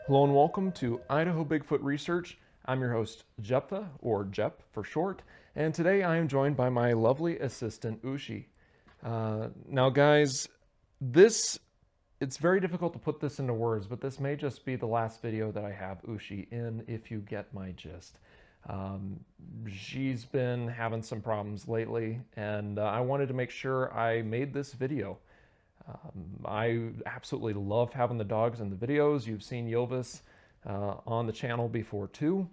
Hello and welcome to Idaho Bigfoot Research. I'm your host, Jephthah, or Jep for short, and today I am joined by my lovely assistant, Uschi. Now guys, it's very difficult to put this into words, but this may just be the last video that I have Uschi in, if you get my gist. She's been having some problems lately, and I wanted to make sure I made this video. I absolutely love having the dogs in the videos. You've seen Yovis on the channel before too.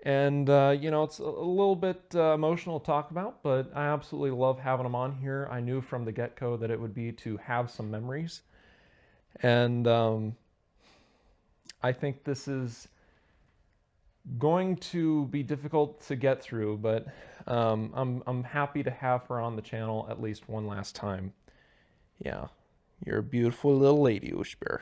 And, it's a little bit emotional to talk about, but I absolutely love having them on here. I knew from the get-go that it would be to have some memories. And I think this is going to be difficult to get through, but I'm happy to have her on the channel at least one last time. Yeah. You're a beautiful little lady, Ushbear.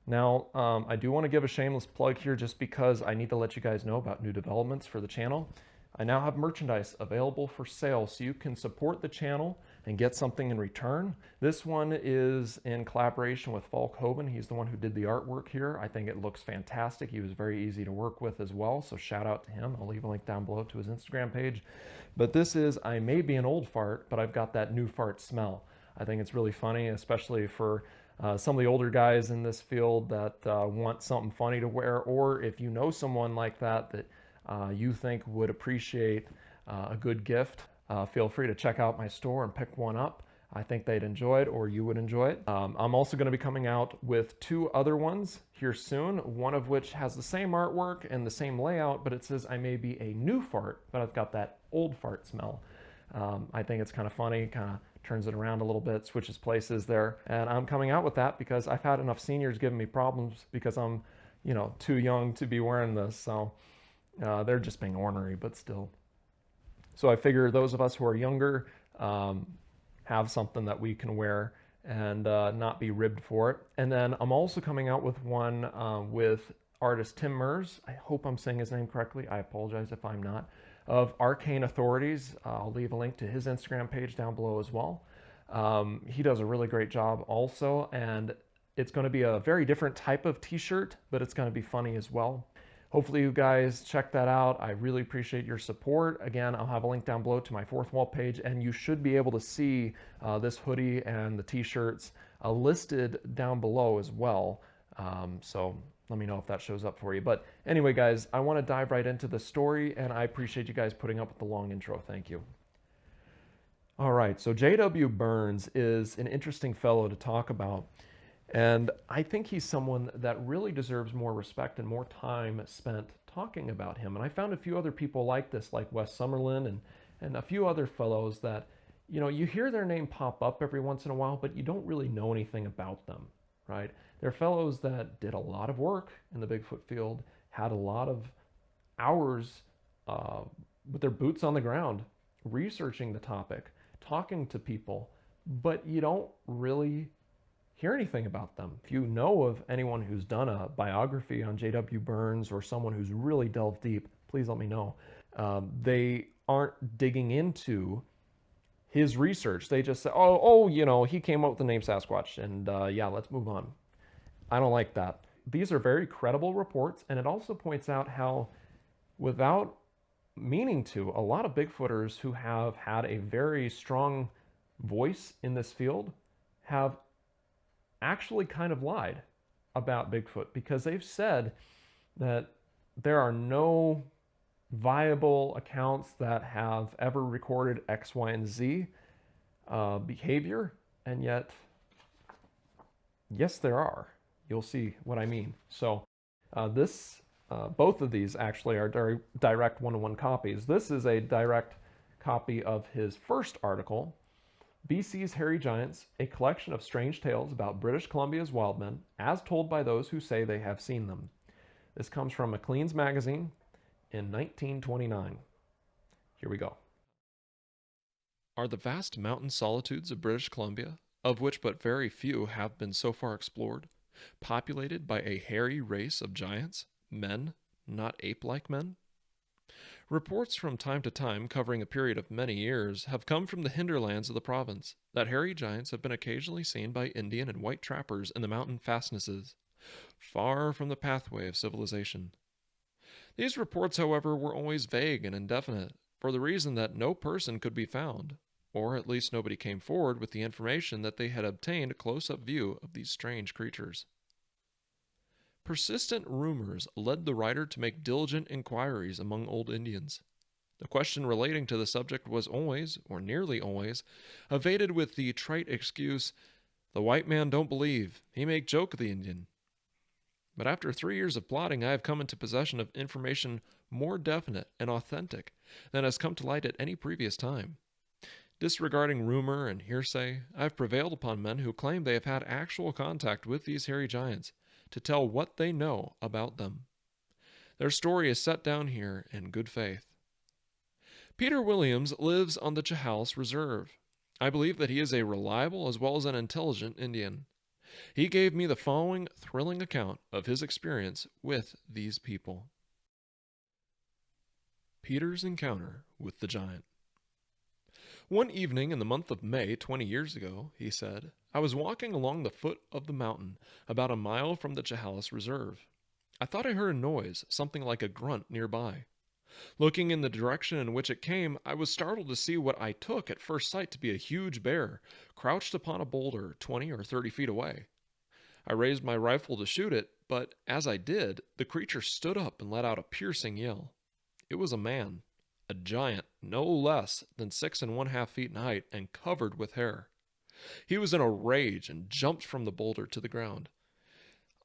Now, I do want to give a shameless plug here just because I need to let you guys know about new developments for the channel. I now have merchandise available for sale, so you can support the channel and get something in return. This one is in collaboration with Falk Hoban. He's the one who did the artwork here. I think it looks fantastic. He was very easy to work with as well, so shout out to him. I'll leave a link down below to his Instagram page. But this is, I may be an old fart, but I've got that new fart smell. I think it's really funny, especially for some of the older guys in this field that want something funny to wear, or if you know someone like that that you think would appreciate a good gift, feel free to check out my store and pick one up. I think they'd enjoy it, or you would enjoy it. I'm also going to be coming out with two other ones here soon, one of which has the same artwork and the same layout, but it says I may be a new fart, but I've got that old fart smell. I think it's kind of funny, kind of turns it around a little bit, switches places there. And I'm coming out with that because I've had enough seniors giving me problems because I'm, too young to be wearing this. So they're just being ornery, but still. So I figure those of us who are younger have something that we can wear and not be ribbed for it. And then I'm also coming out with one with artist Tim Mers. I hope I'm saying his name correctly. I apologize if I'm not. Of Arcane Authorities. I'll leave a link to his Instagram page down below as well. He does a really great job also, and it's going to be a very different type of t-shirt, but it's going to be funny as well. Hopefully you guys check that out. I really appreciate your support. Again, I'll have a link down below to my fourth wall page, and you should be able to see this hoodie and the t-shirts listed down below as well. So let me know if that shows up for you. But anyway, guys, I want to dive right into the story, and I appreciate you guys putting up with the long intro. Thank you. All right, so J.W. Burns is an interesting fellow to talk about, and I think he's someone that really deserves more respect and more time spent talking about him. And I found a few other people like this, like Wes Summerlin and a few other fellows that, you hear their name pop up every once in a while, but you don't really know anything about them, right? They're fellows that did a lot of work in the Bigfoot field, had a lot of hours with their boots on the ground, researching the topic, talking to people, but you don't really hear anything about them. If you know of anyone who's done a biography on J.W. Burns or someone who's really delved deep, please let me know. They aren't digging into his research. They just say, he came up with the name Sasquatch, and yeah, let's move on. I don't like that. These are very credible reports, and it also points out how, without meaning to, a lot of Bigfooters who have had a very strong voice in this field have actually kind of lied about Bigfoot, because they've said that there are no viable accounts that have ever recorded X, Y, and Z behavior, and yet, yes, there are. You'll see what I mean. So both of these actually are direct one-to-one copies. This is a direct copy of his first article, BC's Hairy Giants, a collection of strange tales about British Columbia's wild men, as told by those who say they have seen them. This comes from Macleans Magazine in 1929. Here we go. Are the vast mountain solitudes of British Columbia, of which but very few have been so far explored, populated by a hairy race of giants, men, not ape-like men? Reports from time to time, covering a period of many years, have come from the hinterlands of the province that hairy giants have been occasionally seen by Indian and white trappers in the mountain fastnesses, far from the pathway of civilization. These reports, however, were always vague and indefinite, for the reason that no person could be found, or at least nobody came forward with the information that they had obtained a close-up view of these strange creatures. Persistent rumors led the writer to make diligent inquiries among old Indians. The question relating to the subject was always, or nearly always, evaded with the trite excuse, "The white man don't believe, he make joke of the Indian." But after 3 years of plotting, I have come into possession of information more definite and authentic than has come to light at any previous time. Disregarding rumor and hearsay, I have prevailed upon men who claim they have had actual contact with these hairy giants to tell what they know about them. Their story is set down here in good faith. Peter Williams lives on the Chehalis Reserve. I believe that he is a reliable as well as an intelligent Indian. He gave me the following thrilling account of his experience with these people. Peter's encounter with the giant. One evening in the month of May 20 years ago, he said, I was walking along the foot of the mountain, about a mile from the Chehalis Reserve. I thought I heard a noise, something like a grunt nearby. Looking in the direction in which it came, I was startled to see what I took at first sight to be a huge bear, crouched upon a boulder 20 or 30 feet away. I raised my rifle to shoot it, but as I did, the creature stood up and let out a piercing yell. It was a man, a giant, no less than 6½ feet in height and covered with hair. He was in a rage and jumped from the boulder to the ground.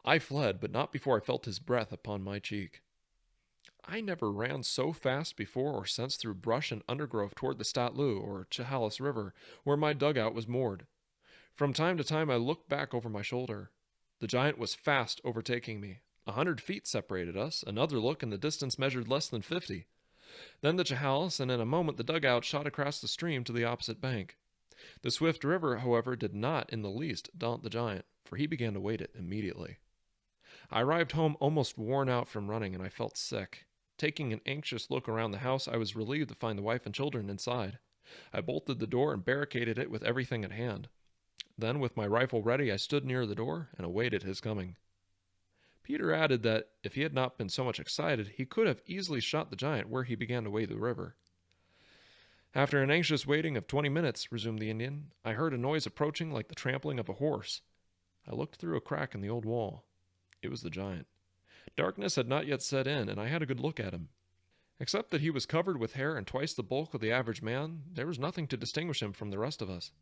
I fled, but not before I felt his breath upon my cheek. I never ran so fast before or since through brush and undergrowth toward the Statlu, or Chehalis River, where my dugout was moored. From time to time I looked back over my shoulder. The giant was fast overtaking me. 100 feet separated us. Another look and the distance measured less than 50. Then the Chehalis, and in a moment the dugout shot across the stream to the opposite bank. The swift river, however, did not in the least daunt the giant, for he began to wade it immediately. I arrived home almost worn out from running, and I felt sick. Taking an anxious look around the house, I was relieved to find the wife and children inside. I bolted the door and barricaded it with everything at hand. Then, with my rifle ready, I stood near the door and awaited his coming. Peter added that, if he had not been so much excited, he could have easily shot the giant where he began to wade the river. After an anxious waiting of 20 minutes, resumed the Indian, I heard a noise approaching like the trampling of a horse. I looked through a crack in the old wall. It was the giant. Darkness had not yet set in, and I had a good look at him. Except that he was covered with hair and twice the bulk of the average man, there was nothing to distinguish him from the rest of us.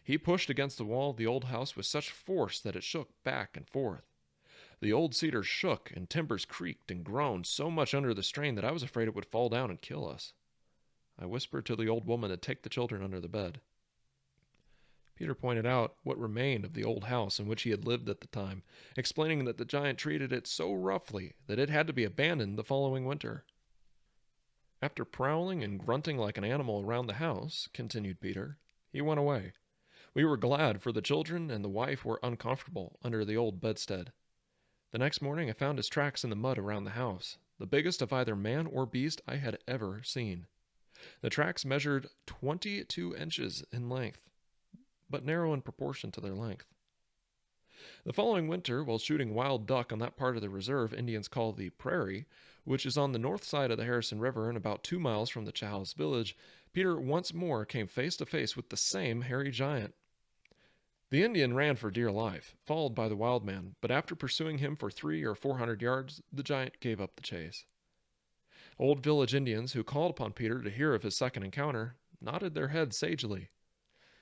He pushed against the wall of the old house with such force that it shook back and forth. The old cedars shook, and timbers creaked and groaned so much under the strain that I was afraid it would fall down and kill us. I whispered to the old woman to take the children under the bed. Peter pointed out what remained of the old house in which he had lived at the time, explaining that the giant treated it so roughly that it had to be abandoned the following winter. After prowling and grunting like an animal around the house, continued Peter, he went away. We were glad, for the children and the wife were uncomfortable under the old bedstead. The next morning I found his tracks in the mud around the house, the biggest of either man or beast I had ever seen. The tracks measured 22 inches in length, but narrow in proportion to their length. The following winter, while shooting wild duck on that part of the reserve Indians call the prairie, which is on the north side of the Harrison River and about 2 miles from the Chehalis village, Peter once more came face to face with the same hairy giant. The Indian ran for dear life, followed by the wild man, but after pursuing him for 300 or 400 yards, the giant gave up the chase. Old village Indians, who called upon Peter to hear of his second encounter, nodded their heads sagely,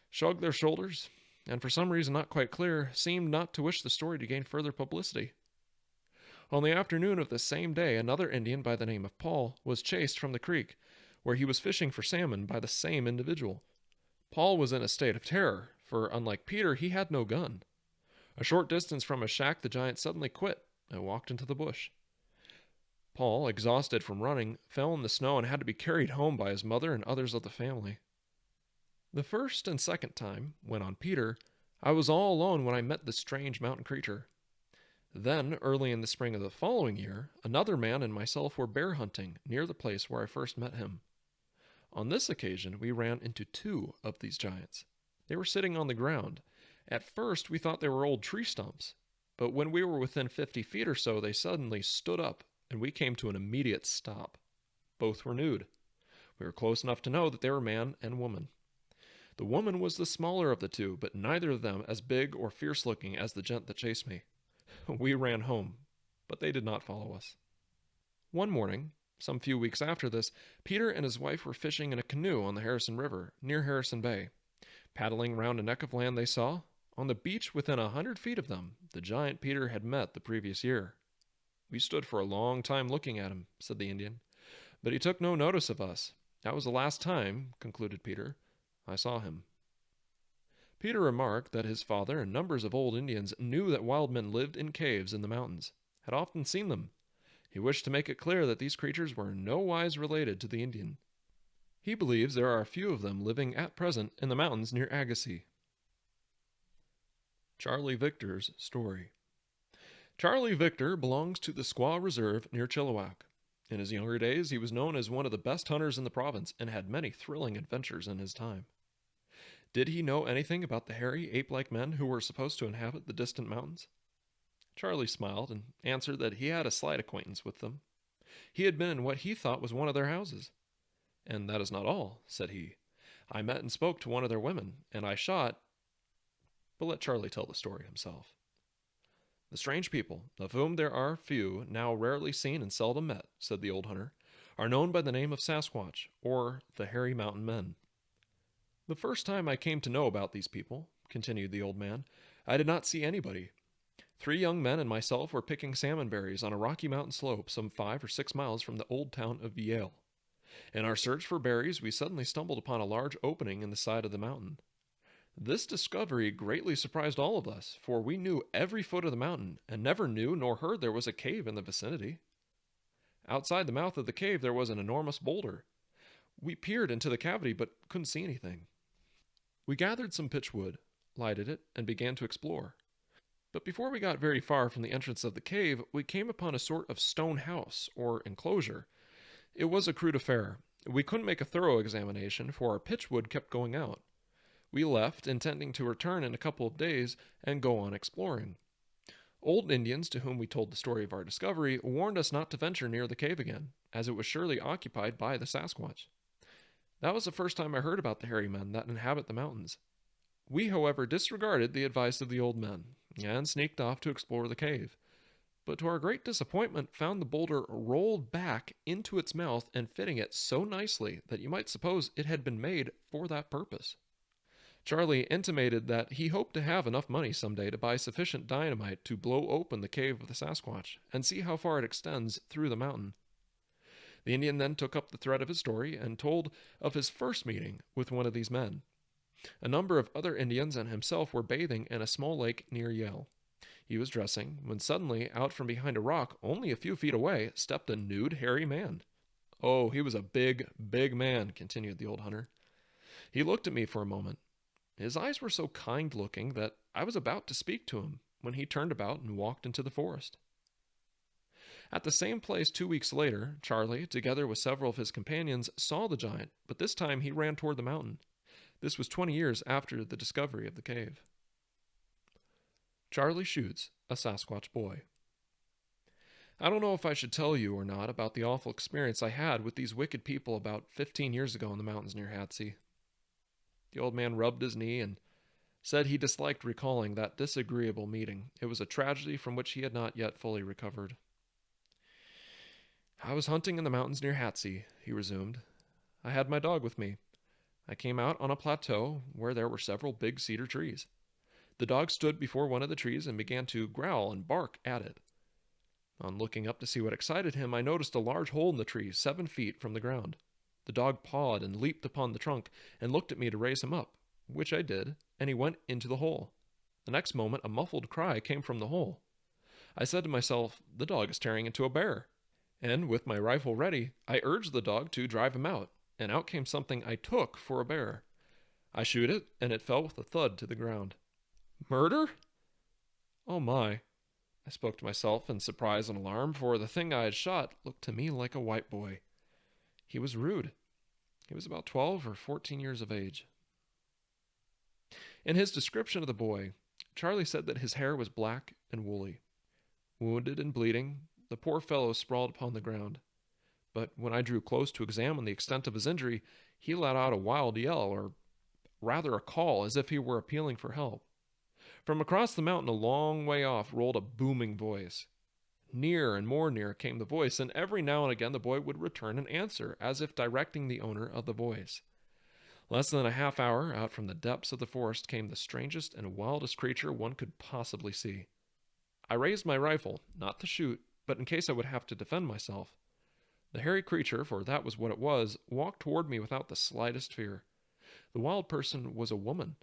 shrugged their shoulders, and for some reason not quite clear, seemed not to wish the story to gain further publicity. On the afternoon of the same day, another Indian by the name of Paul was chased from the creek, where he was fishing for salmon, by the same individual. Paul was in a state of terror, for unlike Peter, he had no gun. A short distance from his shack, the giant suddenly quit and walked into the bush. Paul, exhausted from running, fell in the snow and had to be carried home by his mother and others of the family. The first and second time, went on Peter, I was all alone when I met this strange mountain creature. Then, early in the spring of the following year, another man and myself were bear hunting near the place where I first met him. On this occasion, we ran into 2 of these giants. They were sitting on the ground. At first, we thought they were old tree stumps. but when we were within 50 feet or so, they suddenly stood up, and we came to an immediate stop. Both were nude. We were close enough to know that they were man and woman. The woman was the smaller of the two, but neither of them as big or fierce-looking as the gent that chased me. We ran home, but they did not follow us. One morning, some few weeks after this, Peter and his wife were fishing in a canoe on the Harrison River, near Harrison Bay. Paddling round a neck of land they saw, on the beach within 100 feet of them, the giant Peter had met the previous year. We stood for a long time looking at him, said the Indian, but he took no notice of us. That was the last time, concluded Peter, I saw him. Peter remarked that his father and numbers of old Indians knew that wild men lived in caves in the mountains, had often seen them. He wished to make it clear that these creatures were in no wise related to the Indian. He believes there are a few of them living at present in the mountains near Agassiz. Charlie Victor's story. Charlie Victor belongs to the Squaw Reserve near Chilliwack. In his younger days, he was known as one of the best hunters in the province and had many thrilling adventures in his time. Did he know anything about the hairy, ape-like men who were supposed to inhabit the distant mountains? Charlie smiled and answered that he had a slight acquaintance with them. He had been in what he thought was one of their houses. And that is not all, said he. I met and spoke to one of their women, and I shot... But let Charlie tell the story himself. The strange people, of whom there are few, now rarely seen and seldom met, said the old hunter, are known by the name of Sasquatch, or the Hairy Mountain Men. The first time I came to know about these people, continued the old man, I did not see anybody. 3 young men and myself were picking salmon berries on a rocky mountain slope some 5 or 6 miles from the old town of Yale. In our search for berries, we suddenly stumbled upon a large opening in the side of the mountain. This discovery greatly surprised all of us, for we knew every foot of the mountain, and never knew nor heard there was a cave in the vicinity. Outside the mouth of the cave there was an enormous boulder. We peered into the cavity, but couldn't see anything. We gathered some pitchwood, lighted it, and began to explore. But before we got very far from the entrance of the cave, we came upon a sort of stone house, or enclosure. It was a crude affair. We couldn't make a thorough examination, for our pitchwood kept going out. We left, intending to return in a couple of days and go on exploring. Old Indians, to whom we told the story of our discovery, warned us not to venture near the cave again, as it was surely occupied by the Sasquatch. That was the first time I heard about the hairy men that inhabit the mountains. We, however, disregarded the advice of the old men, and sneaked off to explore the cave, but to our great disappointment found the boulder rolled back into its mouth and fitting it so nicely that you might suppose it had been made for that purpose. Charlie intimated that he hoped to have enough money someday to buy sufficient dynamite to blow open the cave of the Sasquatch and see how far it extends through the mountain. The Indian then took up the thread of his story and told of his first meeting with one of these men. A number of other Indians and himself were bathing in a small lake near Yale. He was dressing, when suddenly, out from behind a rock, only a few feet away, stepped a nude, hairy man. Oh, he was a big, big man, continued the old hunter. He looked at me for a moment. His eyes were so kind-looking that I was about to speak to him when he turned about and walked into the forest. At the same place 2 weeks later, Charlie, together with several of his companions, saw the giant, but this time he ran toward the mountain. This was 20 years after the discovery of the cave. Charlie shoots a Sasquatch boy. I don't know if I should tell you or not about the awful experience I had with these wicked people about 15 years ago in the mountains near Hatsey. The old man rubbed his knee and said he disliked recalling that disagreeable meeting. It was a tragedy from which he had not yet fully recovered. I was hunting in the mountains near Hatsey, he resumed. I had my dog with me. I came out on a plateau where there were several big cedar trees. The dog stood before one of the trees and began to growl and bark at it. On looking up to see what excited him, I noticed a large hole in the tree 7 feet from the ground. The dog pawed and leaped upon the trunk and looked at me to raise him up, which I did, and he went into the hole. The next moment, a muffled cry came from the hole. I said to myself, the dog is tearing into a bear. And with my rifle ready, I urged the dog to drive him out, and out came something I took for a bear. I shoot it, and it fell with a thud to the ground. Murder? Oh my. I spoke to myself in surprise and alarm, for the thing I had shot looked to me like a white boy. He was rude. He was about 12 or 14 years of age. In his description of the boy, Charlie said that his hair was black and woolly. Wounded and bleeding, the poor fellow sprawled upon the ground. But when I drew close to examine the extent of his injury, he let out a wild yell, or rather a call, as if he were appealing for help. From across the mountain a long way off rolled a booming voice. Near and more near came the voice, and every now and again the boy would return an answer, as if directing the owner of the voice. Less than a half hour out from the depths of the forest came the strangest and wildest creature one could possibly see. I raised my rifle, not to shoot, but in case I would have to defend myself. The hairy creature, for that was what it was, walked toward me without the slightest fear. The wild person was a woman.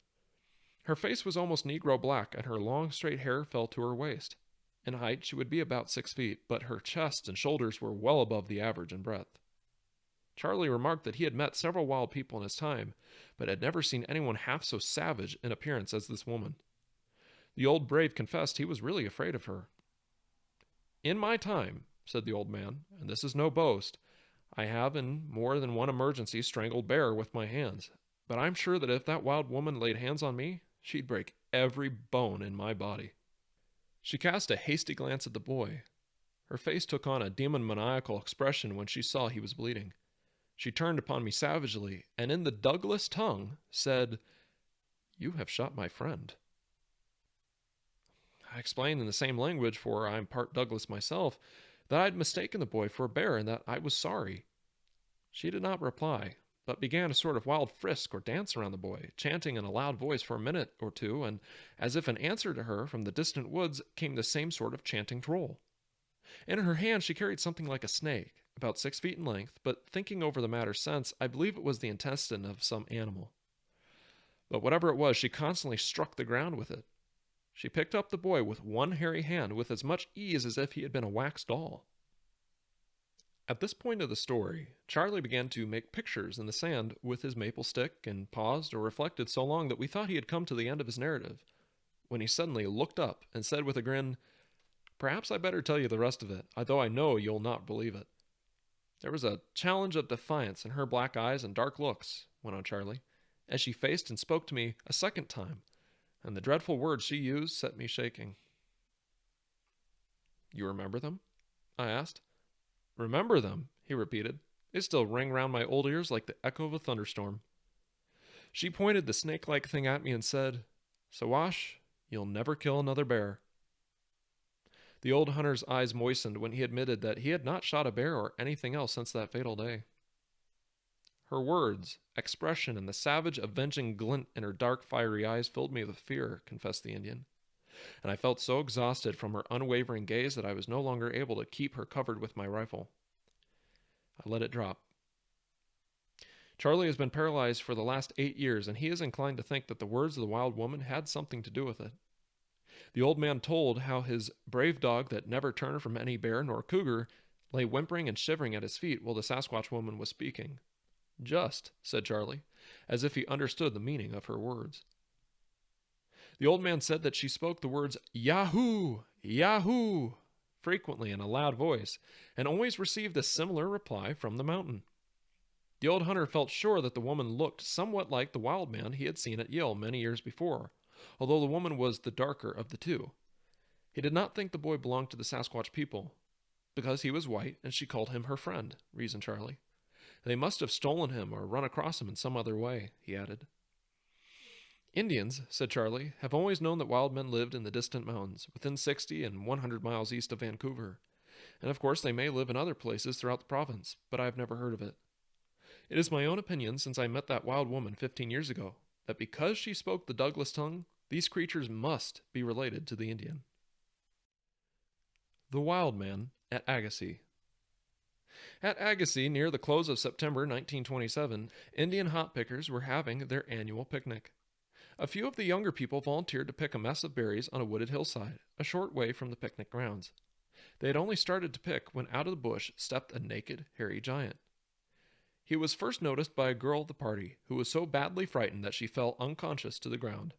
Her face was almost negro black, and her long straight hair fell to her waist. In height she would be about 6 feet, but her chest and shoulders were well above the average in breadth. Charlie remarked that he had met several wild people in his time, but had never seen anyone half so savage in appearance as this woman. The old brave confessed he was really afraid of her. "In my time," said the old man, "and this is no boast, I have in more than one emergency strangled bear with my hands, but I'm sure that if that wild woman laid hands on me, she'd break every bone in my body." She cast a hasty glance at the boy. Her face took on a demon-maniacal expression when she saw he was bleeding. She turned upon me savagely, and in the Douglas tongue said, "You have shot my friend." I explained in the same language, for I am part Douglas myself, that I had mistaken the boy for a bear and that I was sorry. She did not reply, but began a sort of wild frisk or dance around the boy, chanting in a loud voice for a minute or two, and as if in answer to her from the distant woods came the same sort of chanting troll. In her hand she carried something like a snake, about 6 feet in length, but thinking over the matter since, I believe it was the intestine of some animal. But whatever it was, she constantly struck the ground with it. She picked up the boy with one hairy hand with as much ease as if he had been a wax doll. At this point of the story, Charlie began to make pictures in the sand with his maple stick and paused or reflected so long that we thought he had come to the end of his narrative, when he suddenly looked up and said with a grin, "Perhaps I better tell you the rest of it, though I know you'll not believe it." "There was a challenge of defiance in her black eyes and dark looks," went on Charlie, "as she faced and spoke to me a second time, and the dreadful words she used set me shaking." "You remember them?" I asked. "Remember them?" he repeated. "They still ring round my old ears like the echo of a thunderstorm." She pointed the snake-like thing at me and said, "Sasquatch, you'll never kill another bear." The old hunter's eyes moistened when he admitted that he had not shot a bear or anything else since that fatal day. Her words, expression, and the savage, avenging glint in her dark, fiery eyes filled me with fear, confessed the Indian, and I felt so exhausted from her unwavering gaze that I was no longer able to keep her covered with my rifle. I let it drop. Charlie has been paralyzed for the last 8 years, and he is inclined to think that the words of the wild woman had something to do with it. The old man told how his brave dog that never turned from any bear nor cougar lay whimpering and shivering at his feet while the Sasquatch woman was speaking. "Just," said Charlie, as if he understood the meaning of her words. The old man said that she spoke the words "Yahoo! Yahoo!" frequently in a loud voice, and always received a similar reply from the mountain. The old hunter felt sure that the woman looked somewhat like the wild man he had seen at Yale many years before, although the woman was the darker of the two. He did not think the boy belonged to the Sasquatch people, because he was white and she called him her friend, reasoned Charlie. They must have stolen him or run across him in some other way, he added. "Indians," said Charlie, "have always known that wild men lived in the distant mountains, within 60 and 100 miles east of Vancouver, and of course they may live in other places throughout the province, but I have never heard of it. It is my own opinion, since I met that wild woman 15 years ago, that because she spoke the Douglas tongue, these creatures must be related to the Indian." The Wild Man at Agassiz. At Agassiz, near the close of September 1927, Indian hop pickers were having their annual picnic. A few of the younger people volunteered to pick a mess of berries on a wooded hillside, a short way from the picnic grounds. They had only started to pick when out of the bush stepped a naked, hairy giant. He was first noticed by a girl of the party, who was so badly frightened that she fell unconscious to the ground.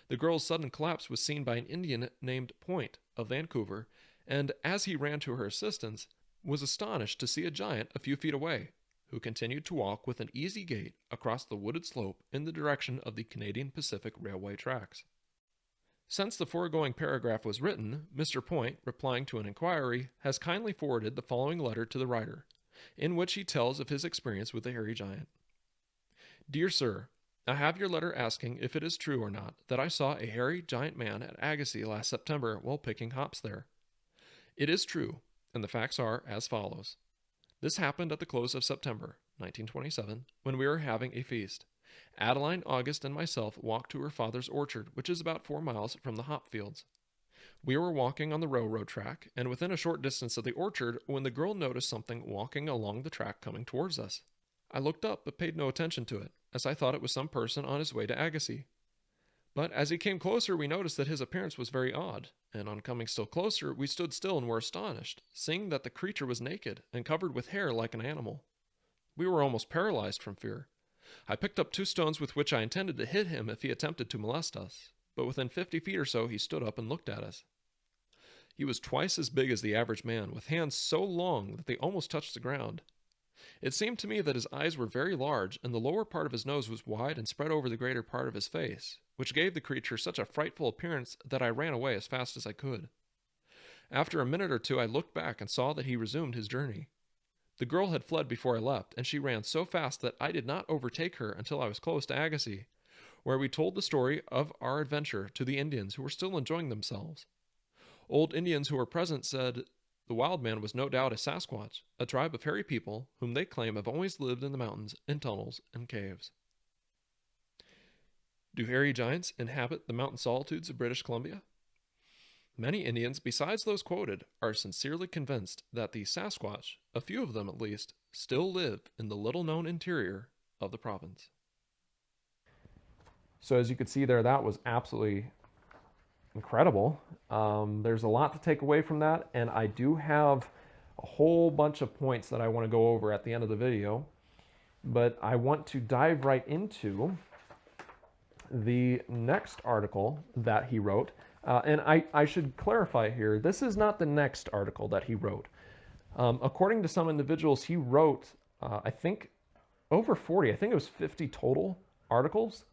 The girl's sudden collapse was seen by an Indian named Point of Vancouver, and as he ran to her assistance, was astonished to see a giant a few feet away, who continued to walk with an easy gait across the wooded slope in the direction of the Canadian Pacific Railway tracks. Since the foregoing paragraph was written, Mr. Point, replying to an inquiry, has kindly forwarded the following letter to the writer, in which he tells of his experience with the hairy giant. Dear Sir, I have your letter asking if it is true or not that I saw a hairy giant man at Agassiz last September while picking hops there. It is true, and the facts are as follows. This happened at the close of September, 1927, when we were having a feast. Adeline, August, and myself walked to her father's orchard, which is about 4 miles from the hop fields. We were walking on the railroad track, and within a short distance of the orchard, when the girl noticed something walking along the track coming towards us. I looked up, but paid no attention to it, as I thought it was some person on his way to Agassiz. But as he came closer, we noticed that his appearance was very odd, and on coming still closer, we stood still and were astonished, seeing that the creature was naked and covered with hair like an animal. We were almost paralyzed from fear. I picked up 2 stones with which I intended to hit him if he attempted to molest us, but within 50 feet or so he stood up and looked at us. He was twice as big as the average man, with hands so long that they almost touched the ground. It seemed to me that his eyes were very large, and the lower part of his nose was wide and spread over the greater part of his face, which gave the creature such a frightful appearance that I ran away as fast as I could. After a minute or two I looked back and saw that he resumed his journey. The girl had fled before I left, and she ran so fast that I did not overtake her until I was close to Agassiz, where we told the story of our adventure to the Indians who were still enjoying themselves. Old Indians who were present said the wild man was no doubt a Sasquatch, a tribe of hairy people whom they claim have always lived in the mountains, in tunnels, and caves. Do hairy giants inhabit the mountain solitudes of British Columbia? Many Indians, besides those quoted, are sincerely convinced that the Sasquatch, a few of them at least, still live in the little-known interior of the province. So as you could see there, that was absolutely incredible. There's a lot to take away from that, and I do have a whole bunch of points that I want to go over at the end of the video, but I want to dive right into the next article that he wrote. And I should clarify here, this is not the next article that he wrote. According to some individuals, he wrote, I think, over 40, I think it was 50 total articles.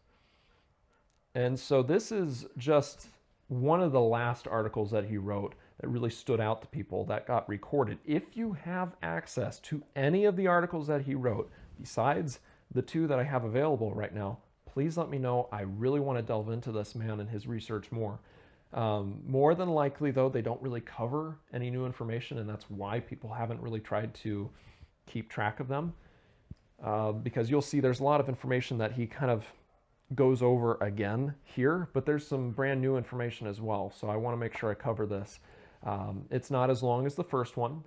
And so this is just one of the last articles that he wrote that really stood out to people that got recorded. If you have access to any of the articles that he wrote, besides the 2 that I have available right now, please let me know. I really want to delve into this man and his research more. More than likely, though, they don't really cover any new information, and that's why people haven't really tried to keep track of them. Because you'll see there's a lot of information that he kind of goes over again here, but there's some brand new information as well, so I want to make sure I cover this. It's not as long as the first one.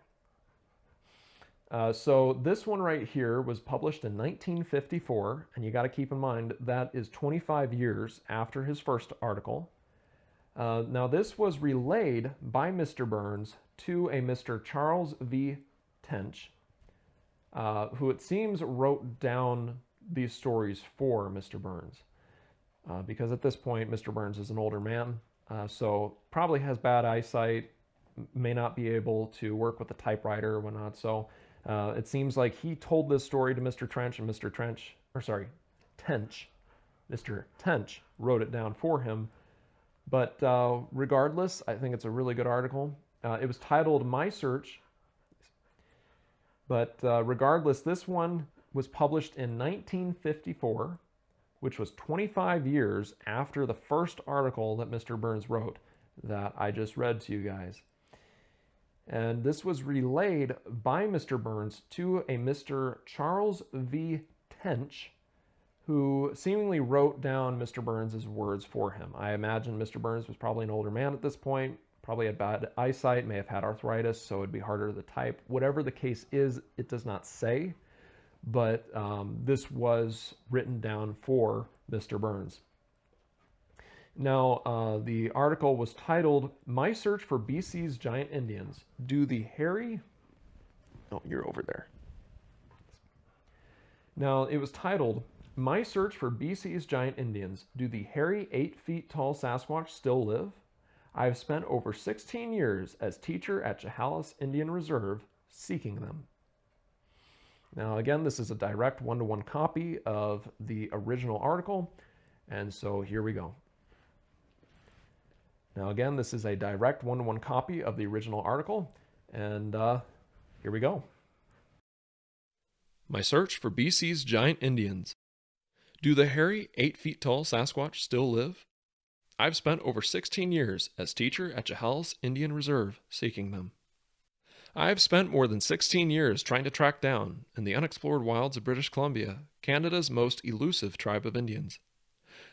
So this one right here was published in 1954, and you got to keep in mind that is 25 years after his first article. Now this was relayed by Mr. Burns to a Mr. Charles V. Tench, who it seems wrote down these stories for Mr. Burns. Because at this point, Mr. Burns is an older man, so probably has bad eyesight, may not be able to work with a typewriter or whatnot. So it seems like he told this story to Mr. Trench, and Mr. Tench wrote it down for him. But regardless, I think it's a really good article. It was titled My Search. But regardless, this one was published in 1954, which was 25 years after the first article that Mr. Burns wrote that I just read to you guys. And this was relayed by Mr. Burns to a Mr. Charles V. Tench, who seemingly wrote down Mr. Burns' words for him. I imagine Mr. Burns was probably an older man at this point, probably had bad eyesight, may have had arthritis, so it'd be harder to type. Whatever the case is, it does not say, but this was written down for Mr. Burns. Now, the article was titled, My Search for BC's Giant Indians. Do the hairy... Oh, you're over there. Now, it was titled, My Search for BC's Giant Indians. Do the hairy 8 feet tall Sasquatch still live? I have spent over 16 years as teacher at Chehalis Indian Reserve seeking them. Now, again, this is a direct one-to-one copy of the original article, and so here we go. Now again, this is a direct one-to-one copy of the original article, and here we go. My search for BC's giant Indians. Do the hairy, 8 feet tall Sasquatch still live? I've spent over 16 years as teacher at Chehalis Indian Reserve seeking them. I've spent more than 16 years trying to track down, in the unexplored wilds of British Columbia, Canada's most elusive tribe of Indians.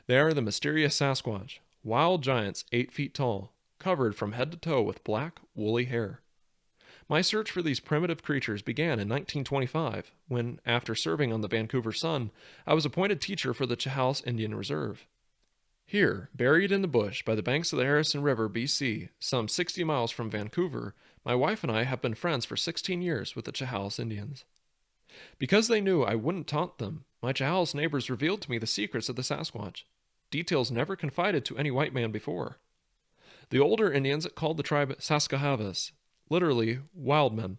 They are the mysterious Sasquatch, wild giants 8 feet tall, covered from head to toe with black, woolly hair. My search for these primitive creatures began in 1925, when, after serving on the Vancouver Sun, I was appointed teacher for the Chehalis Indian Reserve. Here, buried in the bush by the banks of the Harrison River, BC, some 60 miles from Vancouver, my wife and I have been friends for 16 years with the Chehalis Indians. Because they knew I wouldn't taunt them, my Chehalis neighbors revealed to me the secrets of the Sasquatch, details never confided to any white man before. The older Indians called the tribe Saskahavas, literally wild men.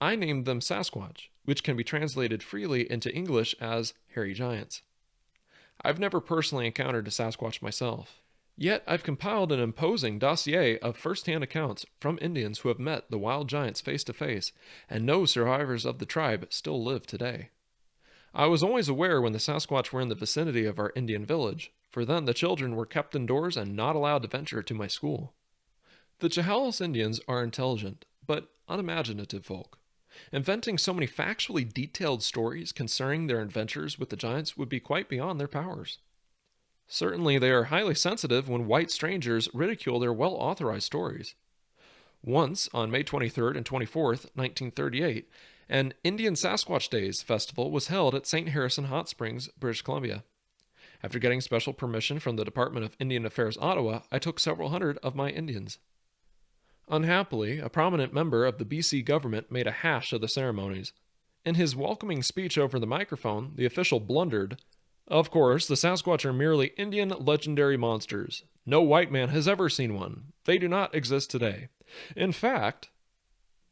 I named them Sasquatch, which can be translated freely into English as hairy giants. I've never personally encountered a Sasquatch myself, yet I've compiled an imposing dossier of first-hand accounts from Indians who have met the wild giants face to face, and no survivors of the tribe still live today. I was always aware when the Sasquatch were in the vicinity of our Indian village, for then the children were kept indoors and not allowed to venture to my school. The Chehalis Indians are intelligent, but unimaginative folk. Inventing so many factually detailed stories concerning their adventures with the giants would be quite beyond their powers. Certainly they are highly sensitive when white strangers ridicule their well-authorized stories. Once, on May 23rd and 24th, 1938, an Indian Sasquatch Days festival was held at St. Harrison Hot Springs, British Columbia. After getting special permission from the Department of Indian Affairs, Ottawa, I took several hundred of my Indians. Unhappily, a prominent member of the BC government made a hash of the ceremonies. In his welcoming speech over the microphone, the official blundered, "Of course, the Sasquatch are merely Indian legendary monsters. No white man has ever seen one. They do not exist today. In fact,"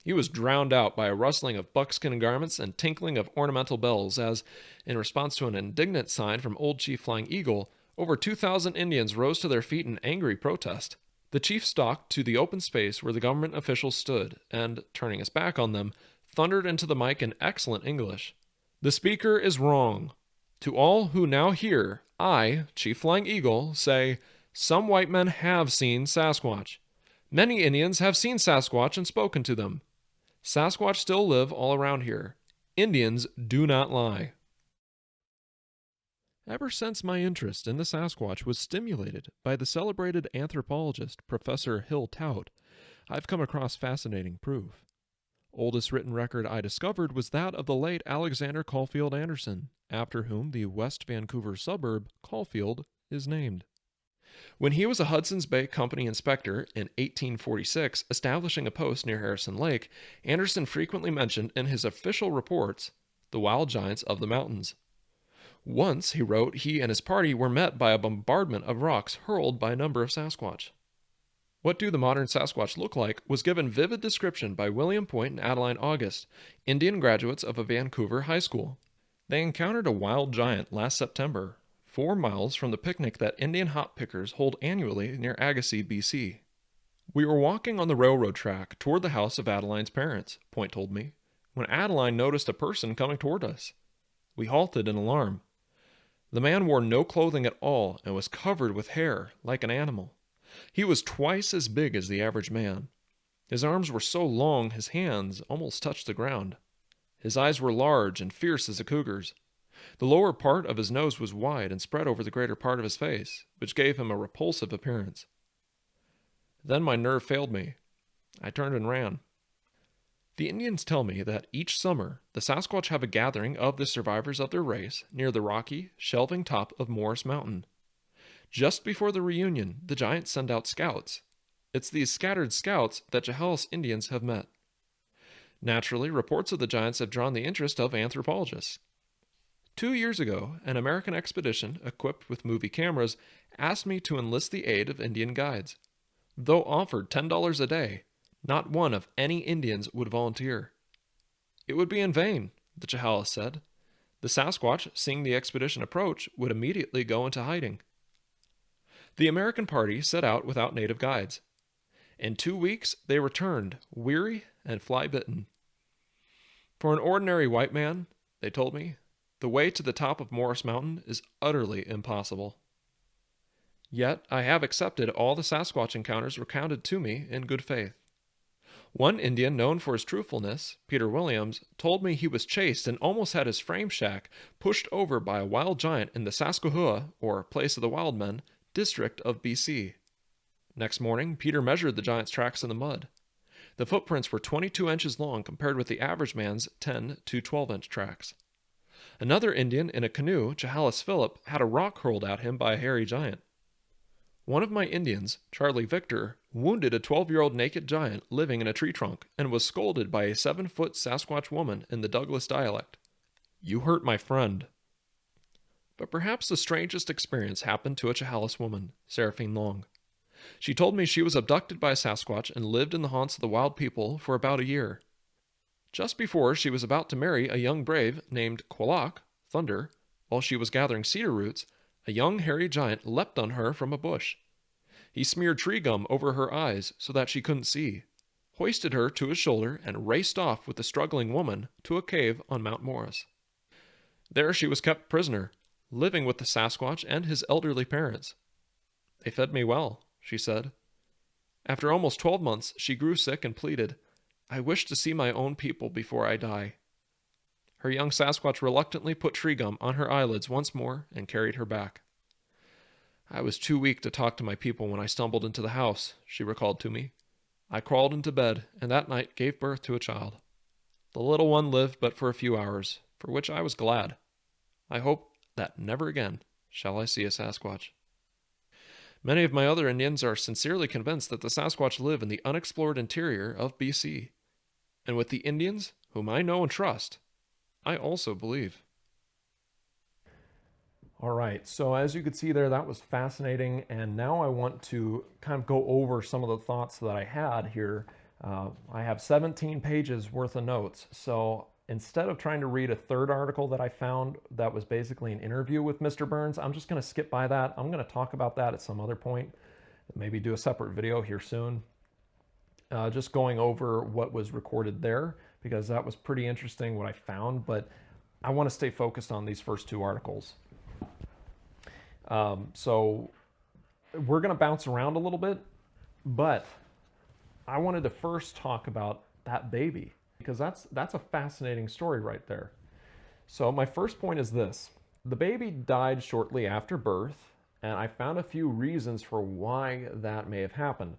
he was drowned out by a rustling of buckskin garments and tinkling of ornamental bells as, in response to an indignant sign from Old Chief Flying Eagle, over 2,000 Indians rose to their feet in angry protest. The chief stalked to the open space where the government officials stood and, turning his back on them, thundered into the mic in excellent English. "The speaker is wrong. To all who now hear, I, Chief Flying Eagle, say, some white men have seen Sasquatch. Many Indians have seen Sasquatch and spoken to them. Sasquatch still live all around here. Indians do not lie." Ever since my interest in the Sasquatch was stimulated by the celebrated anthropologist Professor Hill Tout, I've come across fascinating proof. Oldest written record I discovered was that of the late Alexander Caulfield Anderson, after whom the West Vancouver suburb Caulfield is named. When he was a Hudson's Bay Company inspector in 1846, establishing a post near Harrison Lake, Anderson frequently mentioned in his official reports the wild giants of the mountains. Once, he wrote, he and his party were met by a bombardment of rocks hurled by a number of Sasquatch. What do the modern Sasquatch look like was given vivid description by William Point and Adeline August, Indian graduates of a Vancouver high school. They encountered a wild giant last September, 4 miles from the picnic that Indian hop pickers hold annually near Agassiz, BC. "We were walking on the railroad track toward the house of Adeline's parents," Point told me, when Adeline noticed a person coming toward us. We halted in alarm. The man wore no clothing at all and was covered with hair, like an animal. He was twice as big as the average man. His arms were so long his hands almost touched the ground. His eyes were large and fierce as a cougar's. The lower part of his nose was wide and spread over the greater part of his face, which gave him a repulsive appearance. Then my nerve failed me. I turned and ran. The Indians tell me that each summer the Sasquatch have a gathering of the survivors of their race near the rocky, shelving top of Morris Mountain. Just before the reunion, the giants send out scouts. It's these scattered scouts that Chehalis Indians have met. Naturally, reports of the giants have drawn the interest of anthropologists. 2 years ago, an American expedition, equipped with movie cameras, asked me to enlist the aid of Indian guides. Though offered $10 a day, not one of any Indians would volunteer. It would be in vain, the Chehalis said. The Sasquatch, seeing the expedition approach, would immediately go into hiding. The American party set out without native guides. In 2 weeks, they returned, weary and fly-bitten. For an ordinary white man, they told me, the way to the top of Morris Mountain is utterly impossible. Yet I have accepted all the Sasquatch encounters recounted to me in good faith. One Indian known for his truthfulness, Peter Williams, told me he was chased and almost had his frame shack pushed over by a wild giant in the Saskahua, or Place of the Wild Men, district of BC. Next morning, Peter measured the giant's tracks in the mud. The footprints were 22 inches long compared with the average man's 10 to 12-inch tracks. Another Indian in a canoe, Chehalis Philip, had a rock hurled at him by a hairy giant. One of my Indians, Charlie Victor, wounded a 12-year-old naked giant living in a tree trunk and was scolded by a 7-foot Sasquatch woman in the Douglas dialect. "You hurt my friend." But perhaps the strangest experience happened to a Chehalis woman, Seraphine Long. She told me she was abducted by a Sasquatch and lived in the haunts of the wild people for about a year. Just before she was about to marry a young brave named Qualak, Thunder, while she was gathering cedar roots, a young hairy giant leapt on her from a bush. He smeared tree gum over her eyes so that she couldn't see, hoisted her to his shoulder, and raced off with the struggling woman to a cave on Mount Morris. There she was kept prisoner, living with the Sasquatch and his elderly parents. "They fed me well," she said. After almost 12 months, she grew sick and pleaded, "I wish to see my own people before I die." Her young Sasquatch reluctantly put tree gum on her eyelids once more and carried her back. "I was too weak to talk to my people when I stumbled into the house," she recalled to me. "I crawled into bed, and that night gave birth to a child. The little one lived but for a few hours, for which I was glad. I hope that never again shall I see a Sasquatch." Many of my other Indians are sincerely convinced that the Sasquatch live in the unexplored interior of BC. And with the Indians, whom I know and trust, I also believe. All right, so as you could see there, that was fascinating, and now I want to kind of go over some of the thoughts that I had here. I have 17 pages worth of notes, so instead of trying to read a third article that I found that was basically an interview with Mr. Burns, I'm just going to skip by that. I'm going to talk about that at some other point, maybe do a separate video here soon. Just going over what was recorded there, because that was pretty interesting what I found, but I want to stay focused on these first two articles. So we're going to bounce around a little bit, but I wanted to first talk about that baby, because that's a fascinating story right there. So my first point is this. The baby died shortly after birth, and I found a few reasons for why that may have happened.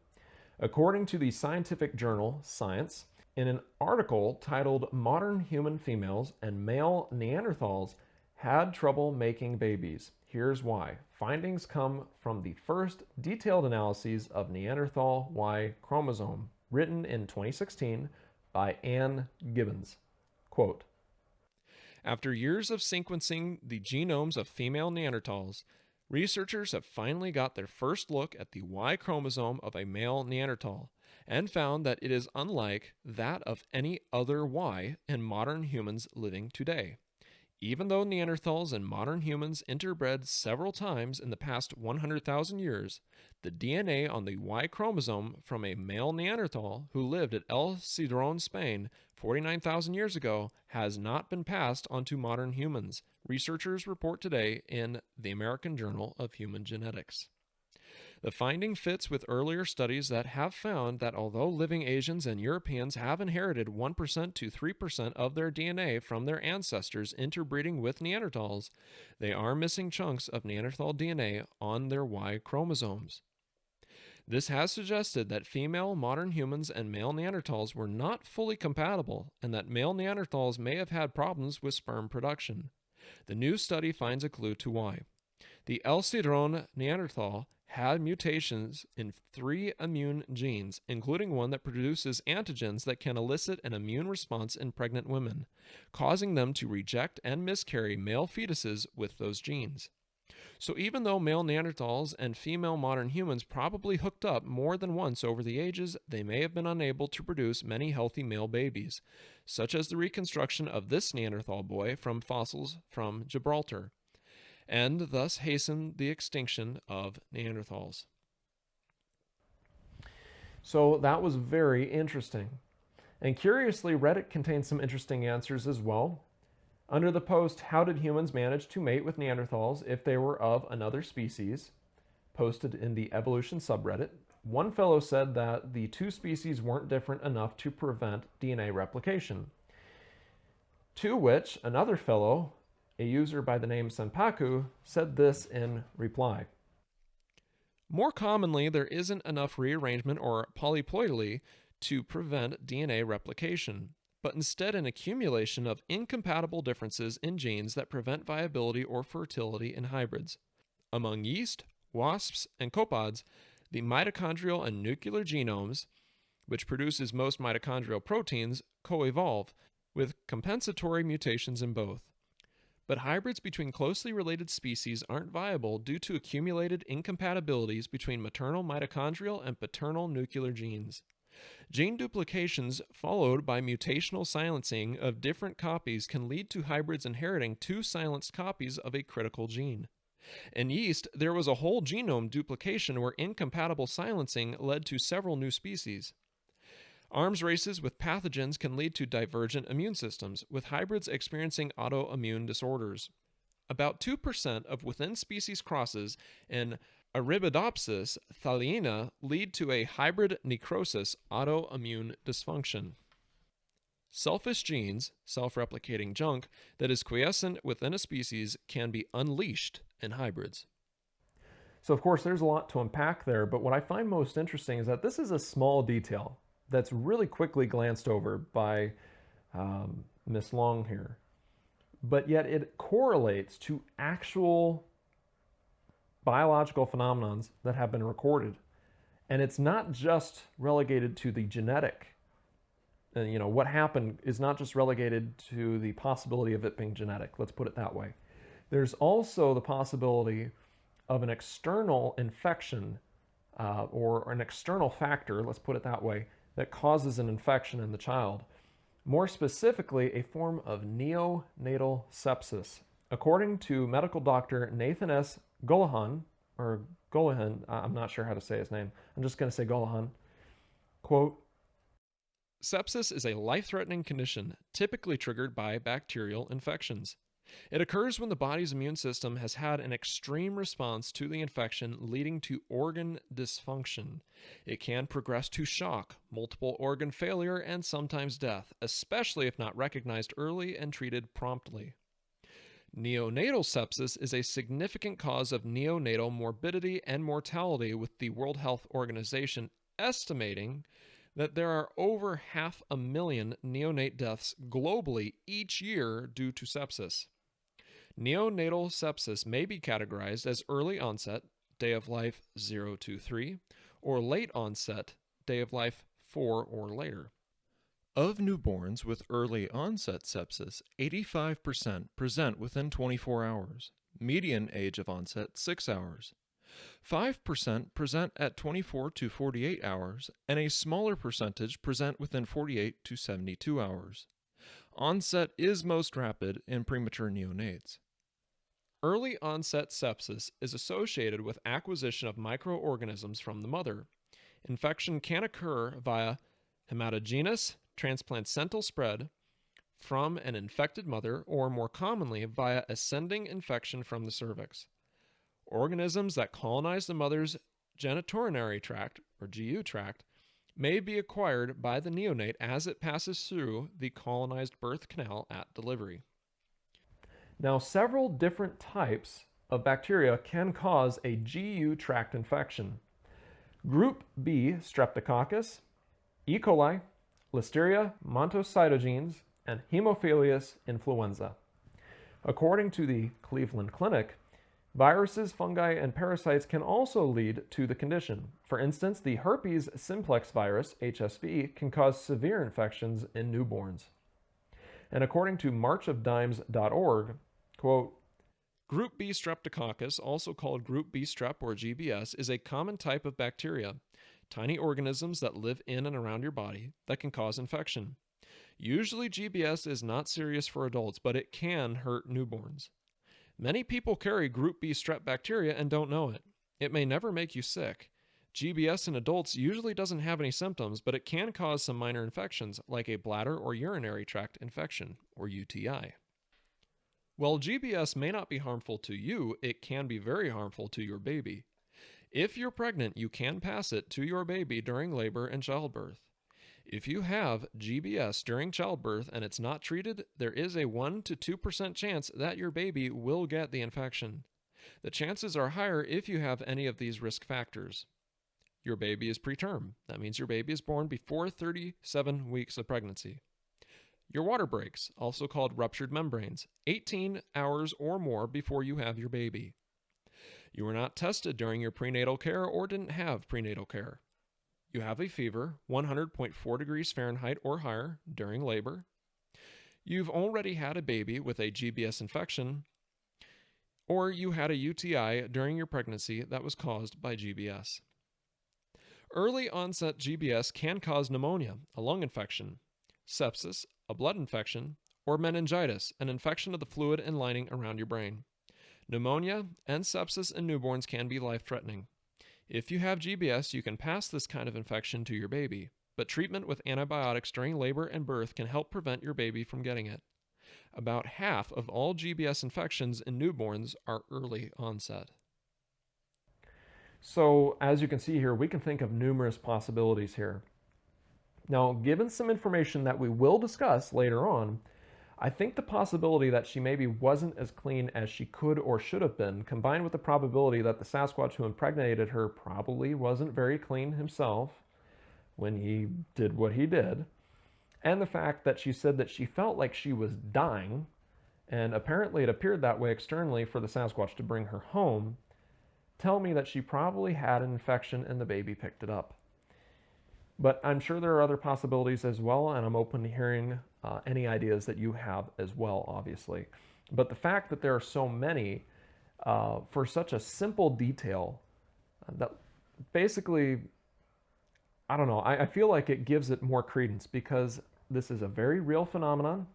According to the scientific journal Science, in an article titled "Modern Human Females and Male Neanderthals Had Trouble Making Babies. Here's Why." Findings come from the first detailed analyses of Neanderthal Y chromosome, written in 2016 by Ann Gibbons. Quote, "After years of sequencing the genomes of female Neanderthals, researchers have finally got their first look at the Y chromosome of a male Neanderthal and found that it is unlike that of any other Y in modern humans living today. Even though Neanderthals and modern humans interbred several times in the past 100,000 years, the DNA on the Y chromosome from a male Neanderthal who lived at El Cedron, Spain, 49,000 years ago has not been passed on to modern humans," researchers report today in the American Journal of Human Genetics. The finding fits with earlier studies that have found that although living Asians and Europeans have inherited 1% to 3% of their DNA from their ancestors interbreeding with Neanderthals, they are missing chunks of Neanderthal DNA on their Y chromosomes. This has suggested that female modern humans and male Neanderthals were not fully compatible, and that male Neanderthals may have had problems with sperm production. The new study finds a clue to why. The El Cedron Neanderthal had mutations in 3 immune genes, including one that produces antigens that can elicit an immune response in pregnant women, causing them to reject and miscarry male fetuses with those genes. So even though male Neanderthals and female modern humans probably hooked up more than once over the ages, they may have been unable to produce many healthy male babies, such as the reconstruction of this Neanderthal boy from fossils from Gibraltar. and thus hasten the extinction of Neanderthals. So that was very interesting. And curiously, Reddit contains some interesting answers as well. Under the post, "How did humans manage to mate with Neanderthals if they were of another species?" posted in the evolution subreddit, one fellow said that the two species weren't different enough to prevent DNA replication. To which another fellow, a user by the name Senpaku, said this in reply. "More commonly, there isn't enough rearrangement or polyploidy to prevent DNA replication, but instead an accumulation of incompatible differences in genes that prevent viability or fertility in hybrids. Among yeast, wasps, and copepods, the mitochondrial and nuclear genomes, which produces most mitochondrial proteins, co-evolve, with compensatory mutations in both. But hybrids between closely related species aren't viable due to accumulated incompatibilities between maternal mitochondrial and paternal nuclear genes. Gene duplications followed by mutational silencing of different copies can lead to hybrids inheriting two silenced copies of a critical gene. In yeast, there was a whole genome duplication where incompatible silencing led to several new species. Arms races with pathogens can lead to divergent immune systems, with hybrids experiencing autoimmune disorders. About 2% of within-species crosses in Arabidopsis thaliana lead to a hybrid necrosis autoimmune dysfunction. Selfish genes, self-replicating junk, that is quiescent within a species can be unleashed in hybrids." So, of course, there's a lot to unpack there, but what I find most interesting is that this is a small detail that's really quickly glanced over by Miss Long here. But yet it correlates to actual biological phenomenons that have been recorded. And it's not just relegated to the genetic. What happened is not just relegated to the possibility of it being genetic. Let's put it that way. There's also the possibility of an external infection or an external factor, let's put it that way, that causes an infection in the child. More specifically, a form of neonatal sepsis. According to medical doctor Nathan S. Golahan, I'm not sure how to say his name. I'm just going to say Golahan. Quote, "Sepsis is a life-threatening condition typically triggered by bacterial infections. It occurs when the body's immune system has had an extreme response to the infection, leading to organ dysfunction. It can progress to shock, multiple organ failure, and sometimes death, especially if not recognized early and treated promptly. Neonatal sepsis is a significant cause of neonatal morbidity and mortality, with the World Health Organization estimating that there are over 500,000 neonate deaths globally each year due to sepsis. Neonatal sepsis may be categorized as early onset, day of life 0 to 3, or late onset, day of life 4 or later. Of newborns with early onset sepsis, 85% present within 24 hours. Median age of onset 6 hours. 5% present at 24 to 48 hours, and a smaller percentage present within 48 to 72 hours. Onset is most rapid in premature neonates. Early onset sepsis is associated with acquisition of microorganisms from the mother. Infection can occur via hematogenous transplacental spread from an infected mother, or more commonly via ascending infection from the cervix. Organisms that colonize the mother's genitourinary tract, or GU tract, may be acquired by the neonate as it passes through the colonized birth canal at delivery. Now, several different types of bacteria can cause a GU tract infection. Group B Streptococcus, E. coli, Listeria monocytogenes, and Haemophilus influenza. According to the Cleveland Clinic, viruses, fungi, and parasites can also lead to the condition. For instance, the herpes simplex virus, HSV, can cause severe infections in newborns. And according to marchofdimes.org, quote, "Group B Streptococcus, also called Group B strep or GBS, is a common type of bacteria, tiny organisms that live in and around your body that can cause infection. Usually GBS is not serious for adults, but it can hurt newborns. Many people carry group B strep bacteria and don't know it. It may never make you sick. GBS in adults usually doesn't have any symptoms, but it can cause some minor infections like a bladder or urinary tract infection, or UTI. While GBS may not be harmful to you, it can be very harmful to your baby. If you're pregnant, you can pass it to your baby during labor and childbirth. If you have GBS during childbirth and it's not treated, there is a 1 to 2% chance that your baby will get the infection. The chances are higher if you have any of these risk factors. Your baby is preterm. That means your baby is born before 37 weeks of pregnancy. Your water breaks, also called ruptured membranes, 18 hours or more before you have your baby. You were not tested during your prenatal care or didn't have prenatal care. You have a fever, 100.4 degrees Fahrenheit or higher, during labor. You've already had a baby with a GBS infection, or you had a UTI during your pregnancy that was caused by GBS. Early onset GBS can cause pneumonia, a lung infection, sepsis, a blood infection, or meningitis, an infection of the fluid and lining around your brain. Pneumonia and sepsis in newborns can be life-threatening. If you have GBS, you can pass this kind of infection to your baby, but treatment with antibiotics during labor and birth can help prevent your baby from getting it. About half of all GBS infections in newborns are early onset. So, as you can see here, we can think of numerous possibilities here. Now, given some information that we will discuss later on, I think the possibility that she maybe wasn't as clean as she could or should have been, combined with the probability that the Sasquatch who impregnated her probably wasn't very clean himself when he did what he did, and the fact that she said that she felt like she was dying, and apparently it appeared that way externally for the Sasquatch to bring her home, tell me that she probably had an infection and the baby picked it up. But I'm sure there are other possibilities as well, and I'm open to hearing any ideas that you have as well, obviously. But the fact that there are so many for such a simple detail that basically, I don't know, I feel like it gives it more credence because this is a very real phenomenon.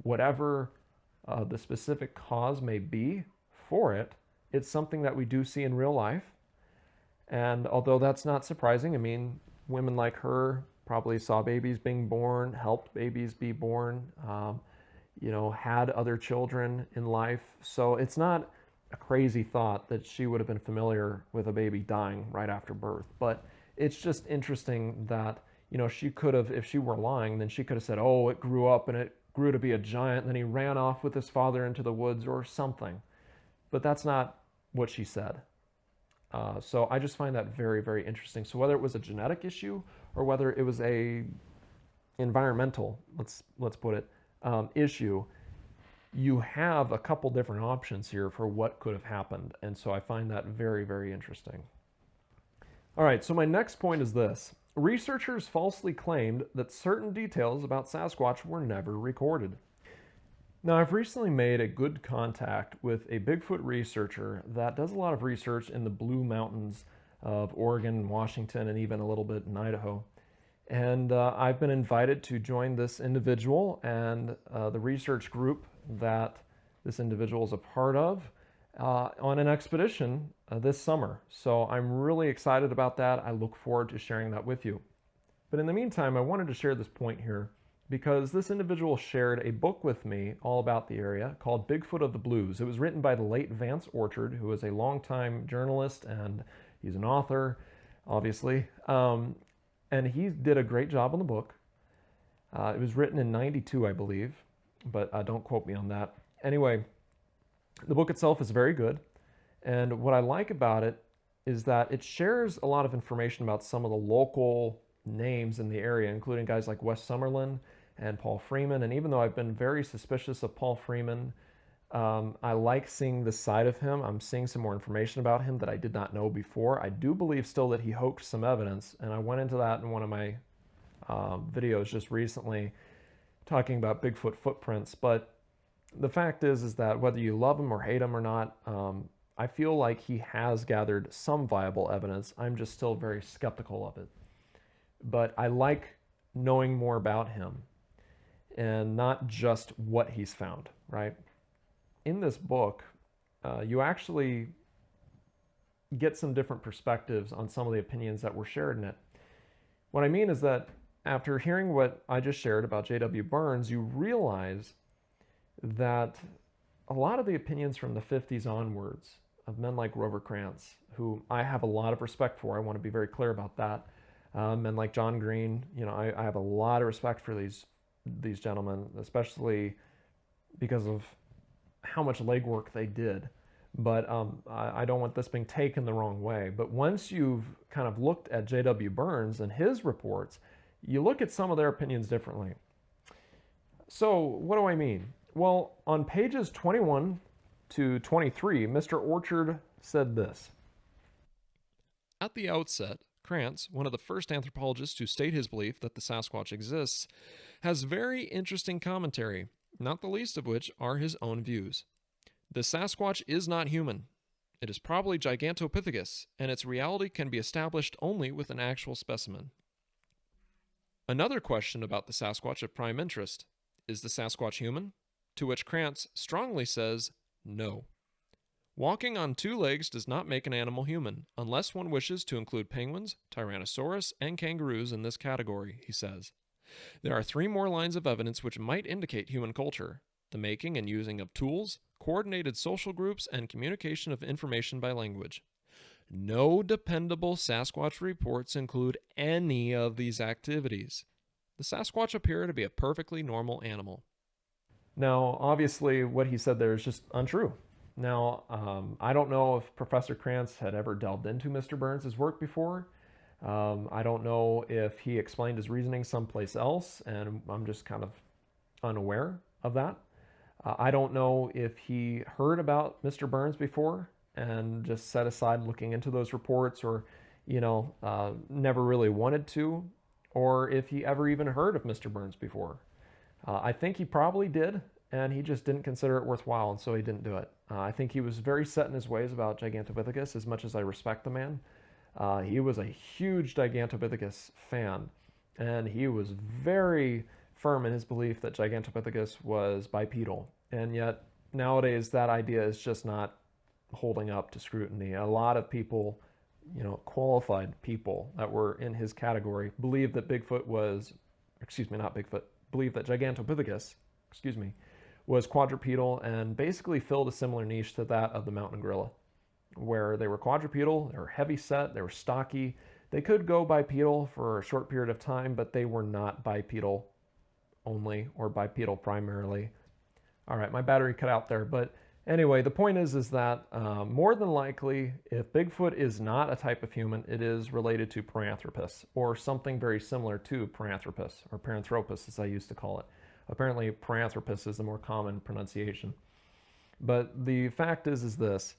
Whatever the specific cause may be for it, it's something that we do see in real life. And although that's not surprising, I mean, women like her probably saw babies being born, helped babies be born, had other children in life. So it's not a crazy thought that she would have been familiar with a baby dying right after birth. But it's just interesting that, she could have, if she were lying, then she could have said, oh, it grew up and it grew to be a giant, and then he ran off with his father into the woods or something. But that's not what she said. So I just find that very, very interesting. So whether it was a genetic issue or whether it was a environmental, let's put it, issue, you have a couple different options here for what could have happened. And so I find that very, very interesting. All right, so my next point is this. Researchers falsely claimed that certain details about Sasquatch were never recorded. Now, I've recently made a good contact with a Bigfoot researcher that does a lot of research in the Blue Mountains of Oregon, Washington, and even a little bit in Idaho. And I've been invited to join this individual and the research group that this individual is a part of on an expedition this summer. So I'm really excited about that. I look forward to sharing that with you. But in the meantime, I wanted to share this point here because this individual shared a book with me all about the area called Bigfoot of the Blues. It was written by the late Vance Orchard, who is a longtime journalist, and he's an author, obviously. And he did a great job on the book. It was written in '92, I believe, but don't quote me on that. Anyway, the book itself is very good. And what I like about it is that it shares a lot of information about some of the local names in the area, including guys like Wes Summerlin and Paul Freeman. And even though I've been very suspicious of Paul Freeman, I like seeing this side of him. I'm seeing some more information about him that I did not know before. I do believe still that he hoaxed some evidence, and I went into that in one of my videos just recently talking about Bigfoot footprints. But the fact is that whether you love him or hate him or not, I feel like he has gathered some viable evidence. I'm just still very skeptical of it. But I like knowing more about him and not just what he's found, right? In this book, you actually get some different perspectives on some of the opinions that were shared in it. What I mean is that after hearing what I just shared about J.W. Burns, you realize that a lot of the opinions from the 50s onwards of men like Grover Krantz, who I have a lot of respect for, I want to be very clear about that. Men like John Green, I have a lot of respect for these gentlemen, especially because of how much legwork they did. But I don't want this being taken the wrong way. But once you've kind of looked at J.W. Burns and his reports, you look at some of their opinions differently. So what do I mean? Well, on pages 21 to 23, Mr. Orchard said this. At the outset, Krantz, one of the first anthropologists to state his belief that the Sasquatch exists, has very interesting commentary, not the least of which are his own views. The Sasquatch is not human. It is probably Gigantopithecus, and its reality can be established only with an actual specimen. Another question about the Sasquatch of prime interest: is the Sasquatch human? To which Krantz strongly says no. Walking on two legs does not make an animal human, unless one wishes to include penguins, Tyrannosaurus, and kangaroos in this category, he says. There are three more lines of evidence which might indicate human culture: the making and using of tools, coordinated social groups, and communication of information by language. No dependable Sasquatch reports include any of these activities. The Sasquatch appear to be a perfectly normal animal. Now, obviously, what he said there is just untrue. Now, I don't know if Professor Krantz had ever delved into Mr. Burns' work before. I don't know if he explained his reasoning someplace else, and I'm just kind of unaware of that. I don't know if he heard about Mr. Burns before and just set aside looking into those reports, or, never really wanted to, or if he ever even heard of Mr. Burns before. I think he probably did, and he just didn't consider it worthwhile, and so he didn't do it. I think he was very set in his ways about Gigantopithecus, as much as I respect the man. He was a huge Gigantopithecus fan, and he was very firm in his belief that Gigantopithecus was bipedal. And yet, nowadays, that idea is just not holding up to scrutiny. A lot of people, qualified people that were in his category, believe that believe that Gigantopithecus, was quadrupedal and basically filled a similar niche to that of the mountain gorilla, where they were quadrupedal, they were heavy set, they were stocky. They could go bipedal for a short period of time, but they were not bipedal only or bipedal primarily. All right, my battery cut out there, but anyway, the point is that more than likely, if Bigfoot is not a type of human, it is related to Paranthropus, or something very similar to Paranthropus, or Paranthropus as I used to call it. Apparently, Paranthropus is the more common pronunciation. But the fact is this.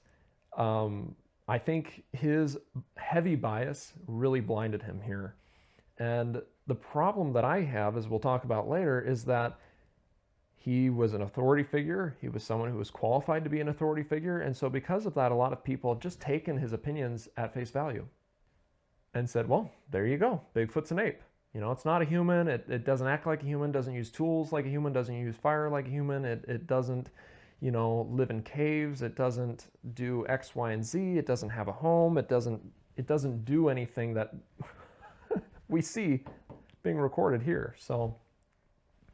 I think his heavy bias really blinded him here. And the problem that I have, as we'll talk about later, is that he was an authority figure. He was someone who was qualified to be an authority figure. And so because of that, a lot of people have just taken his opinions at face value and said, well, there you go. Bigfoot's an ape. It's not a human. It doesn't act like a human, doesn't use tools like a human, doesn't use fire like a human. It doesn't, live in caves. It doesn't do X, Y, and Z. It doesn't have a home. It doesn't do anything that we see being recorded here. So,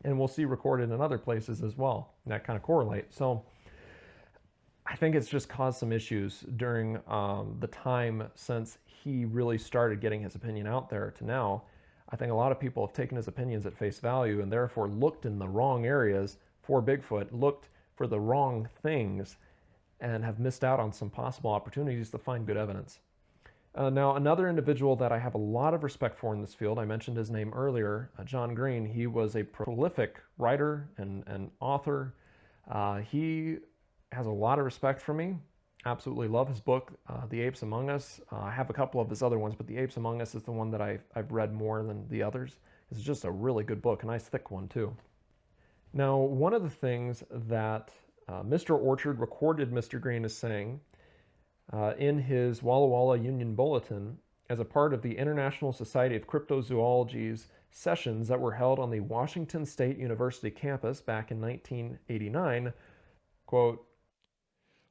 and we'll see recorded in other places as well. And that kind of correlate. So I think it's just caused some issues during the time since he really started getting his opinion out there to now. I think a lot of people have taken his opinions at face value and therefore looked in the wrong areas for Bigfoot, looked for the wrong things, and have missed out on some possible opportunities to find good evidence. Now, another individual that I have a lot of respect for in this field, I mentioned his name earlier, John Green. He was a prolific writer and author. He has a lot of respect for me. Absolutely love his book, The Apes Among Us. I have a couple of his other ones, but The Apes Among Us is the one that I've read more than the others. It's just a really good book, a nice thick one too. Now, one of the things that Mr. Orchard recorded Mr. Green as saying in his Walla Walla Union Bulletin as a part of the International Society of Cryptozoology's sessions that were held on the Washington State University campus back in 1989, quote,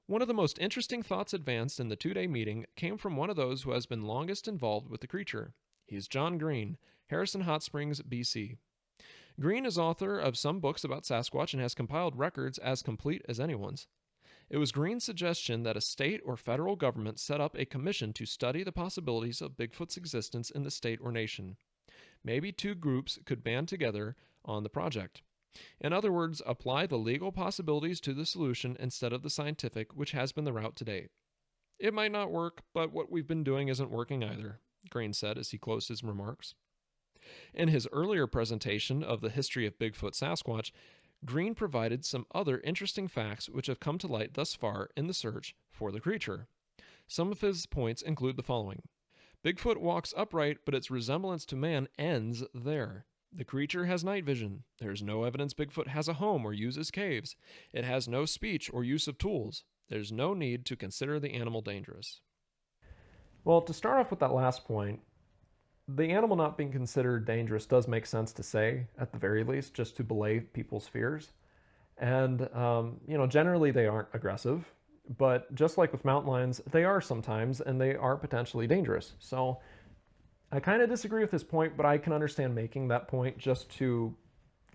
One of the most interesting thoughts advanced in the 2-day meeting came from one of those who has been longest involved with the creature. He's John Green, Harrison Hot Springs, BC. Green is author of some books about Sasquatch and has compiled records as complete as anyone's. It was Green's suggestion that a state or federal government set up a commission to study the possibilities of Bigfoot's existence in the state or nation. Maybe two groups could band together on the project. In other words, apply the legal possibilities to the solution instead of the scientific, which has been the route to date. It might not work, but what we've been doing isn't working either, Green said as he closed his remarks. In his earlier presentation of the history of Bigfoot Sasquatch, Green provided some other interesting facts which have come to light thus far in the search for the creature. Some of his points include the following. Bigfoot walks upright, but its resemblance to man ends there. The creature has night vision. There is no evidence Bigfoot has a home or uses caves. It has no speech or use of tools. There's no need to consider the animal dangerous. Well, to start off with that last point, the animal not being considered dangerous does make sense to say, at the very least, just to belay people's fears. And, generally they aren't aggressive, but just like with mountain lions, they are sometimes, and they are potentially dangerous. So I kind of disagree with this point, but I can understand making that point just to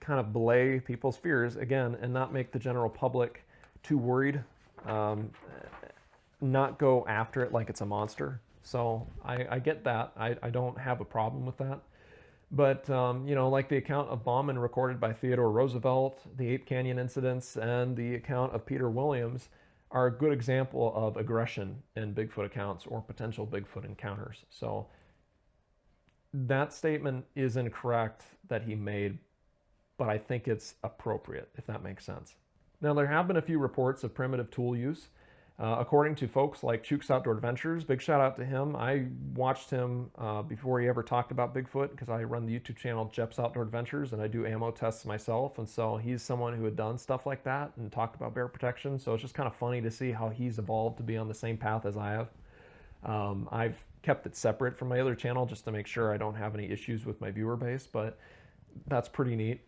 kind of belay people's fears, again, and not make the general public too worried, not go after it like it's a monster. So I get that. I don't have a problem with that. But, like the account of Bauman recorded by Theodore Roosevelt, the Ape Canyon incidents, and the account of Peter Williams are a good example of aggression in Bigfoot accounts or potential Bigfoot encounters. So that statement is incorrect that he made, but I think it's appropriate, if that makes sense. Now, there have been a few reports of primitive tool use. According to folks like Chooks Outdoor Adventures, big shout out to him. I watched him before he ever talked about Bigfoot because I run the YouTube channel Jepp's Outdoor Adventures and I do ammo tests myself. And so he's someone who had done stuff like that and talked about bear protection. So it's just kind of funny to see how he's evolved to be on the same path as I have. I've kept it separate from my other channel just to make sure I don't have any issues with my viewer base, but that's pretty neat.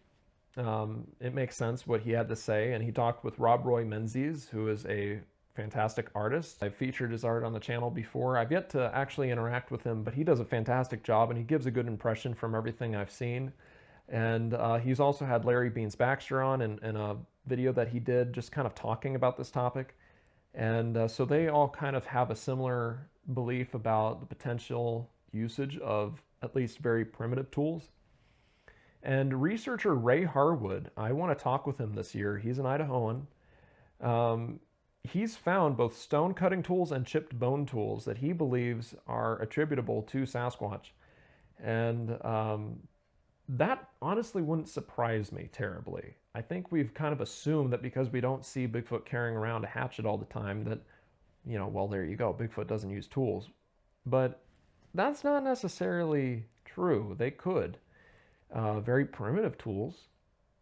It makes sense what he had to say. And he talked with Rob Roy Menzies, who is a fantastic artist. I've featured his art on the channel before. I've yet to actually interact with him, but he does a fantastic job and he gives a good impression from everything I've seen. And he's also had Larry Beans Baxter on in a video that he did just kind of talking about this topic. And so they all kind of have a similar belief about the potential usage of at least very primitive tools. And researcher Ray Harwood, I want to talk with him this year. He's an Idahoan. He's found both stone cutting tools and chipped bone tools that he believes are attributable to Sasquatch. And that honestly wouldn't surprise me terribly. I think we've kind of assumed that because we don't see Bigfoot carrying around a hatchet all the time that, well, there you go, Bigfoot doesn't use tools. But that's not necessarily true. They could. Very primitive tools.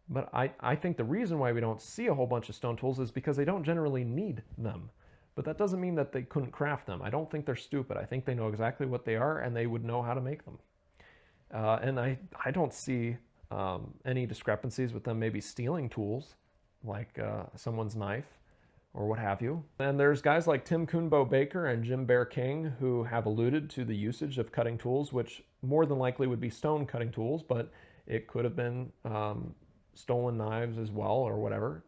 But I think the reason why we don't see a whole bunch of stone tools is because they don't generally need them. But that doesn't mean that they couldn't craft them. I don't think they're stupid. I think they know exactly what they are and they would know how to make them. And I don't see any discrepancies with them maybe stealing tools, like someone's knife or what have you. And there's guys like Tim Coonbo Baker and Jim Bear King who have alluded to the usage of cutting tools, which more than likely would be stone cutting tools, but it could have been stolen knives as well or whatever.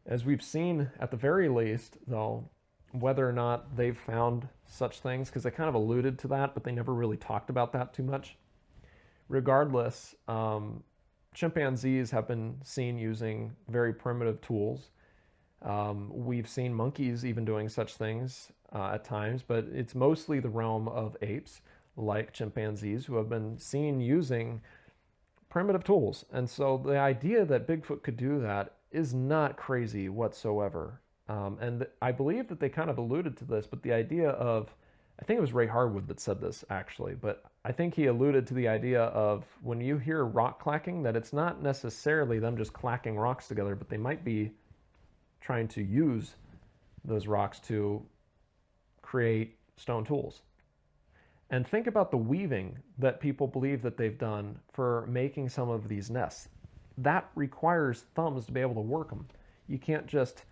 As we've seen, at the very least, though, whether or not they've found such things, because they kind of alluded to that, but they never really talked about that too much. Regardless, chimpanzees have been seen using very primitive tools. We've seen monkeys even doing such things at times, but it's mostly the realm of apes, like chimpanzees, who have been seen using primitive tools. And so the idea that Bigfoot could do that is not crazy whatsoever. And I believe that they kind of alluded to this, but the idea of, I think it was Ray Harwood that said this actually, but I think he alluded to the idea of when you hear rock clacking, that it's not necessarily them just clacking rocks together, but they might be trying to use those rocks to create stone tools. And think about the weaving that people believe that they've done for making some of these nests. That requires thumbs to be able to work them. You can't just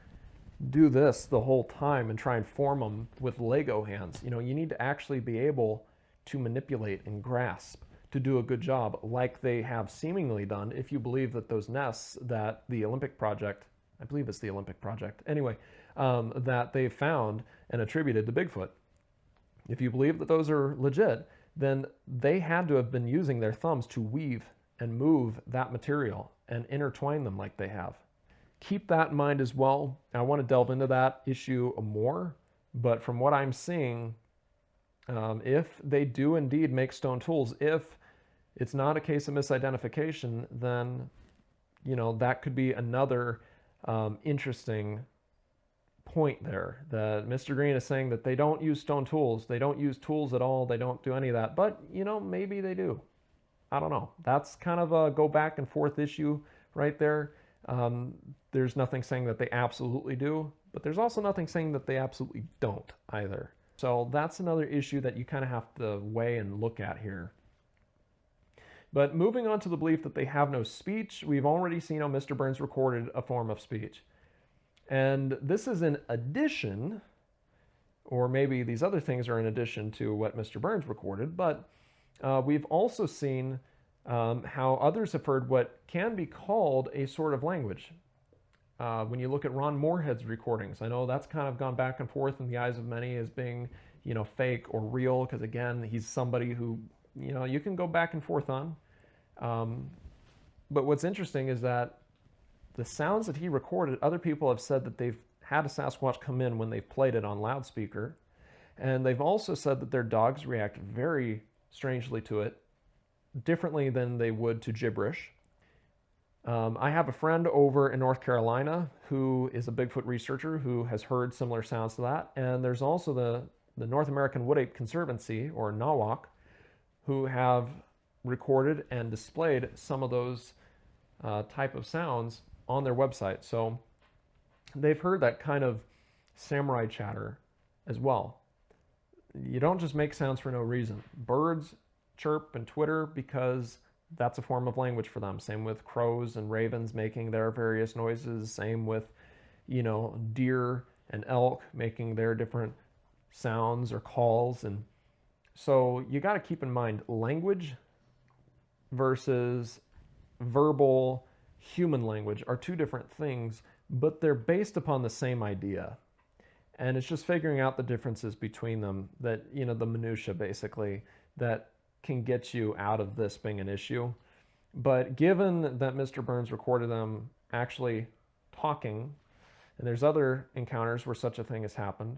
do this the whole time and try and form them with Lego hands. You know, you need to actually be able to manipulate and grasp to do a good job, like they have seemingly done, if you believe that those nests that the Olympic Project, I believe it's the Olympic Project, anyway, that they found and attributed to Bigfoot. If you believe that those are legit, then they had to have been using their thumbs to weave and move that material and intertwine them like they have. Keep that in mind as well. I want to delve into that issue more, but from what I'm seeing, if they do indeed make stone tools, if it's not a case of misidentification, then, you know, that could be another interesting point there, that Mr. Green is saying that they don't use stone tools, they don't use tools at all, they don't do any of that, but, you know, maybe they do. I don't know. That's kind of a go back and forth issue right there. There's nothing saying that they absolutely do, but there's also nothing saying that they absolutely don't either. So that's another issue that you kind of have to weigh and look at here. But moving on to the belief that they have no speech, we've already seen how Mr. Burns recorded a form of speech. And this is in addition, or maybe these other things are in addition to what Mr. Burns recorded, but we've also seen how others have heard what can be called a sort of language. When you look at Ron Moorhead's recordings, I know that's kind of gone back and forth in the eyes of many as being, you know, fake or real, because again, he's somebody who, you know, you can go back and forth on. But what's interesting is that the sounds that he recorded, other people have said that they've had a Sasquatch come in when they've played it on loudspeaker. And they've also said that their dogs react very strangely to it, differently than they would to gibberish. I have a friend over in North Carolina who is a Bigfoot researcher who has heard similar sounds to that. And there's also the North American Wood Ape Conservancy, or NAWAC, who have recorded and displayed some of those type of sounds on their website. So they've heard that kind of samurai chatter as well. You don't just make sounds for no reason. Birds chirp and twitter because that's a form of language for them. Same with crows and ravens making their various noises. Same with, you know, deer and elk making their different sounds or calls. And so you got to keep in mind language versus verbal human language are two different things, but they're based upon the same idea. And it's just figuring out the differences between them that, you know, the minutia basically, that can get you out of this being an issue. But given that Mr. Burns recorded them actually talking, and there's other encounters where such a thing has happened,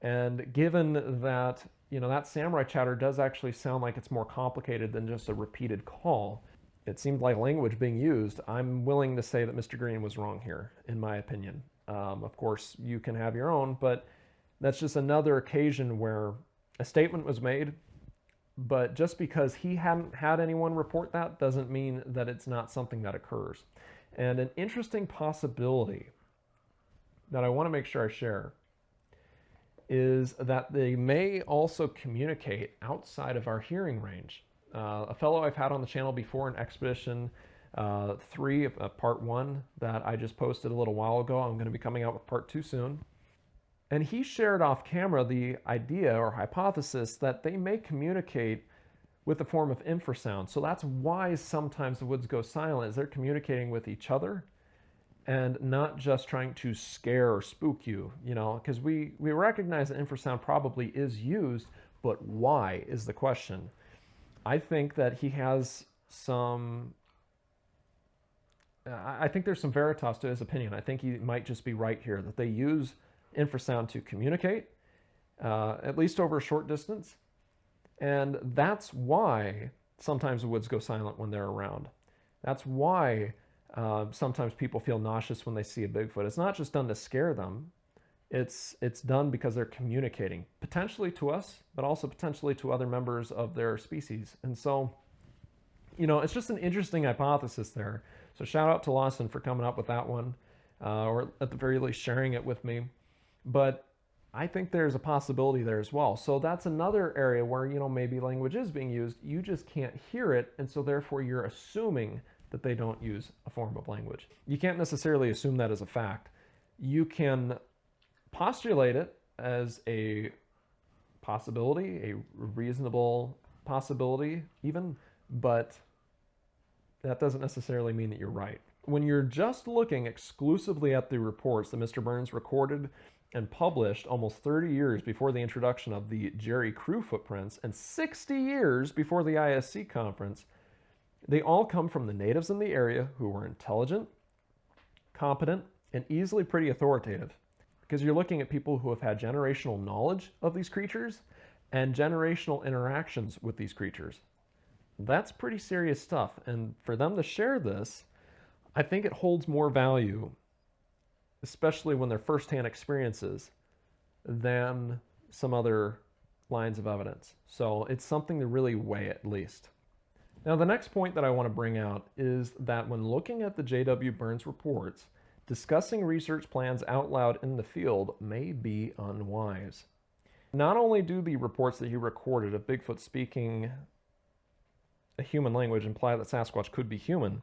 and given that, you know, that samurai chatter does actually sound like it's more complicated than just a repeated call, it seemed like language being used, I'm willing to say that Mr. Green was wrong here, in my opinion. Of course, you can have your own, but that's just another occasion where a statement was made, but just because he hadn't had anyone report that doesn't mean that it's not something that occurs. And an interesting possibility that I want to make sure I share is that they may also communicate outside of our hearing range. A fellow I've had on the channel before in Expedition 3, Part 1, that I just posted a little while ago. I'm going to be coming out with Part 2 soon. And he shared off camera the idea or hypothesis that they may communicate with a form of infrasound. So that's why sometimes the woods go silent, is they're communicating with each other and not just trying to scare or spook you, you know, because we recognize that infrasound probably is used, but why is the question. I think that he has some, I think there's some veritas to his opinion. I think he might just be right here, that they use infrasound to communicate, at least over a short distance. And that's why sometimes the woods go silent when they're around. That's why sometimes people feel nauseous when they see a Bigfoot. It's not just done to scare them. It's done because they're communicating, potentially to us, but also potentially to other members of their species. And so, you know, it's just an interesting hypothesis there. So shout out to Lawson for coming up with that one, or at the very least sharing it with me. But I think there's a possibility there as well. So that's another area where, you know, maybe language is being used. You just can't hear it, and so therefore you're assuming that they don't use a form of language. You can't necessarily assume that as a fact. You can postulate it as a possibility, a reasonable possibility even, but that doesn't necessarily mean that you're right. When you're just looking exclusively at the reports that Mr. Burns recorded and published almost 30 years before the introduction of the Jerry Crew footprints and 60 years before the ISC conference, they all come from the natives in the area who were intelligent, competent, and easily pretty authoritative. Because you're looking at people who have had generational knowledge of these creatures and generational interactions with these creatures. That's pretty serious stuff. And for them to share this, I think it holds more value, especially when they're firsthand experiences, than some other lines of evidence. So it's something to really weigh at least. Now, the next point that I want to bring out is that when looking at the J.W. Burns reports, discussing research plans out loud in the field may be unwise. Not only do the reports that he recorded of Bigfoot speaking a human language imply that Sasquatch could be human,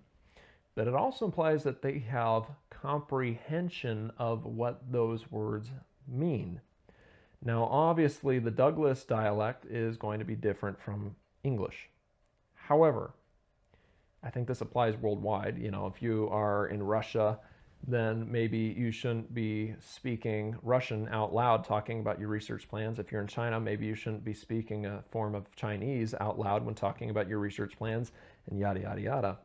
but it also implies that they have comprehension of what those words mean. Now, obviously, the Douglas dialect is going to be different from English. However, I think this applies worldwide. You know, if you are in Russia, then maybe you shouldn't be speaking Russian out loud talking about your research plans. If you're in China, maybe you shouldn't be speaking a form of Chinese out loud when talking about your research plans, and yada, yada, yada.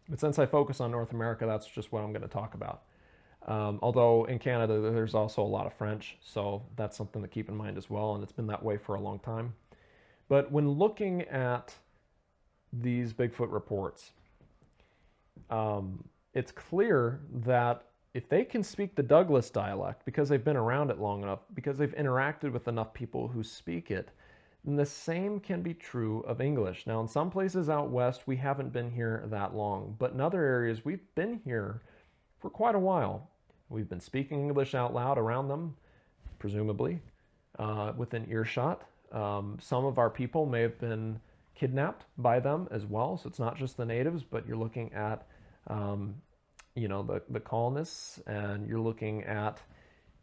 But since I focus on North America, that's just what I'm going to talk about. Although in Canada, there's also a lot of French, so that's something to keep in mind as well, and it's been that way for a long time. But when looking at these Bigfoot reports, it's clear that if they can speak the Douglas dialect because they've been around it long enough, because they've interacted with enough people who speak it, then the same can be true of English. Now, in some places out west, we haven't been here that long, but in other areas, we've been here for quite a while. We've been speaking English out loud around them, presumably, within earshot. Some of our people may have been kidnapped by them as well, so it's not just the natives, but you're looking at the colonists, and you're looking at,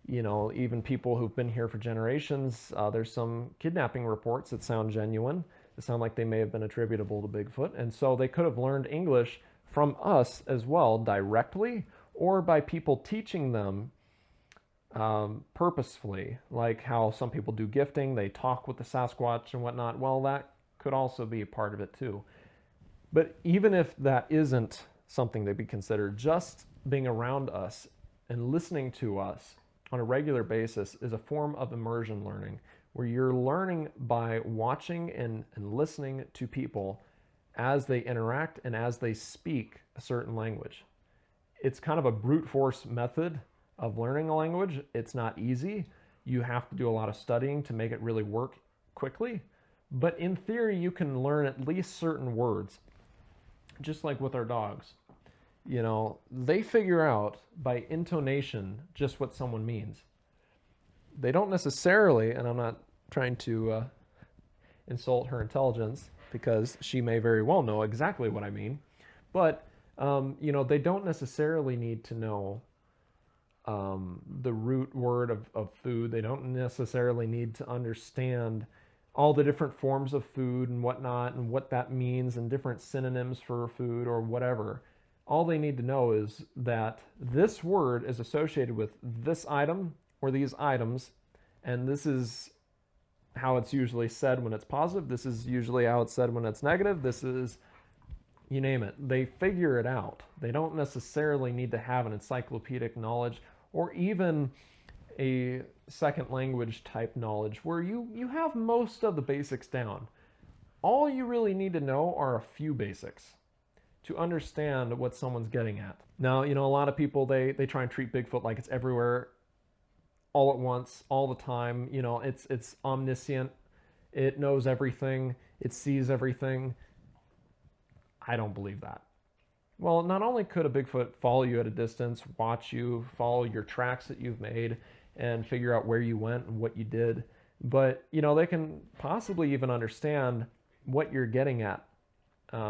even people who've been here for generations. There's some kidnapping reports that sound genuine, that sound like they may have been attributable to Bigfoot, and so they could have learned English from us as well, directly, or by people teaching them purposefully, like how some people do gifting, they talk with the Sasquatch and whatnot. Well, that could also be a part of it too. But even if that isn't something to be considered, just being around us and listening to us on a regular basis is a form of immersion learning, where you're learning by watching and listening to people as they interact and as they speak a certain language. It's kind of a brute force method of learning a language. It's not easy. You have to do a lot of studying to make it really work quickly. But in theory, you can learn at least certain words, just like with our dogs. They figure out by intonation just what someone means. They don't necessarily, and I'm not trying to insult her intelligence, because she may very well know exactly what I mean, but they don't necessarily need to know the root word of food. They don't necessarily need to understand all the different forms of food and whatnot, and what that means, and different synonyms for food or whatever. All they need to know is that this word is associated with this item or these items, and this is how it's usually said when it's positive. This is usually how it's said when it's negative. This is, you name it. They figure it out. They don't necessarily need to have an encyclopedic knowledge or even a second language type knowledge where you have most of the basics down. All you really need to know are a few basics to understand what someone's getting at. Now, a lot of people, they try and treat Bigfoot like it's everywhere, all at once, all the time. It's omniscient. It knows everything. It sees everything. I don't believe that. Well, not only could a Bigfoot follow you at a distance, watch you, follow your tracks that you've made, and figure out where you went and what you did, but, they can possibly even understand what you're getting at.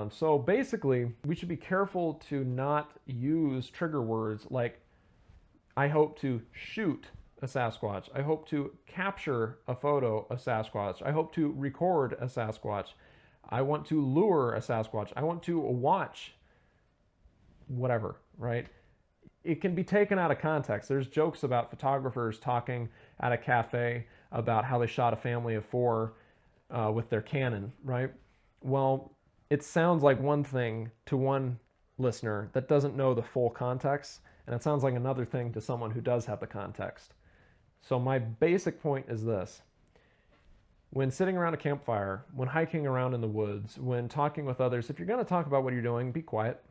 So basically, we should be careful to not use trigger words like I hope to shoot a Sasquatch. I hope to capture a photo of Sasquatch. I hope to record a Sasquatch. I want to lure a Sasquatch. I want to watch whatever, right? It can be taken out of context. There's jokes about photographers talking at a cafe about how they shot a family of four with their Canon, right? Well, it sounds like one thing to one listener that doesn't know the full context, and it sounds like another thing to someone who does have the context. So my basic point is this. When sitting around a campfire, when hiking around in the woods, when talking with others, if you're going to talk about what you're doing, be quiet.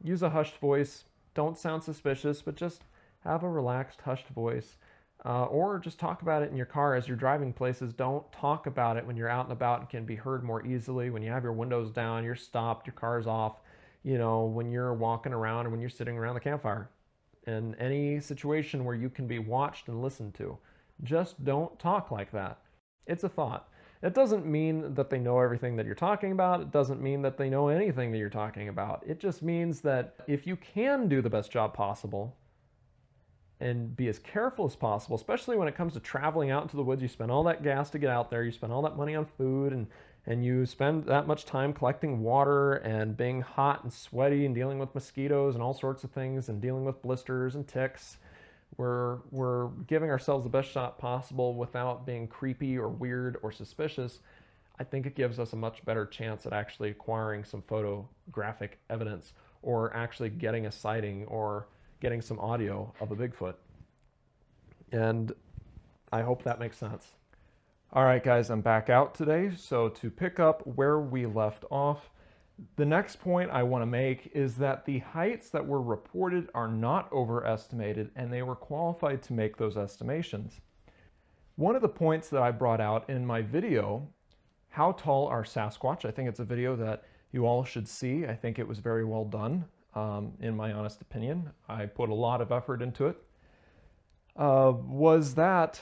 Use a hushed voice. Don't sound suspicious, but just have a relaxed, hushed voice. Or just talk about it in your car as you're driving places. Don't talk about it when you're out and about and can be heard more easily. When you have your windows down, you're stopped, your car's off, when you're walking around or when you're sitting around the campfire. In any situation where you can be watched and listened to, just don't talk like that. It's a thought. It doesn't mean that they know everything that you're talking about. It doesn't mean that they know anything that you're talking about. It just means that if you can do the best job possible and be as careful as possible, especially when it comes to traveling out into the woods, you spend all that gas to get out there, you spend all that money on food, and you spend that much time collecting water and being hot and sweaty and dealing with mosquitoes and all sorts of things and dealing with blisters and ticks. We're giving ourselves the best shot possible without being creepy or weird or suspicious. I think it gives us a much better chance at actually acquiring some photographic evidence or actually getting a sighting or getting some audio of a Bigfoot. And I hope that makes sense. All right, guys, I'm back out today. So to pick up where we left off, the next point I want to make is that the heights that were reported are not overestimated, and they were qualified to make those estimations. One of the points that I brought out in my video, How Tall Are Sasquatch? I think it's a video that you all should see. I think it was very well done, in my honest opinion. I put a lot of effort into it. Was that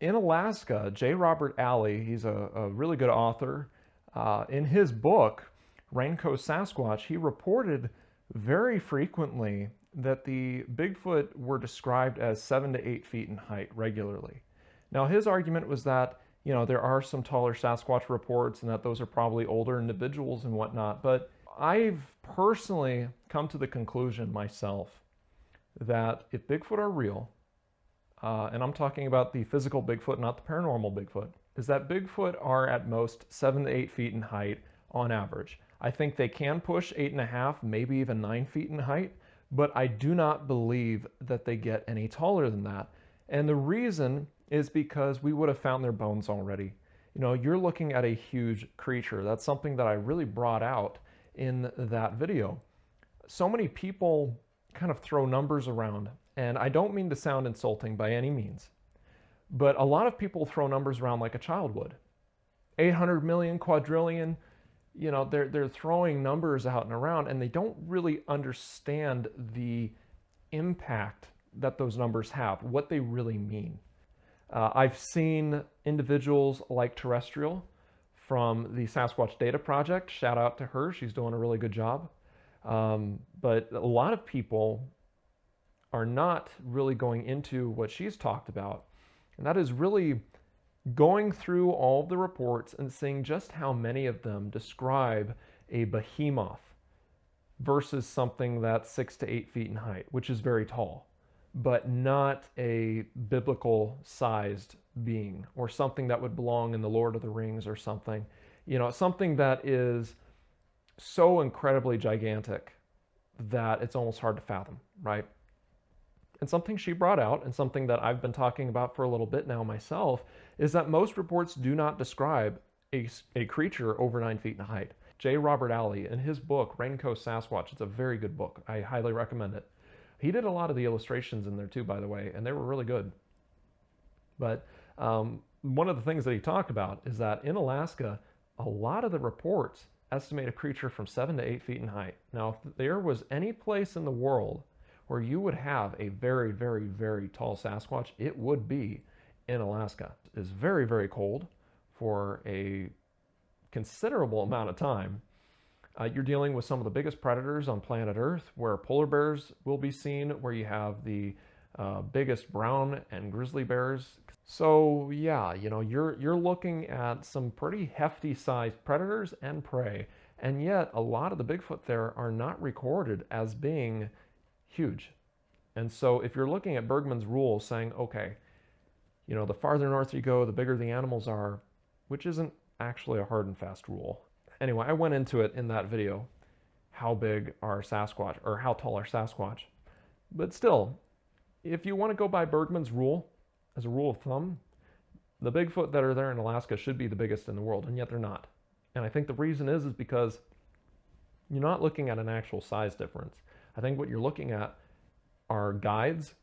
in Alaska, J. Robert Alley, he's a really good author, in his book, Raincoat Sasquatch, he reported very frequently that the Bigfoot were described as 7 to 8 feet in height regularly. Now, his argument was that, there are some taller Sasquatch reports and that those are probably older individuals and whatnot, but I've personally come to the conclusion myself that if Bigfoot are real, and I'm talking about the physical Bigfoot, not the paranormal Bigfoot, is that Bigfoot are at most 7 to 8 feet in height on average. I think they can push 8.5, maybe even 9 feet in height, but I do not believe that they get any taller than that. And the reason is because we would have found their bones already. You're looking at a huge creature. That's something that I really brought out in that video. So many people kind of throw numbers around, and I don't mean to sound insulting by any means, but a lot of people throw numbers around like a child would. 800 million, quadrillion, they're throwing numbers out and around, and they don't really understand the impact that those numbers have, what they really mean. I've seen individuals like Terrestrial from the Sasquatch Data Project. Shout out to her. She's doing a really good job. But a lot of people are not really going into what she's talked about. And that is really going through all of the reports and seeing just how many of them describe a behemoth versus something that's 6 to 8 feet in height, which is very tall, but not a biblical sized being or something that would belong in the Lord of the Rings or something, something that is so incredibly gigantic that it's almost hard to fathom, right? And something she brought out, and something that I've been talking about for a little bit now myself, is that most reports do not describe a creature over 9 feet in height. J. Robert Alley, in his book, Raincoat Sasquatch, it's a very good book. I highly recommend it. He did a lot of the illustrations in there too, by the way, and they were really good. But one of the things that he talked about is that in Alaska, a lot of the reports estimate a creature from 7 to 8 feet in height. Now, if there was any place in the world where you would have a very, very, very tall Sasquatch, it would be in Alaska. It's very, very cold for a considerable amount of time. You're dealing with some of the biggest predators on planet Earth, where polar bears will be seen, where you have the biggest brown and grizzly bears. So yeah, you're looking at some pretty hefty sized predators and prey, and yet a lot of the Bigfoot there are not recorded as being huge. And so if you're looking at Bergman's rule saying, okay, the farther north you go, the bigger the animals are, which isn't actually a hard and fast rule. Anyway, I went into it in that video, how big are Sasquatch, or how tall are Sasquatch. But still, if you want to go by Bergman's rule, as a rule of thumb, the Bigfoot that are there in Alaska should be the biggest in the world, and yet they're not. And I think the reason is because you're not looking at an actual size difference. I think what you're looking at are guides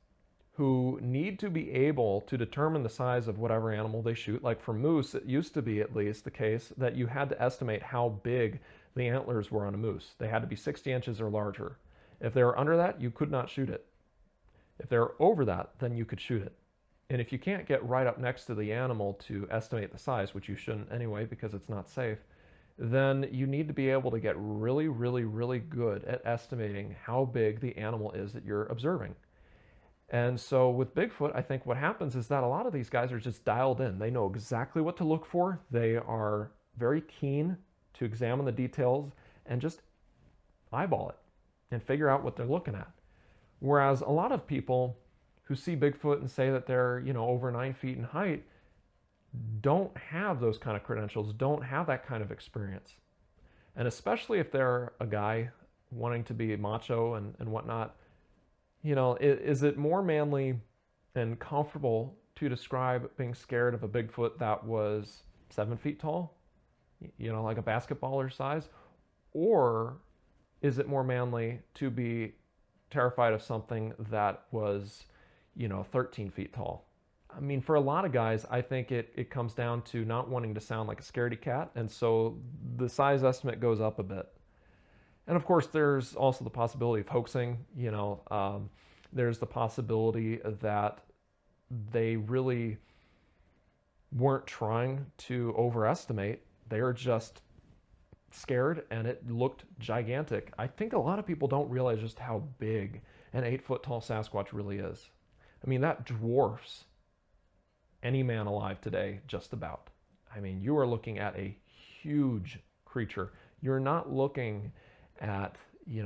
who need to be able to determine the size of whatever animal they shoot. Like for moose, it used to be at least the case that you had to estimate how big the antlers were on a moose. They had to be 60 inches or larger. If they were under that, you could not shoot it. If they were over that, then you could shoot it. And if you can't get right up next to the animal to estimate the size, which you shouldn't anyway because it's not safe, then you need to be able to get really, really, really good at estimating how big the animal is that you're observing. And so with Bigfoot, I think what happens is that a lot of these guys are just dialed in. They know exactly what to look for. They are very keen to examine the details and just eyeball it and figure out what they're looking at. Whereas a lot of people who see Bigfoot and say that they're, over 9 feet in height don't have those kind of credentials, don't have that kind of experience. And especially if they're a guy wanting to be macho and whatnot, is it more manly and comfortable to describe being scared of a Bigfoot that was 7 feet tall, like a basketballer size? Or is it more manly to be terrified of something that was, 13 feet tall? I mean, for a lot of guys, I think it comes down to not wanting to sound like a scaredy cat, and so the size estimate goes up a bit. And of course, there's also the possibility of hoaxing. There's the possibility that they really weren't trying to overestimate. They were just scared and it looked gigantic. I think a lot of people don't realize just how big an 8-foot tall Sasquatch really is. I mean, that dwarfs any man alive today, just about. I mean, you are looking at a huge creature. You're not looking at,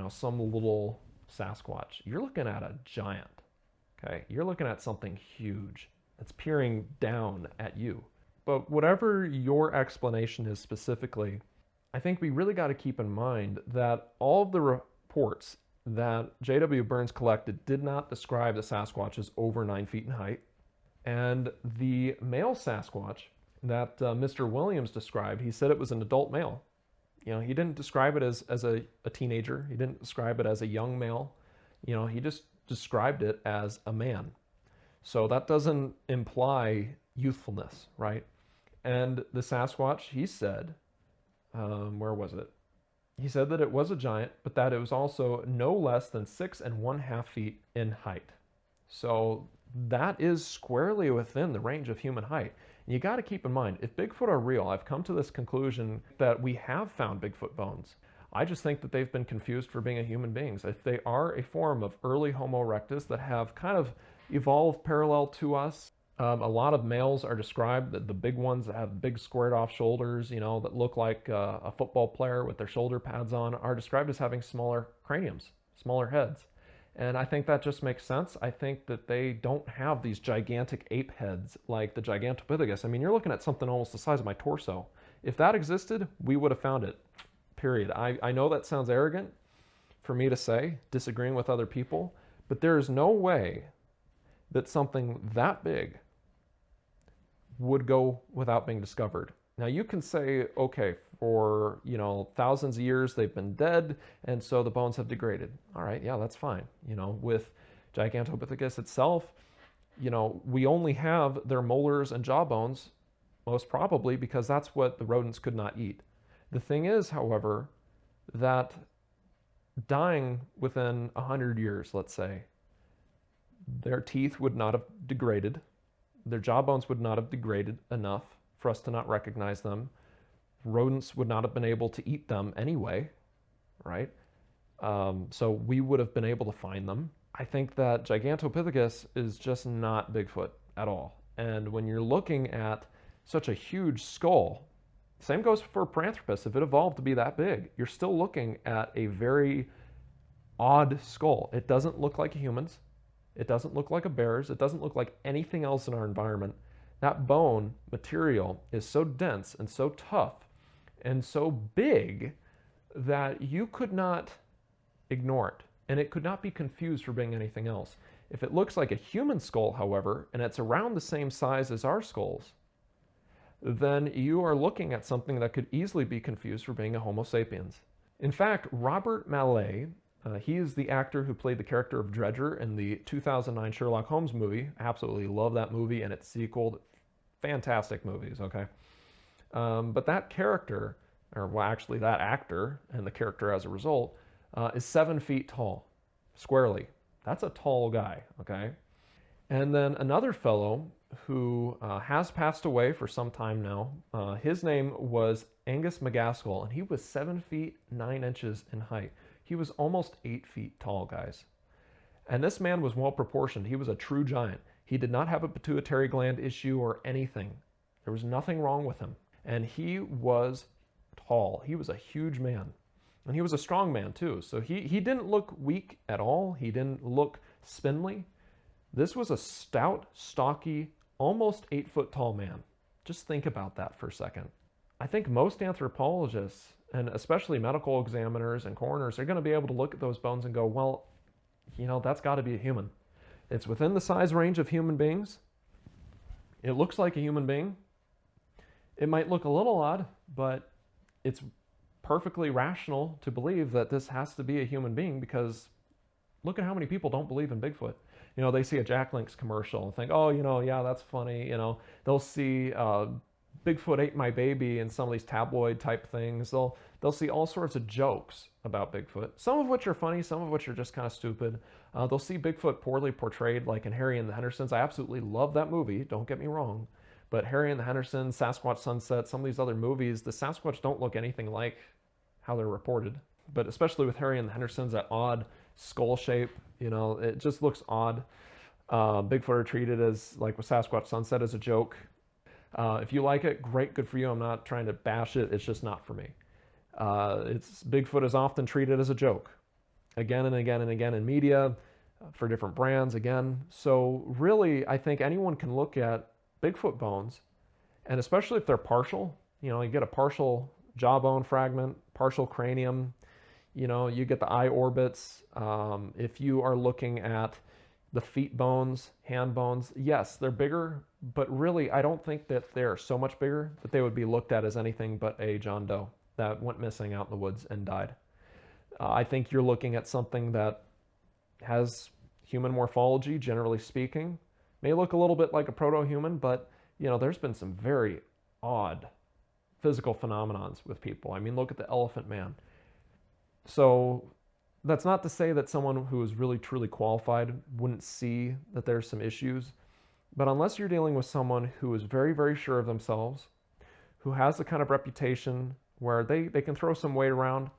some little Sasquatch. You're looking at a giant, okay? You're looking at something huge that's peering down at you. But whatever your explanation is specifically, I think we really got to keep in mind that all of the reports that J.W. Burns collected did not describe the Sasquatch as over 9 feet in height. And the male Sasquatch that Mr. Williams described, he said it was an adult male. He didn't describe it as a teenager. He didn't describe it as a young male. He just described it as a man. So that doesn't imply youthfulness, right? And the Sasquatch, he said, where was it? He said that it was a giant, but that it was also no less than 6½ feet in height. So that is squarely within the range of human height. And you got to keep in mind, if Bigfoot are real, I've come to this conclusion that we have found Bigfoot bones. I just think that they've been confused for being human beings. If they are a form of early Homo erectus that have kind of evolved parallel to us, a lot of males are described, the big ones that have big squared off shoulders, that look like a football player with their shoulder pads on, are described as having smaller craniums, smaller heads. And I think that just makes sense. I think that they don't have these gigantic ape heads like the Gigantopithecus. I mean, you're looking at something almost the size of my torso. If that existed, we would have found it, period. I know that sounds arrogant for me to say, disagreeing with other people, but there is no way that something that big would go without being discovered. Now you can say, okay, for thousands of years they've been dead, and so the bones have degraded. All right, yeah, that's fine. With Gigantopithecus itself, we only have their molars and jaw bones, most probably because that's what the rodents could not eat. The thing is, however, that dying within 100 years, let's say, their teeth would not have degraded, their jaw bones would not have degraded enough for us to not recognize them. Rodents would not have been able to eat them anyway. right? So we would have been able to find them. I think that Gigantopithecus is just not Bigfoot at all. And when you're looking at such a huge skull, same goes for Paranthropus. If it evolved to be that big, you're still looking at a very odd skull. It doesn't look like a human's. It doesn't look like a bear's. It doesn't look like anything else in our environment. That bone material is so dense and so tough and so big that you could not ignore it. And it could not be confused for being anything else. If it looks like a human skull, however, and it's around the same size as our skulls, then you are looking at something that could easily be confused for being a Homo sapiens. In fact, Robert Mallet, he is the actor who played the character of Dredger in the 2009 Sherlock Holmes movie. I absolutely love that movie and its sequel. Fantastic movies, okay? But that character, or well, actually that actor and the character as a result, is 7 feet tall, squarely. That's a tall guy, okay? And then another fellow who has passed away for some time now, his name was Angus McGaskill, and he was 7 feet 9 inches in height. He was almost 8 feet tall, guys. And this man was well proportioned. He was a true giant. He did not have a pituitary gland issue or anything. There was nothing wrong with him. And he was tall. He was a huge man. And he was a strong man too. So he didn't look weak at all. He didn't look spindly. This was a stout, stocky, almost 8 foot tall man. Just think about that for a second. I think most anthropologists, and especially medical examiners and coroners, are going to be able to look at those bones and go, well, you know, that's got to be a human. It's within the size range of human beings. It looks like a human being. It might look a little odd, but it's perfectly rational to believe that this has to be a human being, because look at how many people don't believe in Bigfoot. You know, they see a Jack Link's commercial and think, oh, you know, yeah, that's funny. You know, they'll see Bigfoot ate my baby and some of these tabloid type things. They'll see all sorts of jokes about Bigfoot, some of which are funny, some of which are just kind of stupid. They'll see Bigfoot poorly portrayed, like in Harry and the Hendersons. I absolutely love that movie, don't get me wrong. But Harry and the Hendersons, Sasquatch Sunset, some of these other movies, the Sasquatch don't look anything like how they're reported. But especially with Harry and the Hendersons, that odd skull shape, you know, it just looks odd. Bigfoot are treated as, like with Sasquatch Sunset, as a joke. If you like it, great, good for you. I'm not trying to bash it. It's just not for me. Bigfoot is often treated as a joke, again and again and again in media, for different brands, again. So really, I think anyone can look at Bigfoot bones, and especially if they're partial, you know, you get a partial jawbone fragment, partial cranium, you know, you get the eye orbits. If you are looking at the feet bones, hand bones, yes, they're bigger, but really, I don't think that they're so much bigger that they would be looked at as anything but a John Doe that went missing out in the woods and died. I think you're looking at something that has human morphology, generally speaking. May look a little bit like a proto-human, but, you know, there's been some very odd physical phenomenons with people. I mean, look at the elephant man. So that's not to say that someone who is really truly qualified wouldn't see that there's some issues, but unless you're dealing with someone who is very, very sure of themselves, who has the kind of reputation where they can throw some weight around,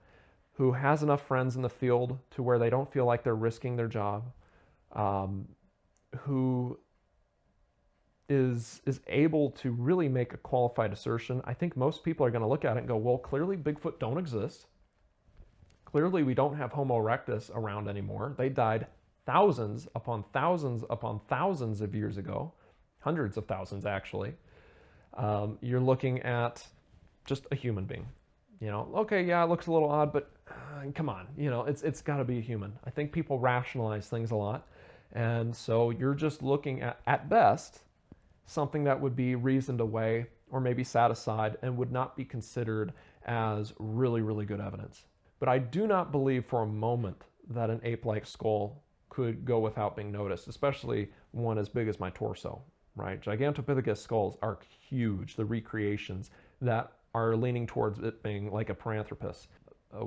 who has enough friends in the field to where they don't feel like they're risking their job, who is able to really make a qualified assertion, I think most people are going to look at it and go, well, clearly Bigfoot don't exist. Clearly we don't have Homo erectus around anymore. They died thousands upon thousands upon thousands of years ago, hundreds of thousands actually. You're looking at just a human being. You know, okay, yeah, it looks a little odd, but come on, you know, it's got to be a human. I think people rationalize things a lot, and so you're just looking at best, something that would be reasoned away or maybe set aside and would not be considered as really, really good evidence. But I do not believe for a moment that an ape-like skull could go without being noticed, especially one as big as my torso, right? Gigantopithecus skulls are huge, the recreations that are leaning towards it being like a Paranthropus.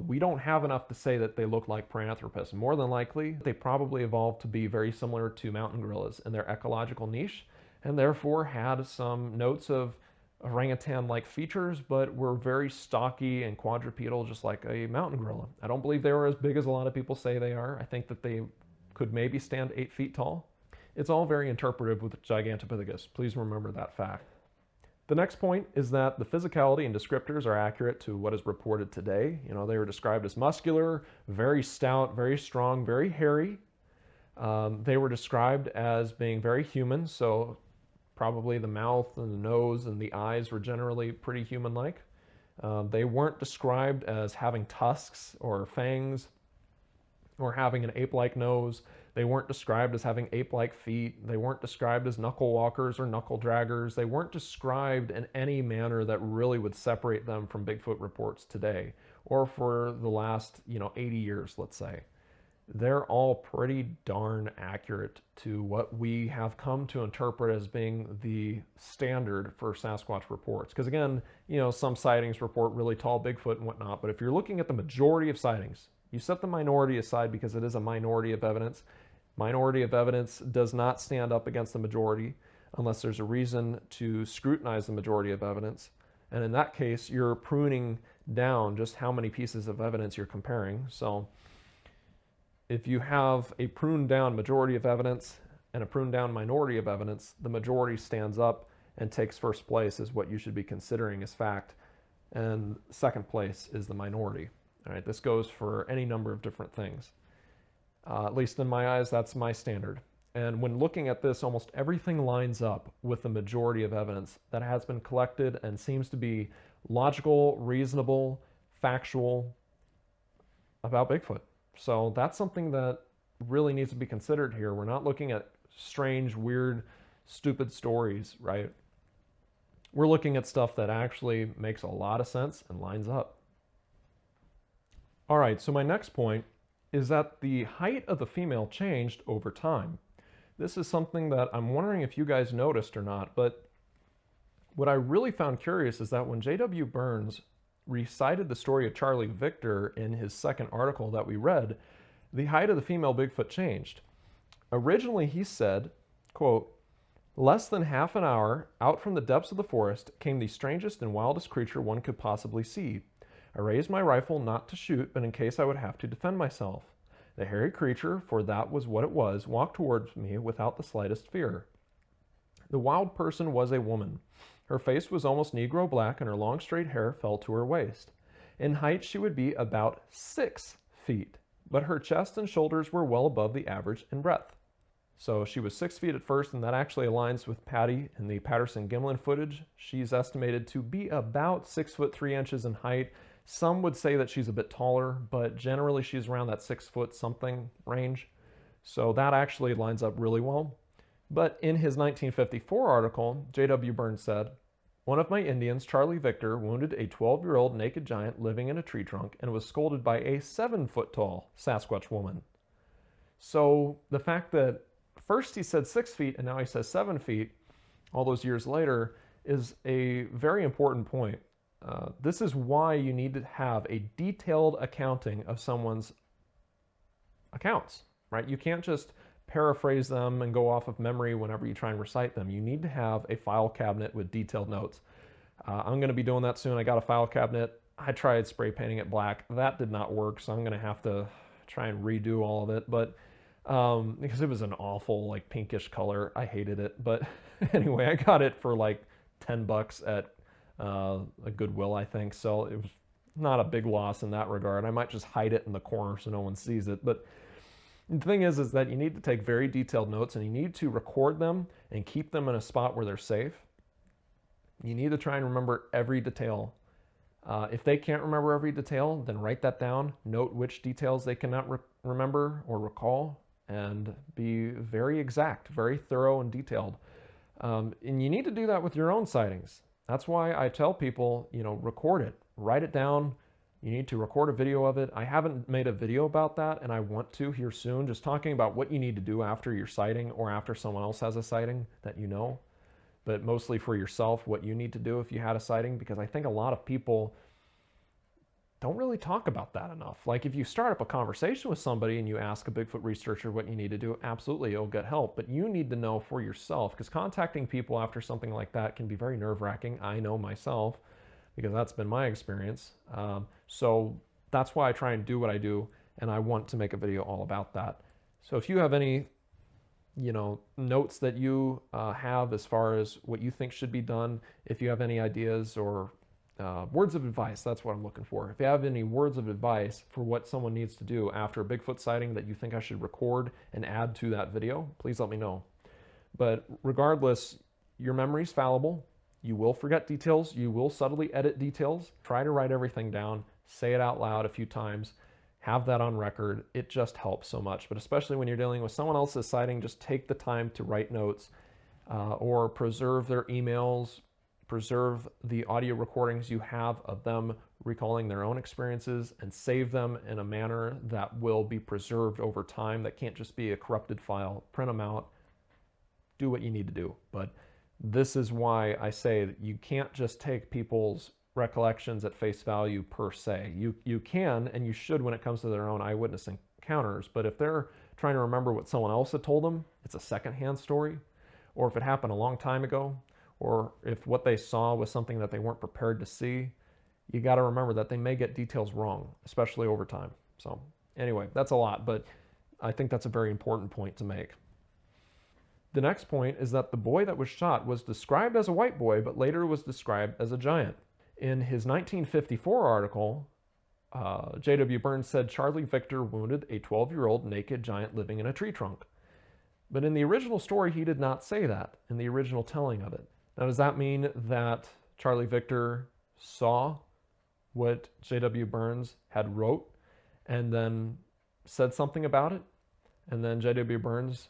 We don't have enough to say that they look like Paranthropus. More than likely, they probably evolved to be very similar to mountain gorillas in their ecological niche, and therefore had some notes of orangutan-like features, but were very stocky and quadrupedal, just like a mountain gorilla. I don't believe they were as big as a lot of people say they are. I think that they could maybe stand 8 feet tall. It's all very interpretive with Gigantopithecus. Please remember that fact. The next point is that the physicality and descriptors are accurate to what is reported today. You know, they were described as muscular, very stout, very strong, very hairy. They were described as being very human, so probably the mouth and the nose and the eyes were generally pretty human-like. They weren't described as having tusks or fangs or having an ape-like nose. They weren't described as having ape-like feet. They weren't described as knuckle walkers or knuckle draggers. They weren't described in any manner that really would separate them from Bigfoot reports today or for the last, 80 years, let's say. They're all pretty darn accurate to what we have come to interpret as being the standard for Sasquatch reports. Because again, some sightings report really tall Bigfoot and whatnot, but if you're looking at the majority of sightings, you set the minority aside because it is a minority of evidence. Minority of evidence does not stand up against the majority unless there's a reason to scrutinize the majority of evidence. And in that case, you're pruning down just how many pieces of evidence you're comparing. So if you have a pruned down majority of evidence and a pruned down minority of evidence, the majority stands up and takes first place as what you should be considering as fact. And second place is the minority. All right, this goes for any number of different things. At least in my eyes, that's my standard. And when looking at this, almost everything lines up with the majority of evidence that has been collected and seems to be logical, reasonable, factual about Bigfoot. So that's something that really needs to be considered here. We're not looking at strange, weird, stupid stories, right? We're looking at stuff that actually makes a lot of sense and lines up. All right, so my next point is that the height of the female changed over time. This is something that I'm wondering if you guys noticed or not, but what I really found curious is that when J.W. Burns recited the story of Charlie Victor in his second article that we read, the height of the female Bigfoot changed. Originally, he said, quote, "Less than half an hour out from the depths of the forest came the strangest and wildest creature one could possibly see. I raised my rifle not to shoot, but in case I would have to defend myself. The hairy creature, for that was what it was, walked towards me without the slightest fear. The wild person was a woman. Her face was almost Negro black, and her long straight hair fell to her waist. In height, she would be about 6 feet, but her chest and shoulders were well above the average in breadth." So she was 6 feet at first, and that actually aligns with Patty in the Patterson-Gimlin footage. She's estimated to be about 6 foot 3 inches in height. Some would say that she's a bit taller, but generally she's around that 6 foot something range. So that actually lines up really well. But in his 1954 article, J.W. Burns said, "One of my Indians, Charlie Victor, wounded a 12-year-old naked giant living in a tree trunk and was scolded by a 7-foot-tall Sasquatch woman." So the fact that first he said 6 feet and now he says 7 feet all those years later is a very important point. This is why you need to have a detailed accounting of someone's accounts, right? You can't just paraphrase them and go off of memory whenever you try and recite them. You need to have a file cabinet with detailed notes. I'm going to be doing that soon. I got a file cabinet. I tried spray painting it black. That did not work, so I'm going to have to try and redo all of it. But because it was an awful, like, pinkish color. I hated it. But anyway, I got it for like $10 at a Goodwill, I think. So it was not a big loss in that regard. I might just hide it in the corner so no one sees it. But the thing is that you need to take very detailed notes and you need to record them and keep them in a spot where they're safe. You need to try and remember every detail. If they can't remember every detail, then write that down. Note which details they cannot remember or recall, and be very exact, very thorough and detailed. And you need to do that with your own sightings. That's why I tell people, record it, write it down. You need to record a video of it. I haven't made a video about that, and I want to here soon, just talking about what you need to do after your sighting or after someone else has a sighting that you know, but mostly for yourself, what you need to do if you had a sighting, because I think a lot of people don't really talk about that enough. Like if you start up a conversation with somebody and you ask a Bigfoot researcher what you need to do, absolutely you'll get help, but you need to know for yourself, because contacting people after something like that can be very nerve-wracking. I know myself because that's been my experience. So that's why I try and do what I do, and I want to make a video all about that. So if you have any notes that you have as far as what you think should be done, if you have any ideas or words of advice, that's what I'm looking for. If you have any words of advice for what someone needs to do after a Bigfoot sighting that you think I should record and add to that video, please let me know. But regardless, your memory's fallible. You will forget details. You will subtly edit details. Try to write everything down. Say it out loud a few times. Have that on record. It just helps so much. But especially when you're dealing with someone else's sighting, just take the time to write notes or preserve their emails, preserve the audio recordings you have of them recalling their own experiences, and save them in a manner that will be preserved over time. That can't just be a corrupted file. Print them out. Do what you need to do. But this is why I say that you can't just take people's recollections at face value per se. You can and you should when it comes to their own eyewitness encounters, but if they're trying to remember what someone else had told them, it's a secondhand story, or if it happened a long time ago, or if what they saw was something that they weren't prepared to see, you got to remember that they may get details wrong, especially over time. So anyway, that's a lot, but I think that's a very important point to make. The next point is that the boy that was shot was described as a white boy, but later was described as a giant. In his 1954 article, J.W. Burns said Charlie Victor wounded a 12-year-old naked giant living in a tree trunk. But in the original story, he did not say that in the original telling of it. Now, does that mean that Charlie Victor saw what J.W. Burns had wrote and then said something about it, and then J.W. Burns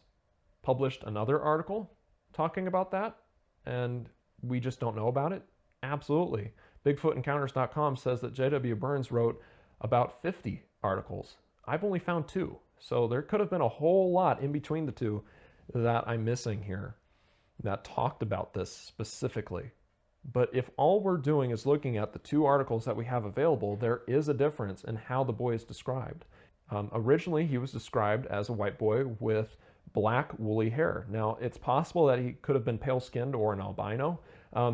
published another article talking about that, and we just don't know about it? Absolutely. BigfootEncounters.com says that J.W. Burns wrote about 50 articles. I've only found 2, so there could have been a whole lot in between the 2 that I'm missing here that talked about this specifically. But if all we're doing is looking at the 2 articles that we have available, there is a difference in how the boy is described. Originally, he was described as a white boy with black woolly hair. Now, it's possible that he could have been pale-skinned or an albino.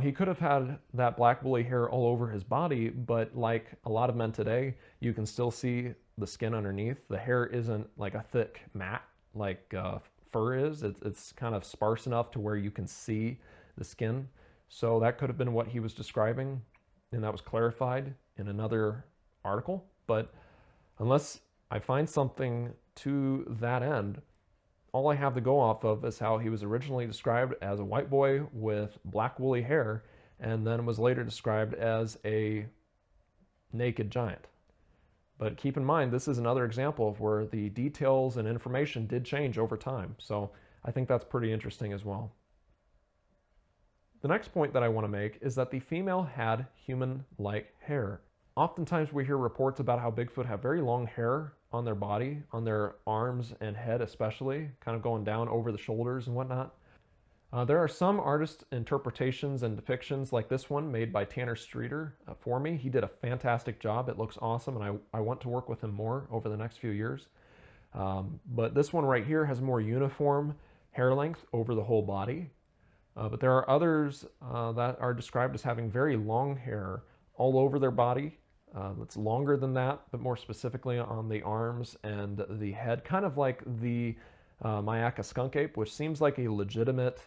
He could have had that black woolly hair all over his body, but like a lot of men today, you can still see the skin underneath. The hair isn't like a thick mat like fur is. It's kind of sparse enough to where you can see the skin. So that could have been what he was describing, and that was clarified in another article. But unless I find something to that end, all I have to go off of is how he was originally described as a white boy with black woolly hair, and then was later described as a naked giant. But keep in mind, this is another example of where the details and information did change over time. So I think that's pretty interesting as well. The next point that I want to make is that the female had human-like hair. Oftentimes we hear reports about how Bigfoot have very long hair on their body, on their arms and head especially, kind of going down over the shoulders and whatnot. There are some artist interpretations and depictions like this one made by Tanner Streeter for me. He did a fantastic job. It looks awesome, and I want to work with him more over the next few years. But this one right here has more uniform hair length over the whole body. But there are others that are described as having very long hair all over their body. That's longer than that, but more specifically on the arms and the head, kind of like the Myakka skunk ape, which seems like a legitimate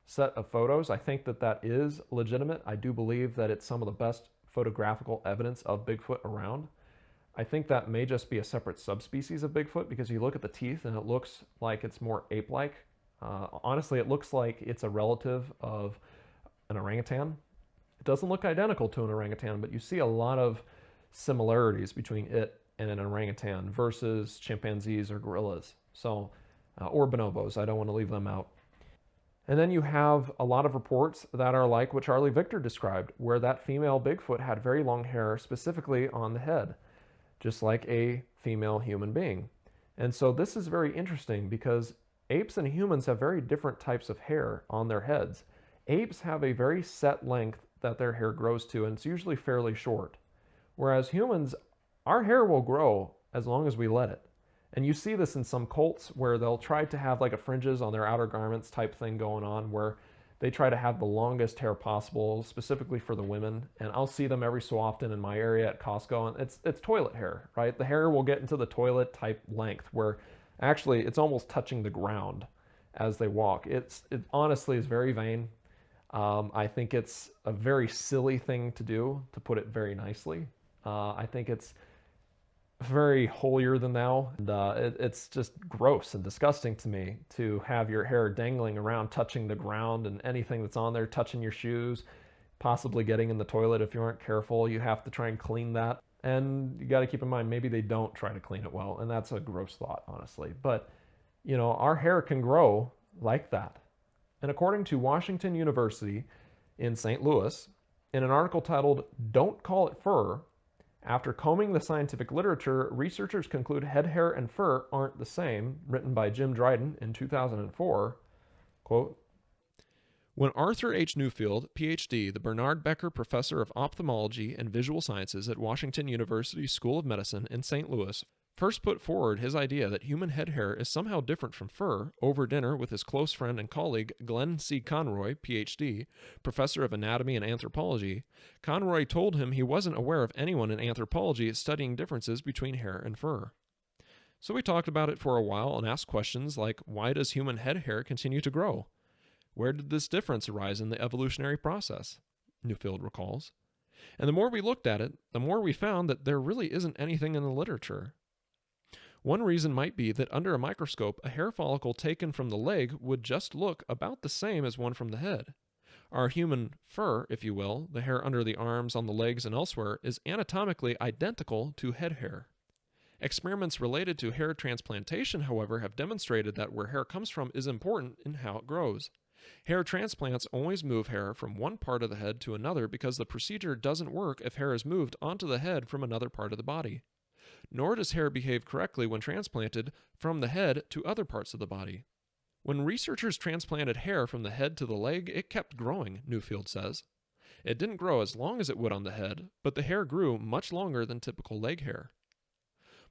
set of photos. I think that that is legitimate. I do believe that it's some of the best photographical evidence of Bigfoot around. I think that may just be a separate subspecies of Bigfoot, because you look at the teeth and it looks like it's more ape-like. Honestly, it looks like it's a relative of an orangutan. It doesn't look identical to an orangutan, but you see a lot of similarities between it and an orangutan versus chimpanzees or gorillas. So, or bonobos, I don't want to leave them out. And then you have a lot of reports that are like what Charlie Victor described, where that female Bigfoot had very long hair, specifically on the head, just like a female human being. And so this is very interesting because apes and humans have very different types of hair on their heads. Apes have a very set length that their hair grows to, and it's usually fairly short. Whereas humans our hair will grow as long as we let it. And you see this in some cults where they'll try to have like a fringes on their outer garments type thing going on, where they try to have the longest hair possible, specifically for the women. And I'll see them every so often in my area at Costco, and it's toilet hair, right? The hair will get into the toilet type length where actually it's almost touching the ground as they walk. It honestly is very vain. I think it's a very silly thing to do, to put it very nicely. I think it's very holier than thou. And it's just gross and disgusting to me to have your hair dangling around, touching the ground, and anything that's on there touching your shoes, possibly getting in the toilet if you aren't careful. You have to try and clean that. And you got to keep in mind, maybe they don't try to clean it well. And that's a gross thought, honestly. But, you know, our hair can grow like that. And according to Washington University in St. Louis, in an article titled "Don't Call It Fur," after combing the scientific literature, researchers conclude head hair and fur aren't the same, written by Jim Dryden in 2004. Quote, when Arthur H. Newfield, Ph.D., the Bernard Becker Professor of Ophthalmology and Visual Sciences at Washington University School of Medicine in St. Louis, first put forward his idea that human head hair is somehow different from fur over dinner with his close friend and colleague Glenn C. Conroy, Ph.D., professor of anatomy and anthropology, Conroy told him he wasn't aware of anyone in anthropology studying differences between hair and fur. So we talked about it for a while and asked questions like, why does human head hair continue to grow? Where did this difference arise in the evolutionary process? Newfield recalls. And the more we looked at it, the more we found that there really isn't anything in the literature. One reason might be that under a microscope, a hair follicle taken from the leg would just look about the same as one from the head. Our human fur, if you will, the hair under the arms, on the legs, and elsewhere, is anatomically identical to head hair. Experiments related to hair transplantation, however, have demonstrated that where hair comes from is important in how it grows. Hair transplants always move hair from one part of the head to another because the procedure doesn't work if hair is moved onto the head from another part of the body. Nor does hair behave correctly when transplanted from the head to other parts of the body. When researchers transplanted hair from the head to the leg, it kept growing, Newfield says. It didn't grow as long as it would on the head, but the hair grew much longer than typical leg hair.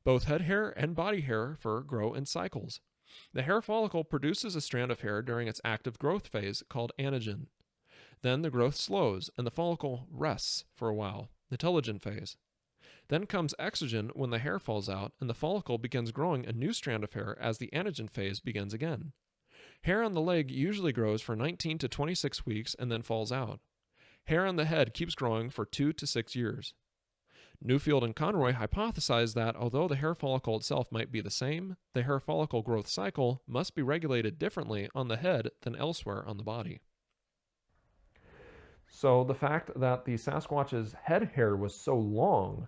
Both head hair and body hair fur grow in cycles. The hair follicle produces a strand of hair during its active growth phase called anagen. Then the growth slows and the follicle rests for a while, the telogen phase. Then comes exogen when the hair falls out and the follicle begins growing a new strand of hair as the anagen phase begins again. Hair on the leg usually grows for 19 to 26 weeks and then falls out. Hair on the head keeps growing for 2 to 6 years. Newfield and Conroy hypothesized that although the hair follicle itself might be the same, the hair follicle growth cycle must be regulated differently on the head than elsewhere on the body. so the fact that the Sasquatch's head hair was so long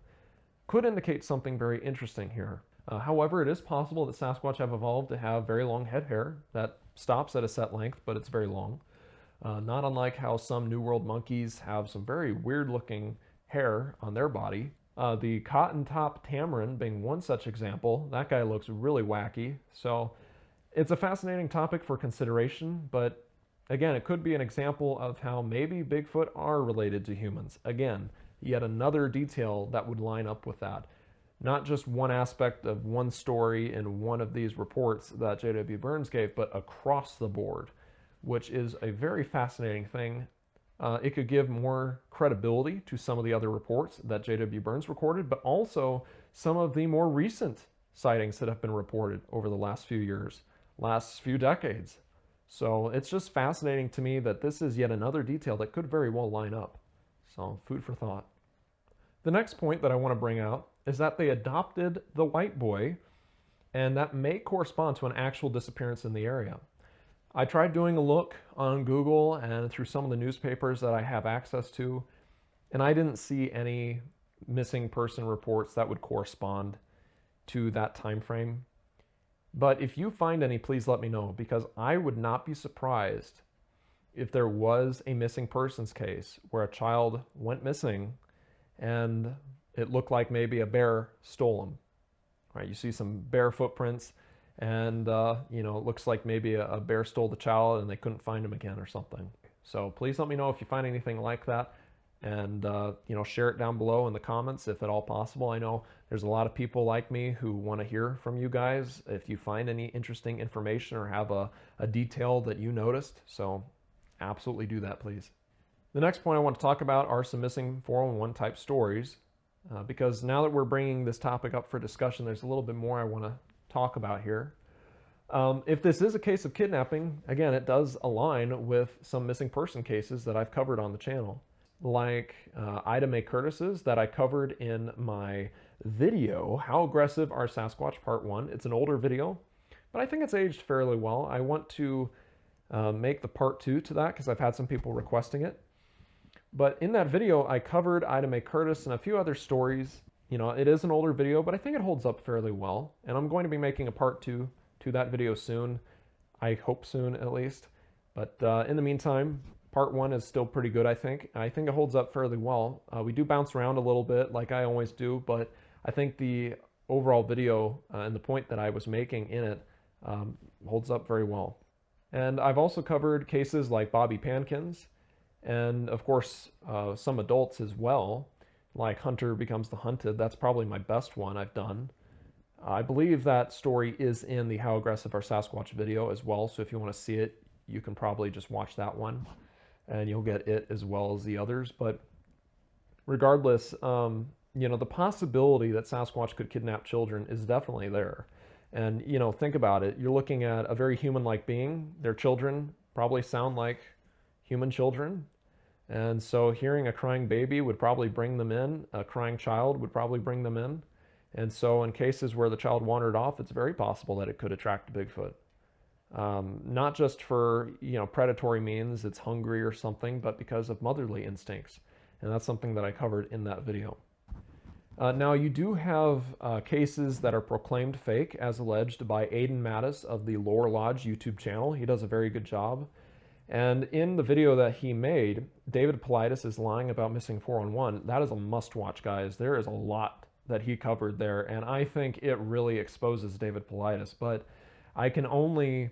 could indicate something very interesting here. However, it is possible that Sasquatch have evolved to have very long head hair that stops at a set length, but it's very long. Not unlike how some New World monkeys have some very weird looking hair on their body. The cotton top tamarin being one such example. That guy looks really wacky. So it's a fascinating topic for consideration, but again, it could be an example of how maybe Bigfoot are related to humans. Again, yet another detail that would line up with that. Not just one aspect of one story in one of these reports that J.W. Burns gave, but across the board, which is a very fascinating thing. It could give more credibility to some of the other reports that J.W. Burns recorded, but also some of the more recent sightings that have been reported over the last few years, last few decades. So it's just fascinating to me that this is yet another detail that could very well line up. So food for thought. The next point that I want to bring out is that they adopted the white boy, and that may correspond to an actual disappearance in the area. I tried doing a look on Google and through some of the newspapers that I have access to, and I didn't see any missing person reports that would correspond to that time frame. But if you find any, please let me know, because I would not be surprised if there was a missing persons case where a child went missing and it looked like maybe a bear stole him. Right? You see some bear footprints, and it looks like maybe a bear stole the child and they couldn't find him again or something. So please let me know if you find anything like that. and share it down below in the comments if at all possible. I know there's a lot of people like me who want to hear from you guys if you find any interesting information or have a detail that you noticed. So absolutely do that, please. The next point I want to talk about are some missing 411 type stories, because now that we're bringing this topic up for discussion, there's a little bit more I want to talk about here. If this is a case of kidnapping, again, it does align with some missing person cases that I've covered on the channel, like Ida Mae Curtis's that I covered in my video, How Aggressive Are Sasquatch Part 1. It's an older video, but I think it's aged fairly well. I want to make the Part 2 to that because I've had some people requesting it. But in that video, I covered Ida Mae Curtis and a few other stories. It is an older video, but I think it holds up fairly well. And I'm going to be making a Part 2 to that video soon. I hope soon, at least. But in the meantime, Part 1 is still pretty good, I think. I think it holds up fairly well. We do bounce around a little bit, like I always do, but I think the overall video and the point that I was making in it holds up very well. And I've also covered cases like Bobby Pankins, and of course some adults as well, like Hunter Becomes the Hunted. That's probably my best one I've done. I believe that story is in the How Aggressive Are Sasquatch video as well, so if you want to see it, you can probably just watch that one, and you'll get it as well as the others. But regardless, the possibility that Sasquatch could kidnap children is definitely there. And, think about it. You're looking at a very human-like being. Their children probably sound like human children. And so hearing a crying baby would probably bring them in. A crying child would probably bring them in. And so in cases where the child wandered off, it's very possible that it could attract a Bigfoot. Not just for, predatory means, it's hungry or something, but because of motherly instincts. And that's something that I covered in that video. Now, you do have cases that are proclaimed fake, as alleged by Aidan Mattis of the Lore Lodge YouTube channel. He does a very good job. And in the video that he made, David Paulides is lying about missing 411. That is a must-watch, guys. There is a lot that he covered there, and I think it really exposes David Paulides. But I can only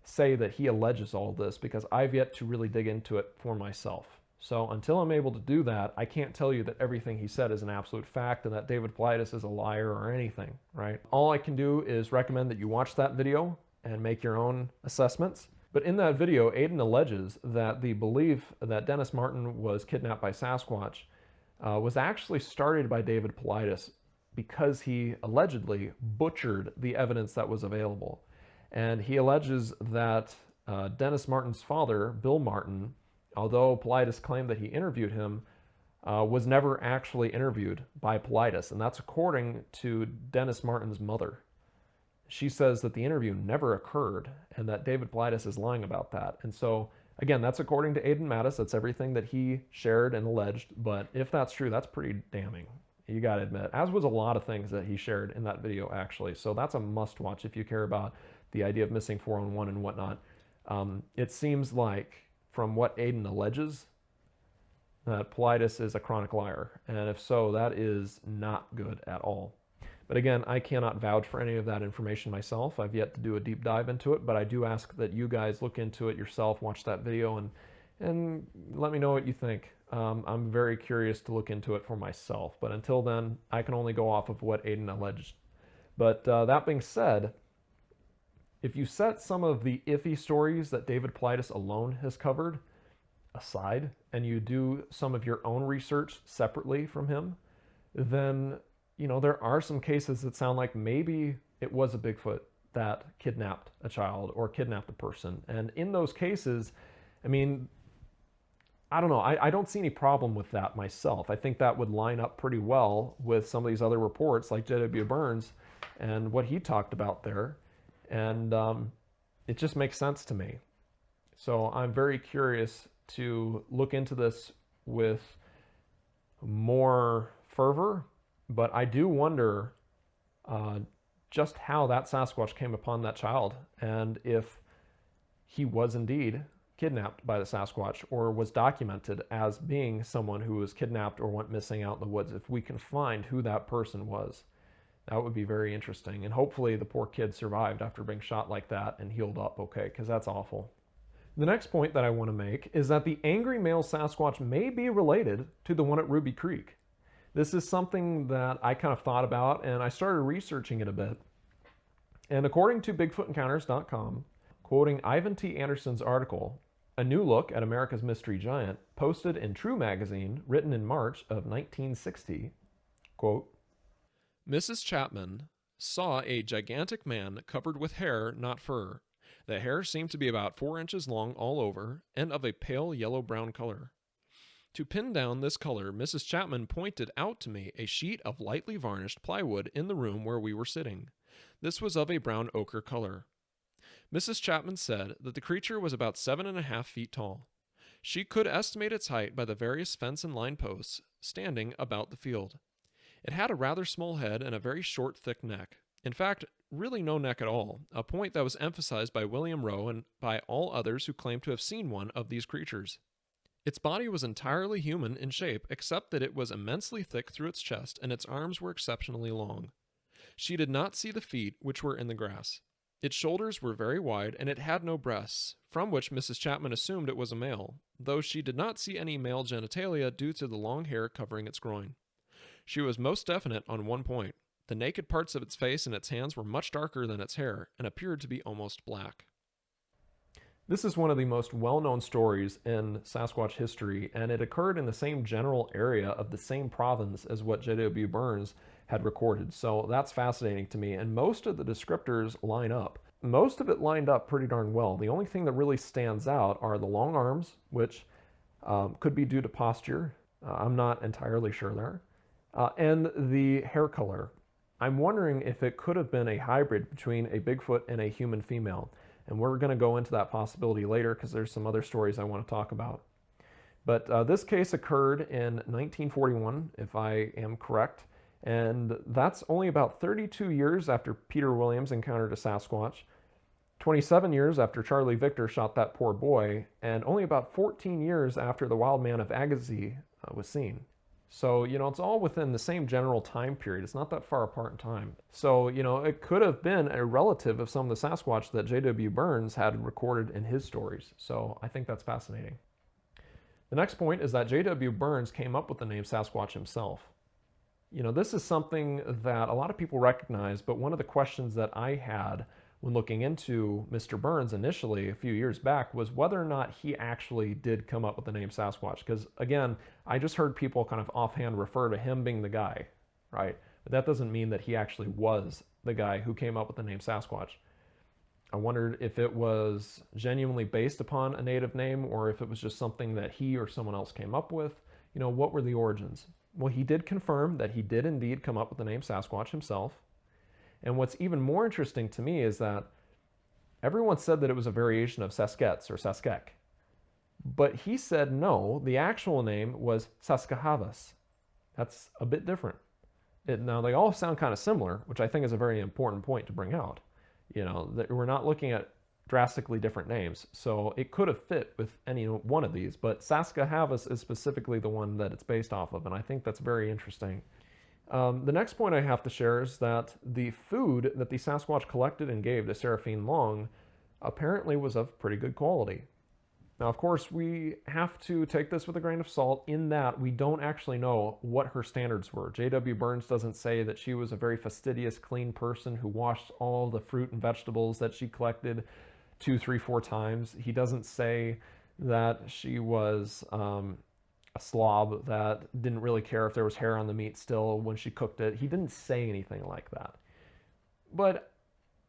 say that he alleges all this because I've yet to really dig into it for myself. So until I'm able to do that, I can't tell you that everything he said is an absolute fact and that David Paulides is a liar or anything, right? All I can do is recommend that you watch that video and make your own assessments. But in that video, Aidan alleges that the belief that Dennis Martin was kidnapped by Sasquatch was actually started by David Paulides because he allegedly butchered the evidence that was available. And he alleges that Dennis Martin's father, Bill Martin, although Paulides claimed that he interviewed him, was never actually interviewed by Paulides. And that's according to Dennis Martin's mother. She says that the interview never occurred and that David Paulides is lying about that. And so, again, that's according to Aidan Mattis. That's everything that he shared and alleged. But if that's true, that's pretty damning. You got to admit, as was a lot of things that he shared in that video, actually. So that's a must watch if you care about the idea of missing 411 and whatnot. It seems like, from what Aidan alleges, that Paulides is a chronic liar. And if so, that is not good at all. But again, I cannot vouch for any of that information myself. I've yet to do a deep dive into it, but I do ask that you guys look into it yourself, watch that video, and let me know what you think. I'm very curious to look into it for myself, but until then, I can only go off of what Aidan alleged. But that being said, if you set some of the iffy stories that David Paulides alone has covered aside, and you do some of your own research separately from him, then there are some cases that sound like maybe it was a Bigfoot that kidnapped a child or kidnapped a person. And in those cases, I mean, I don't know. I don't see any problem with that myself. I think that would line up pretty well with some of these other reports like J.W. Burns and what he talked about there. And it just makes sense to me. So I'm very curious to look into this with more fervor. But I do wonder just how that Sasquatch came upon that child and if he was indeed kidnapped by the Sasquatch or was documented as being someone who was kidnapped or went missing out in the woods. If we can find who that person was, that would be very interesting. And hopefully the poor kid survived after being shot like that and healed up okay, because that's awful. The next point that I want to make is that the angry male Sasquatch may be related to the one at Ruby Creek. This is something that I kind of thought about, and I started researching it a bit. And according to BigfootEncounters.com, quoting Ivan T. Anderson's article, A New Look at America's Mystery Giant, posted in True magazine, written in March of 1960, quote, Mrs. Chapman saw a gigantic man covered with hair, not fur. The hair seemed to be about 4 inches long all over and of a pale yellow-brown color. To pin down this color, Mrs. Chapman pointed out to me a sheet of lightly varnished plywood in the room where we were sitting. This was of a brown ochre color. Mrs. Chapman said that the creature was about 7.5 feet tall. She could estimate its height by the various fence and line posts standing about the field. It had a rather small head and a very short, thick neck. In fact, really no neck at all, a point that was emphasized by William Rowe and by all others who claimed to have seen one of these creatures. Its body was entirely human in shape, except that it was immensely thick through its chest and its arms were exceptionally long. She did not see the feet, which were in the grass. Its shoulders were very wide, and it had no breasts, from which Mrs. Chapman assumed it was a male, though she did not see any male genitalia due to the long hair covering its groin. She was most definite on one point. The naked parts of its face and its hands were much darker than its hair, and appeared to be almost black. This is one of the most well-known stories in Sasquatch history, and it occurred in the same general area of the same province as what J.W. Burns had recorded. So that's fascinating to me, and most of the descriptors line up. Most of it lined up pretty darn well. The only thing that really stands out are the long arms, which could be due to posture. I'm not entirely sure there. And the hair color. I'm wondering if it could have been a hybrid between a Bigfoot and a human female. And we're going to go into that possibility later because there's some other stories I want to talk about. But this case occurred in 1941, if I am correct. And that's only about 32 years after Peter Williams encountered a Sasquatch, 27 years after Charlie Victor shot that poor boy, and only about 14 years after the wild man of Agassiz was seen. So, it's all within the same general time period. It's not that far apart in time. So, it could have been a relative of some of the Sasquatch that J.W. Burns had recorded in his stories. So I think that's fascinating. The next point is that J.W. Burns came up with the name Sasquatch himself. This is something that a lot of people recognize, but one of the questions that I had when looking into Mr. Burns initially a few years back was whether or not he actually did come up with the name Sasquatch. Because again, I just heard people kind of offhand refer to him being the guy, right? But that doesn't mean that he actually was the guy who came up with the name Sasquatch. I wondered if it was genuinely based upon a native name or if it was just something that he or someone else came up with. What were the origins? Well, he did confirm that he did indeed come up with the name Sasquatch himself. And what's even more interesting to me is that everyone said that it was a variation of Sasketz or Saskek. But he said no, the actual name was Saskahavas. That's a bit different. Now, they all sound kind of similar, which I think is a very important point to bring out. That we're not looking at drastically different names. So it could have fit with any one of these, but Saskahavas is specifically the one that it's based off of, and I think that's very interesting. The next point I have to share is that the food that the Sasquatch collected and gave to Seraphine Long apparently was of pretty good quality. Now, of course, we have to take this with a grain of salt in that we don't actually know what her standards were. J.W. Burns doesn't say that she was a very fastidious, clean person who washed all the fruit and vegetables that she collected 2, 3, 4 times. He doesn't say that she was a slob that didn't really care if there was hair on the meat still when she cooked it. He didn't say anything like that. But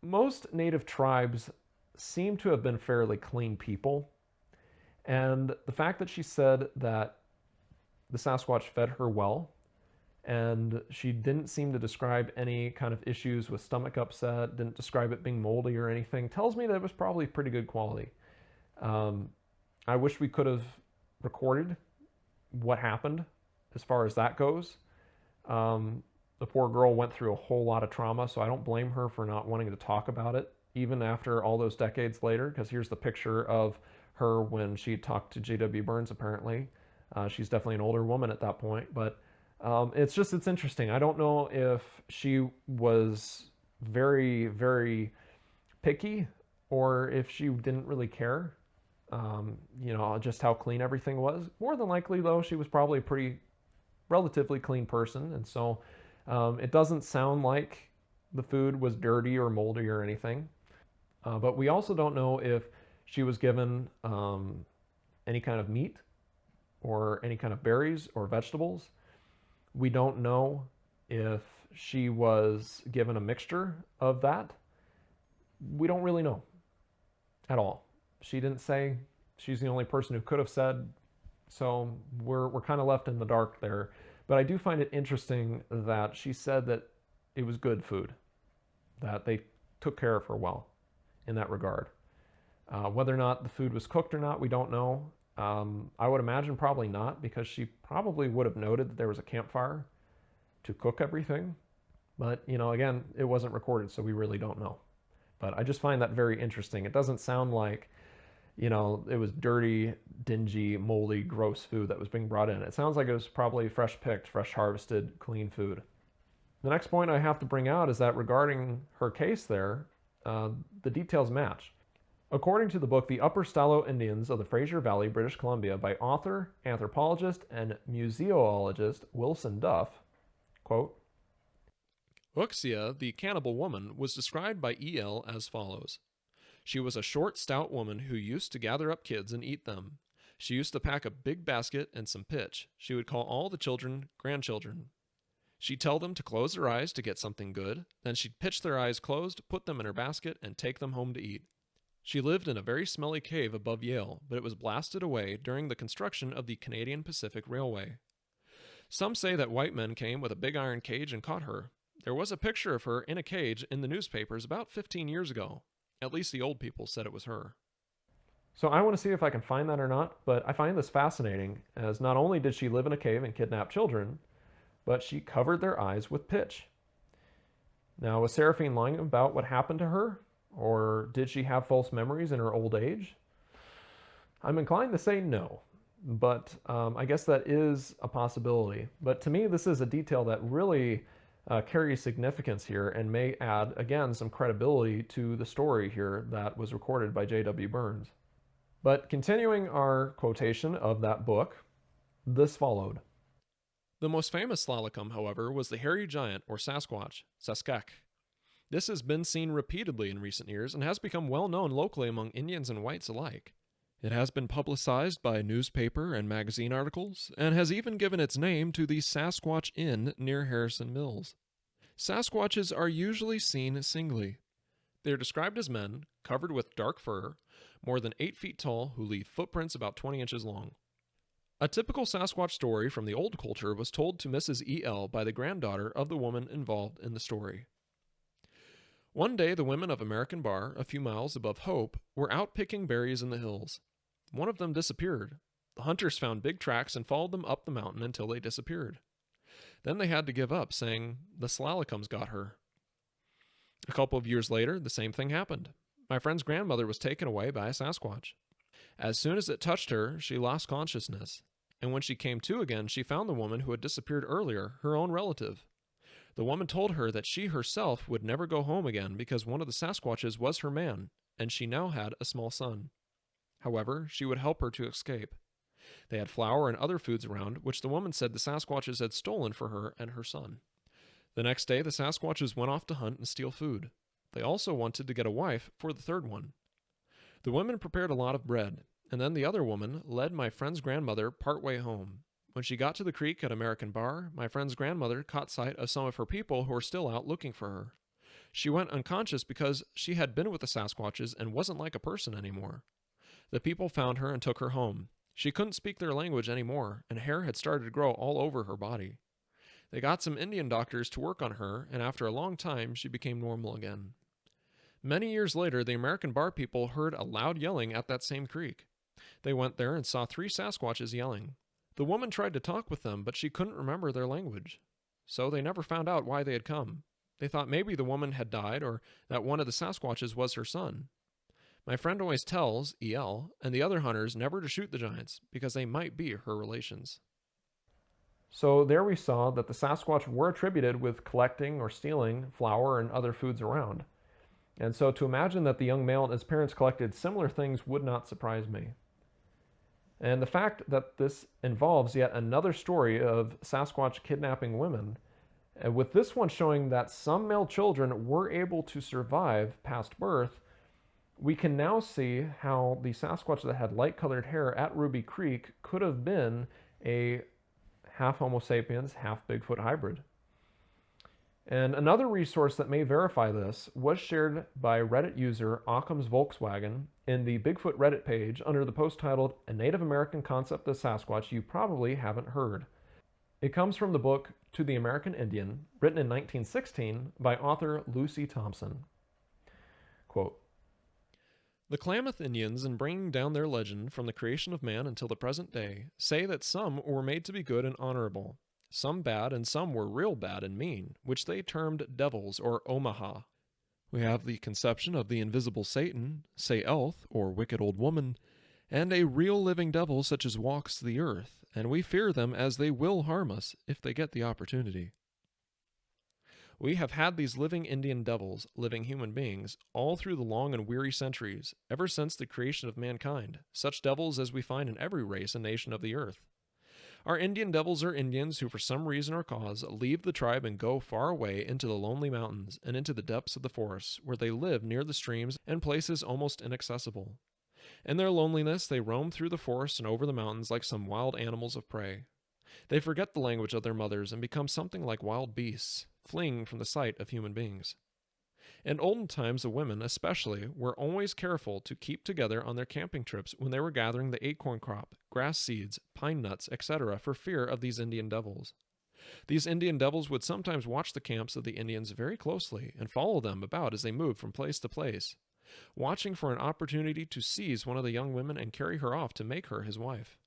most native tribes seem to have been fairly clean people. And the fact that she said that the Sasquatch fed her well, and she didn't seem to describe any kind of issues with stomach upset, didn't describe it being moldy or anything, tells me that it was probably pretty good quality. I wish we could have recorded what happened as far as that goes. The poor girl went through a whole lot of trauma, so I don't blame her for not wanting to talk about it, even after all those decades later, because here's the picture of her when she talked to J.W. Burns, apparently. She's definitely an older woman at that point, but it's interesting. I don't know if she was very, very picky or if she didn't really care. just how clean everything was. More than likely, though, she was probably a pretty relatively clean person, and so it doesn't sound like the food was dirty or moldy or anything. But we also don't know if she was given any kind of meat or any kind of berries or vegetables. We don't know if she was given a mixture of that. We don't really know at all. She didn't say. She's the only person who could have said. So we're kind of left in the dark there. But I do find it interesting that she said that it was good food, that they took care of her well in that regard. Whether or not the food was cooked or not, we don't know. I would imagine probably not, because she probably would have noted that there was a campfire to cook everything. But, again, it wasn't recorded, so we really don't know. But I just find that very interesting. It doesn't sound like, it was dirty, dingy, moldy, gross food that was being brought in. It sounds like it was probably fresh picked, fresh harvested, clean food. The next point I have to bring out is that regarding her case there, the details match. According to the book The Upper Stalo Indians of the Fraser Valley, British Columbia, by author, anthropologist, and museologist Wilson Duff, quote, Uschi, the cannibal woman, was described by E.L. as follows. She was a short, stout woman who used to gather up kids and eat them. She used to pack a big basket and some pitch. She would call all the children grandchildren. She'd tell them to close their eyes to get something good. Then she'd pitch their eyes closed, put them in her basket, and take them home to eat. She lived in a very smelly cave above Yale, but it was blasted away during the construction of the Canadian Pacific Railway. Some say that white men came with a big iron cage and caught her. There was a picture of her in a cage in the newspapers about 15 years ago. At least the old people said it was her. So I want to see if I can find that or not, but I find this fascinating, as not only did she live in a cave and kidnap children, but she covered their eyes with pitch. Now, was Seraphine lying about what happened to her? Or did she have false memories in her old age? I'm inclined to say no, but I guess that is a possibility. But to me, this is a detail that really carries significance here and may add, again, some credibility to the story here that was recorded by J.W. Burns. But continuing our quotation of that book, this followed. The most famous Slalacom, however, was the hairy giant, or Sasquatch, Sasquatch. This has been seen repeatedly in recent years and has become well known locally among Indians and whites alike. It has been publicized by newspaper and magazine articles, and has even given its name to the Sasquatch Inn near Harrison Mills. Sasquatches are usually seen singly. They are described as men, covered with dark fur, more than 8 feet tall, who leave footprints about 20 inches long. A typical Sasquatch story from the old culture was told to Mrs. E.L. by the granddaughter of the woman involved in the story. One day, the women of American Bar, a few miles above Hope, were out picking berries in the hills. One of them disappeared. The hunters found big tracks and followed them up the mountain until they disappeared. Then they had to give up, saying, "The Slalacoms got her." A couple of years later, the same thing happened. My friend's grandmother was taken away by a Sasquatch. As soon as it touched her, she lost consciousness. And when she came to again, she found the woman who had disappeared earlier, her own relative. The woman told her that she herself would never go home again because one of the Sasquatches was her man, and she now had a small son. However, she would help her to escape. They had flour and other foods around, which the woman said the Sasquatches had stolen for her and her son. The next day, the Sasquatches went off to hunt and steal food. They also wanted to get a wife for the third one. The women prepared a lot of bread, and then the other woman led my friend's grandmother partway home. When she got to the creek at American Bar, my friend's grandmother caught sight of some of her people who were still out looking for her. She went unconscious because she had been with the Sasquatches and wasn't like a person anymore. The people found her and took her home. She couldn't speak their language anymore, and hair had started to grow all over her body. They got some Indian doctors to work on her, and after a long time, she became normal again. Many years later, the American Bar people heard a loud yelling at that same creek. They went there and saw 3 Sasquatches yelling. The woman tried to talk with them, but she couldn't remember their language. So they never found out why they had come. They thought maybe the woman had died or that one of the Sasquatches was her son. My friend always tells E.L. and the other hunters never to shoot the giants because they might be her relations. So there we saw that the Sasquatch were attributed with collecting or stealing flour and other foods around. And so to imagine that the young male and his parents collected similar things would not surprise me. And the fact that this involves yet another story of Sasquatch kidnapping women, with this one showing that some male children were able to survive past birth, we can now see how the Sasquatch that had light-colored hair at Ruby Creek could have been a half Homo sapiens, half Bigfoot hybrid. And another resource that may verify this was shared by Reddit user Occam's Volkswagen in the Bigfoot Reddit page under the post titled "A Native American Concept of Sasquatch You Probably Haven't Heard." It comes from the book To the American Indian, written in 1916 by author Lucy Thompson. Quote, "The Klamath Indians, in bringing down their legend from the creation of man until the present day, say that some were made to be good and honorable, some bad, and some were real bad and mean, which they termed devils or Omaha. We have the conception of the invisible Satan, say Elth, or wicked old woman, and a real living devil such as walks the earth, and we fear them as they will harm us if they get the opportunity. We have had these living Indian devils, living human beings, all through the long and weary centuries, ever since the creation of mankind, such devils as we find in every race and nation of the earth. Our Indian devils are Indians who for some reason or cause leave the tribe and go far away into the lonely mountains and into the depths of the forests, where they live near the streams and places almost inaccessible. In their loneliness, they roam through the forests and over the mountains like some wild animals of prey. They forget the language of their mothers and become something like wild beasts, fleeing from the sight of human beings. In olden times, the women, especially, were always careful to keep together on their camping trips when they were gathering the acorn crop, grass seeds, pine nuts, etc., for fear of these Indian devils. These Indian devils would sometimes watch the camps of the Indians very closely and follow them about as they moved from place to place, watching for an opportunity to seize one of the young women and carry her off to make her his wife.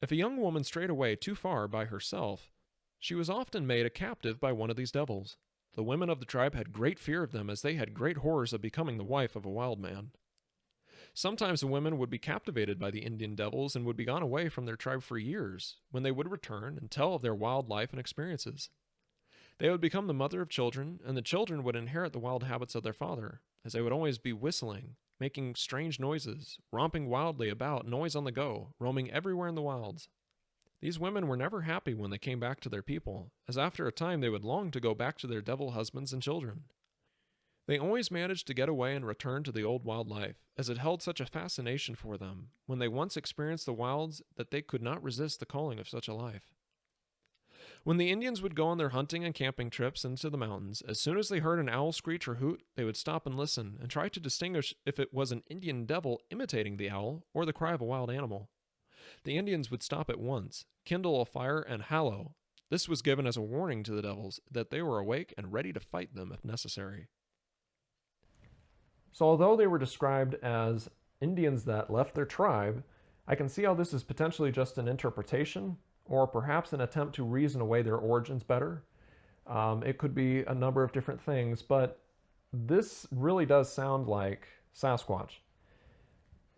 If a young woman strayed away too far by herself, she was often made a captive by one of these devils. The women of the tribe had great fear of them, as they had great horrors of becoming the wife of a wild man. Sometimes the women would be captivated by the Indian devils and would be gone away from their tribe for years, when they would return and tell of their wild life and experiences. They would become the mother of children, and the children would inherit the wild habits of their father, as they would always be whistling, making strange noises, romping wildly about and always on the go, roaming everywhere in the wilds. These women were never happy when they came back to their people, as after a time they would long to go back to their devil husbands and children. They always managed to get away and return to the old wild life, as it held such a fascination for them when they once experienced the wilds that they could not resist the calling of such a life. When the Indians would go on their hunting and camping trips into the mountains, as soon as they heard an owl screech or hoot, they would stop and listen and try to distinguish if it was an Indian devil imitating the owl or the cry of a wild animal. The Indians would stop at once, kindle a fire, and hallow. This was given as a warning to the devils that they were awake and ready to fight them if necessary. So although they were described as Indians that left their tribe, I can see how this is potentially just an interpretation, or perhaps an attempt to reason away their origins better. It could be a number of different things, but this really does sound like Sasquatch.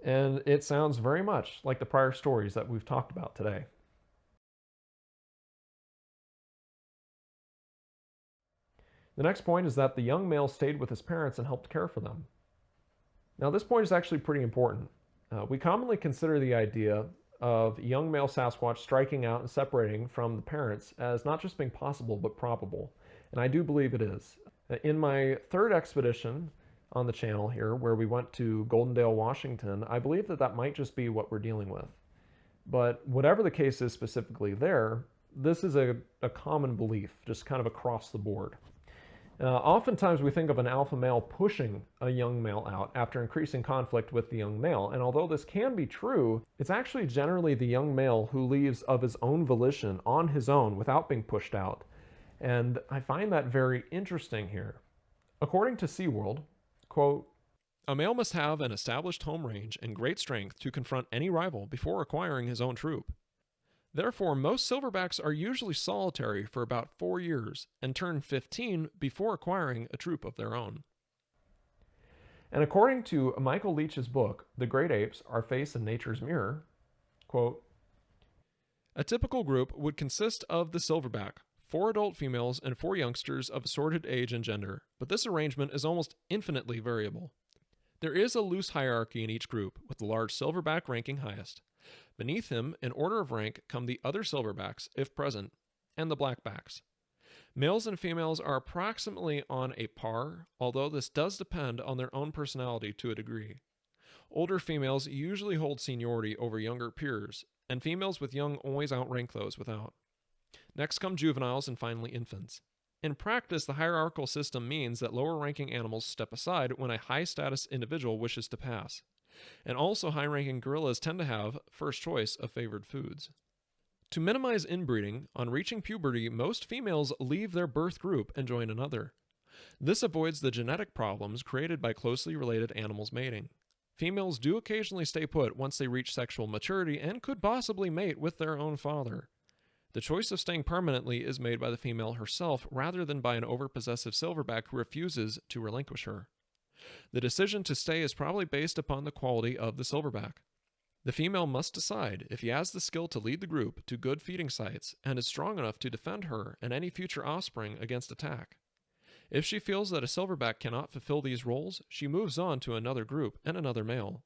And it sounds very much like the prior stories that we've talked about today. The next point is that the young male stayed with his parents and helped care for them. Now, this point is actually pretty important. We commonly consider the idea of young male Sasquatch striking out and separating from the parents as not just being possible, but probable. And I do believe it is. In my third expedition on the channel here, where we went to Goldendale, Washington, I believe that that might just be what we're dealing with. But whatever the case is specifically there, this is a common belief, just kind of across the board. Oftentimes we think of an alpha male pushing a young male out after increasing conflict with the young male, and although this can be true, it's actually generally the young male who leaves of his own volition, on his own, without being pushed out. And I find that very interesting here. According to SeaWorld, quote, "A male must have an established home range and great strength to confront any rival before acquiring his own troop. Therefore, most silverbacks are usually solitary for about 4 years and turn 15 before acquiring a troop of their own." And according to Michael Leach's book, The Great Apes, Our Face in Nature's Mirror, quote, "A typical group would consist of the silverback, 4 adult females and 4 youngsters of assorted age and gender, but this arrangement is almost infinitely variable. There is a loose hierarchy in each group, with the large silverback ranking highest. Beneath him, in order of rank, come the other silverbacks, if present, and the blackbacks. Males and females are approximately on a par, although this does depend on their own personality to a degree. Older females usually hold seniority over younger peers, and females with young always outrank those without. Next come juveniles and finally infants. In practice, the hierarchical system means that lower-ranking animals step aside when a high-status individual wishes to pass. And also high-ranking gorillas tend to have first choice of favored foods. To minimize inbreeding, on reaching puberty, most females leave their birth group and join another. This avoids the genetic problems created by closely related animals mating. Females do occasionally stay put once they reach sexual maturity and could possibly mate with their own father. The choice of staying permanently is made by the female herself rather than by an overpossessive silverback who refuses to relinquish her. The decision to stay is probably based upon the quality of the silverback. The female must decide if he has the skill to lead the group to good feeding sites and is strong enough to defend her and any future offspring against attack. If she feels that a silverback cannot fulfill these roles, she moves on to another group and another male.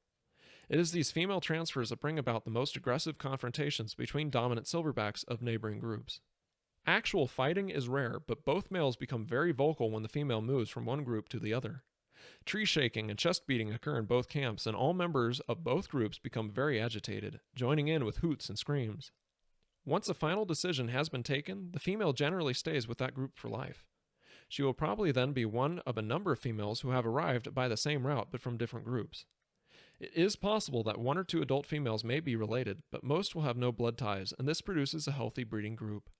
It is these female transfers that bring about the most aggressive confrontations between dominant silverbacks of neighboring groups. Actual fighting is rare, but both males become very vocal when the female moves from one group to the other. Tree shaking and chest beating occur in both camps, and all members of both groups become very agitated, joining in with hoots and screams. Once a final decision has been taken, the female generally stays with that group for life. She will probably then be one of a number of females who have arrived by the same route but from different groups. It is possible that 1 or 2 adult females may be related, but most will have no blood ties, and this produces a healthy breeding group.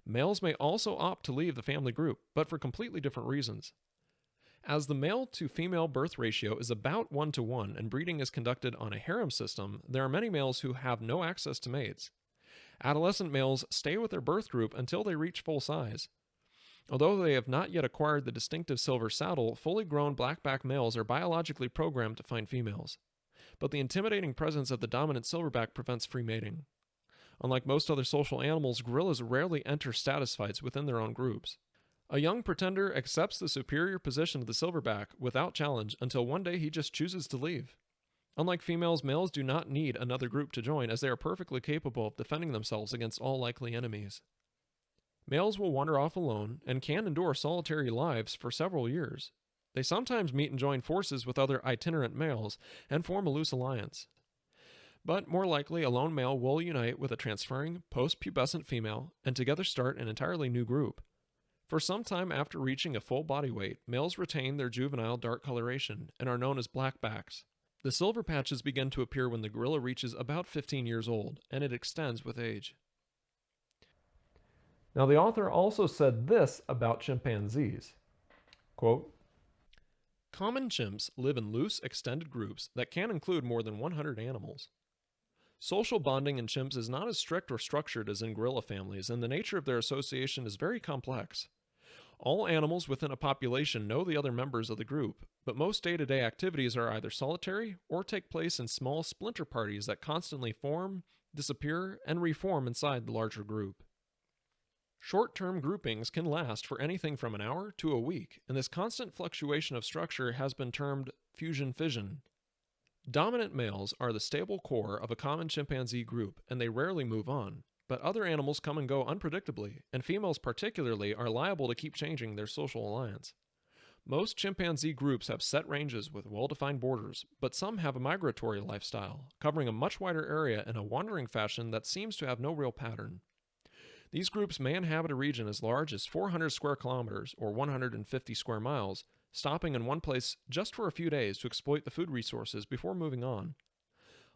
Males may also opt to leave the family group, but for completely different reasons. As the male to female birth ratio is about 1-to-1 and breeding is conducted on a harem system, there are many males who have no access to mates. Adolescent males stay with their birth group until they reach full size. Although they have not yet acquired the distinctive silver saddle, fully grown blackback males are biologically programmed to find females. But the intimidating presence of the dominant silverback prevents free mating. Unlike most other social animals, gorillas rarely enter status fights within their own groups. A young pretender accepts the superior position of the silverback without challenge until one day he just chooses to leave. Unlike females, males do not need another group to join, as they are perfectly capable of defending themselves against all likely enemies. Males will wander off alone and can endure solitary lives for several years. They sometimes meet and join forces with other itinerant males and form a loose alliance. But more likely, a lone male will unite with a transferring, post-pubescent female and together start an entirely new group. For some time after reaching a full body weight, males retain their juvenile dark coloration and are known as blackbacks. The silver patches begin to appear when the gorilla reaches about 15 years old, and it extends with age. Now, the author also said this about chimpanzees. Quote, Common chimps live in loose, extended groups that can include more than 100 animals. Social bonding in chimps is not as strict or structured as in gorilla families, and the nature of their association is very complex. All animals within a population know the other members of the group, but most day-to-day activities are either solitary or take place in small splinter parties that constantly form, disappear, and reform inside the larger group. Short-term groupings can last for anything from an hour to a week, and this constant fluctuation of structure has been termed fusion-fission. Dominant males are the stable core of a common chimpanzee group, and they rarely move on, but other animals come and go unpredictably, and females particularly are liable to keep changing their social alliance. Most chimpanzee groups have set ranges with well-defined borders, but some have a migratory lifestyle, covering a much wider area in a wandering fashion that seems to have no real pattern. These groups may inhabit a region as large as 400 square kilometers or 150 square miles, stopping in one place just for a few days to exploit the food resources before moving on.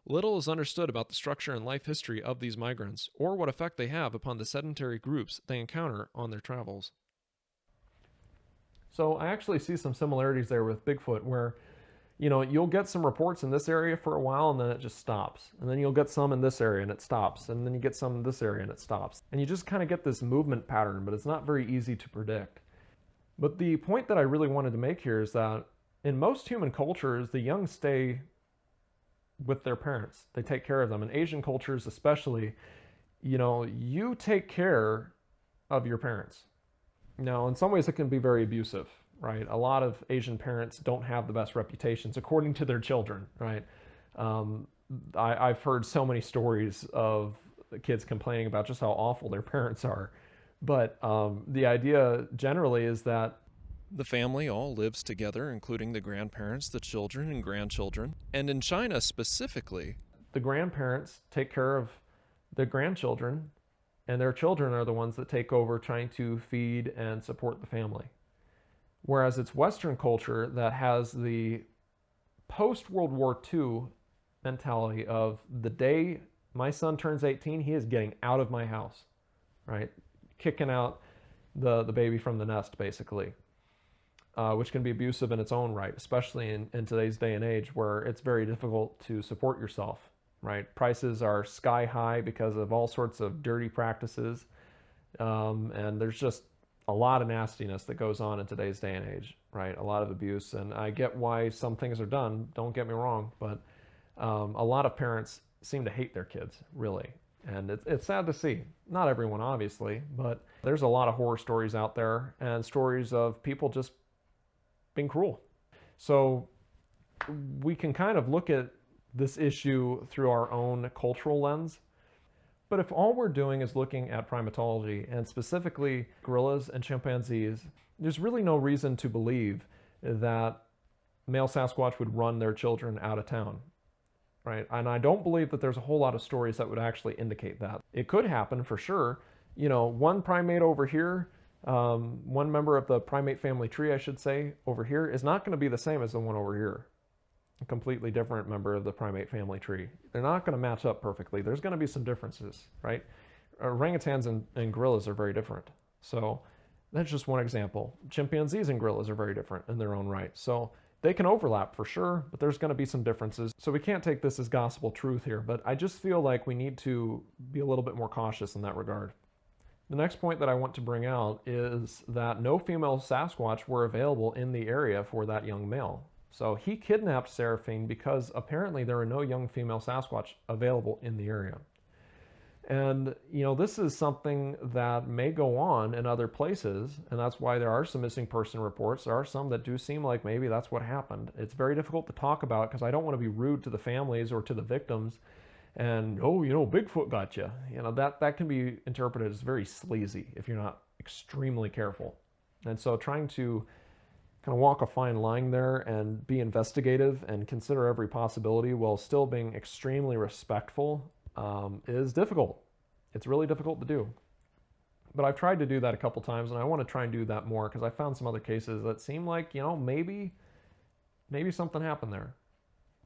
Little is understood about the structure and life history of these migrants, or what effect they have upon the sedentary groups they encounter on their travels. So I actually see some similarities there with Bigfoot where, you'll get some reports in this area for a while and then it just stops. And then you'll get some in this area and it stops. And then you get some in this area and it stops. And you just kind of get this movement pattern, but it's not very easy to predict. But the point that I really wanted to make here is that in most human cultures, the young stay with their parents. They take care of them. In Asian cultures especially, you take care of your parents. Now, in some ways, it can be very abusive, right? A lot of Asian parents don't have the best reputations according to their children, right? Um, I've heard so many stories of kids complaining about just how awful their parents are. But the idea generally is that The family all lives together, including the grandparents, the children, and grandchildren. And in China specifically, the grandparents take care of the grandchildren, and their children are the ones that take over trying to feed and support the family. Whereas it's Western culture that has the post World War II mentality of the day my son turns 18, he is getting out of my house, right? Kicking out the baby from the nest, basically, which can be abusive in its own right, especially in today's day and age where it's very difficult to support yourself, right? Prices are sky high because of all sorts of dirty practices, and there's just a lot of nastiness that goes on in today's day and age, right? A lot of abuse, and I get why some things are done, don't get me wrong, but a lot of parents seem to hate their kids, really. And it's sad to see. Not everyone, obviously, but there's a lot of horror stories out there and stories of people just being cruel. So we can kind of look at this issue through our own cultural lens. But if all we're doing is looking at primatology, and specifically gorillas and chimpanzees, there's really no reason to believe that male Sasquatch would run their children out of town, right? And I don't believe that there's a whole lot of stories that would actually indicate that. It could happen for sure. You know, one primate over here, one member of the primate family tree, I should say, over here is not going to be the same as the one over here. A completely different member of the primate family tree. They're not going to match up perfectly. There's going to be some differences, right? Orangutans and gorillas are very different. So that's just one example. Chimpanzees and gorillas are very different in their own right. So they can overlap for sure, but there's going to be some differences. So we can't take this as gospel truth here, but I just feel like we need to be a little bit more cautious in that regard. The next point that I want to bring out is that no female Sasquatch were available in the area for that young male. So he kidnapped Seraphine because apparently there are no young female Sasquatch available in the area. And, you know, this is something that may go on in other places, and that's why there are some missing person reports. There are some that do seem like maybe that's what happened. It's very difficult to talk about because I don't want to be rude to the families or to the victims. And, oh, you know, Bigfoot got you. You know, that can be interpreted as very sleazy if you're not extremely careful. And so trying to kind of walk a fine line there and be investigative and consider every possibility while still being extremely respectful is difficult. It's really difficult to do. But I've tried to do that a couple times, and I want to try and do that more because I found some other cases that seem like, you know, maybe something happened there.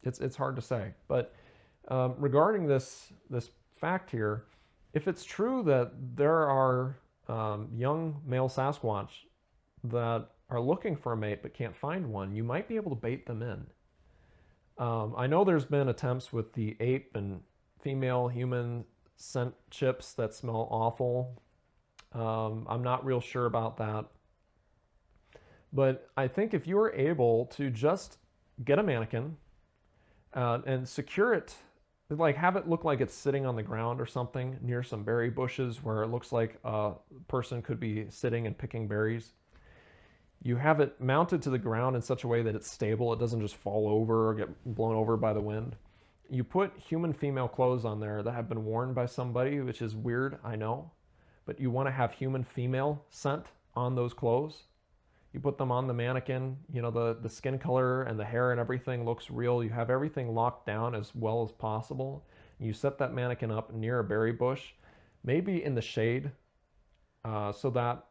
It's hard to say. But regarding this fact here, if it's true that there are young male Sasquatch that are looking for a mate but can't find one, you might be able to bait them in. I know there's been attempts with the ape and female human scent chips that smell awful. I'm not real sure about that. But I think if you are able to just get a mannequin and secure it, like have it look like it's sitting on the ground or something near some berry bushes where it looks like a person could be sitting and picking berries. You have it mounted to the ground in such a way that it's stable. It doesn't just fall over or get blown over by the wind. You put human female clothes on there that have been worn by somebody, which is weird, I know. But you want to have human female scent on those clothes. You put them on the mannequin, you know, the skin color and the hair and everything looks real. You have everything locked down as well as possible. You set that mannequin up near a berry bush, maybe in the shade, so that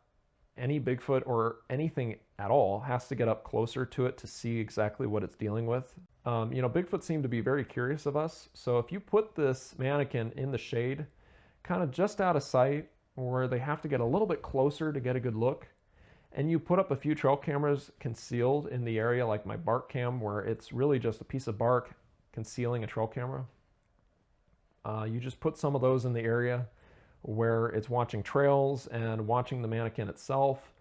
any Bigfoot or anything at all has to get up closer to it to see exactly what it's dealing with. You know, Bigfoot seem to be very curious of us. So if you put this mannequin in the shade, kind of just out of sight, where they have to get a little bit closer to get a good look, and you put up a few trail cameras concealed in the area, like my bark cam, where it's really just a piece of bark concealing a trail camera. You just put some of those in the area where it's watching trails and watching the mannequin itself.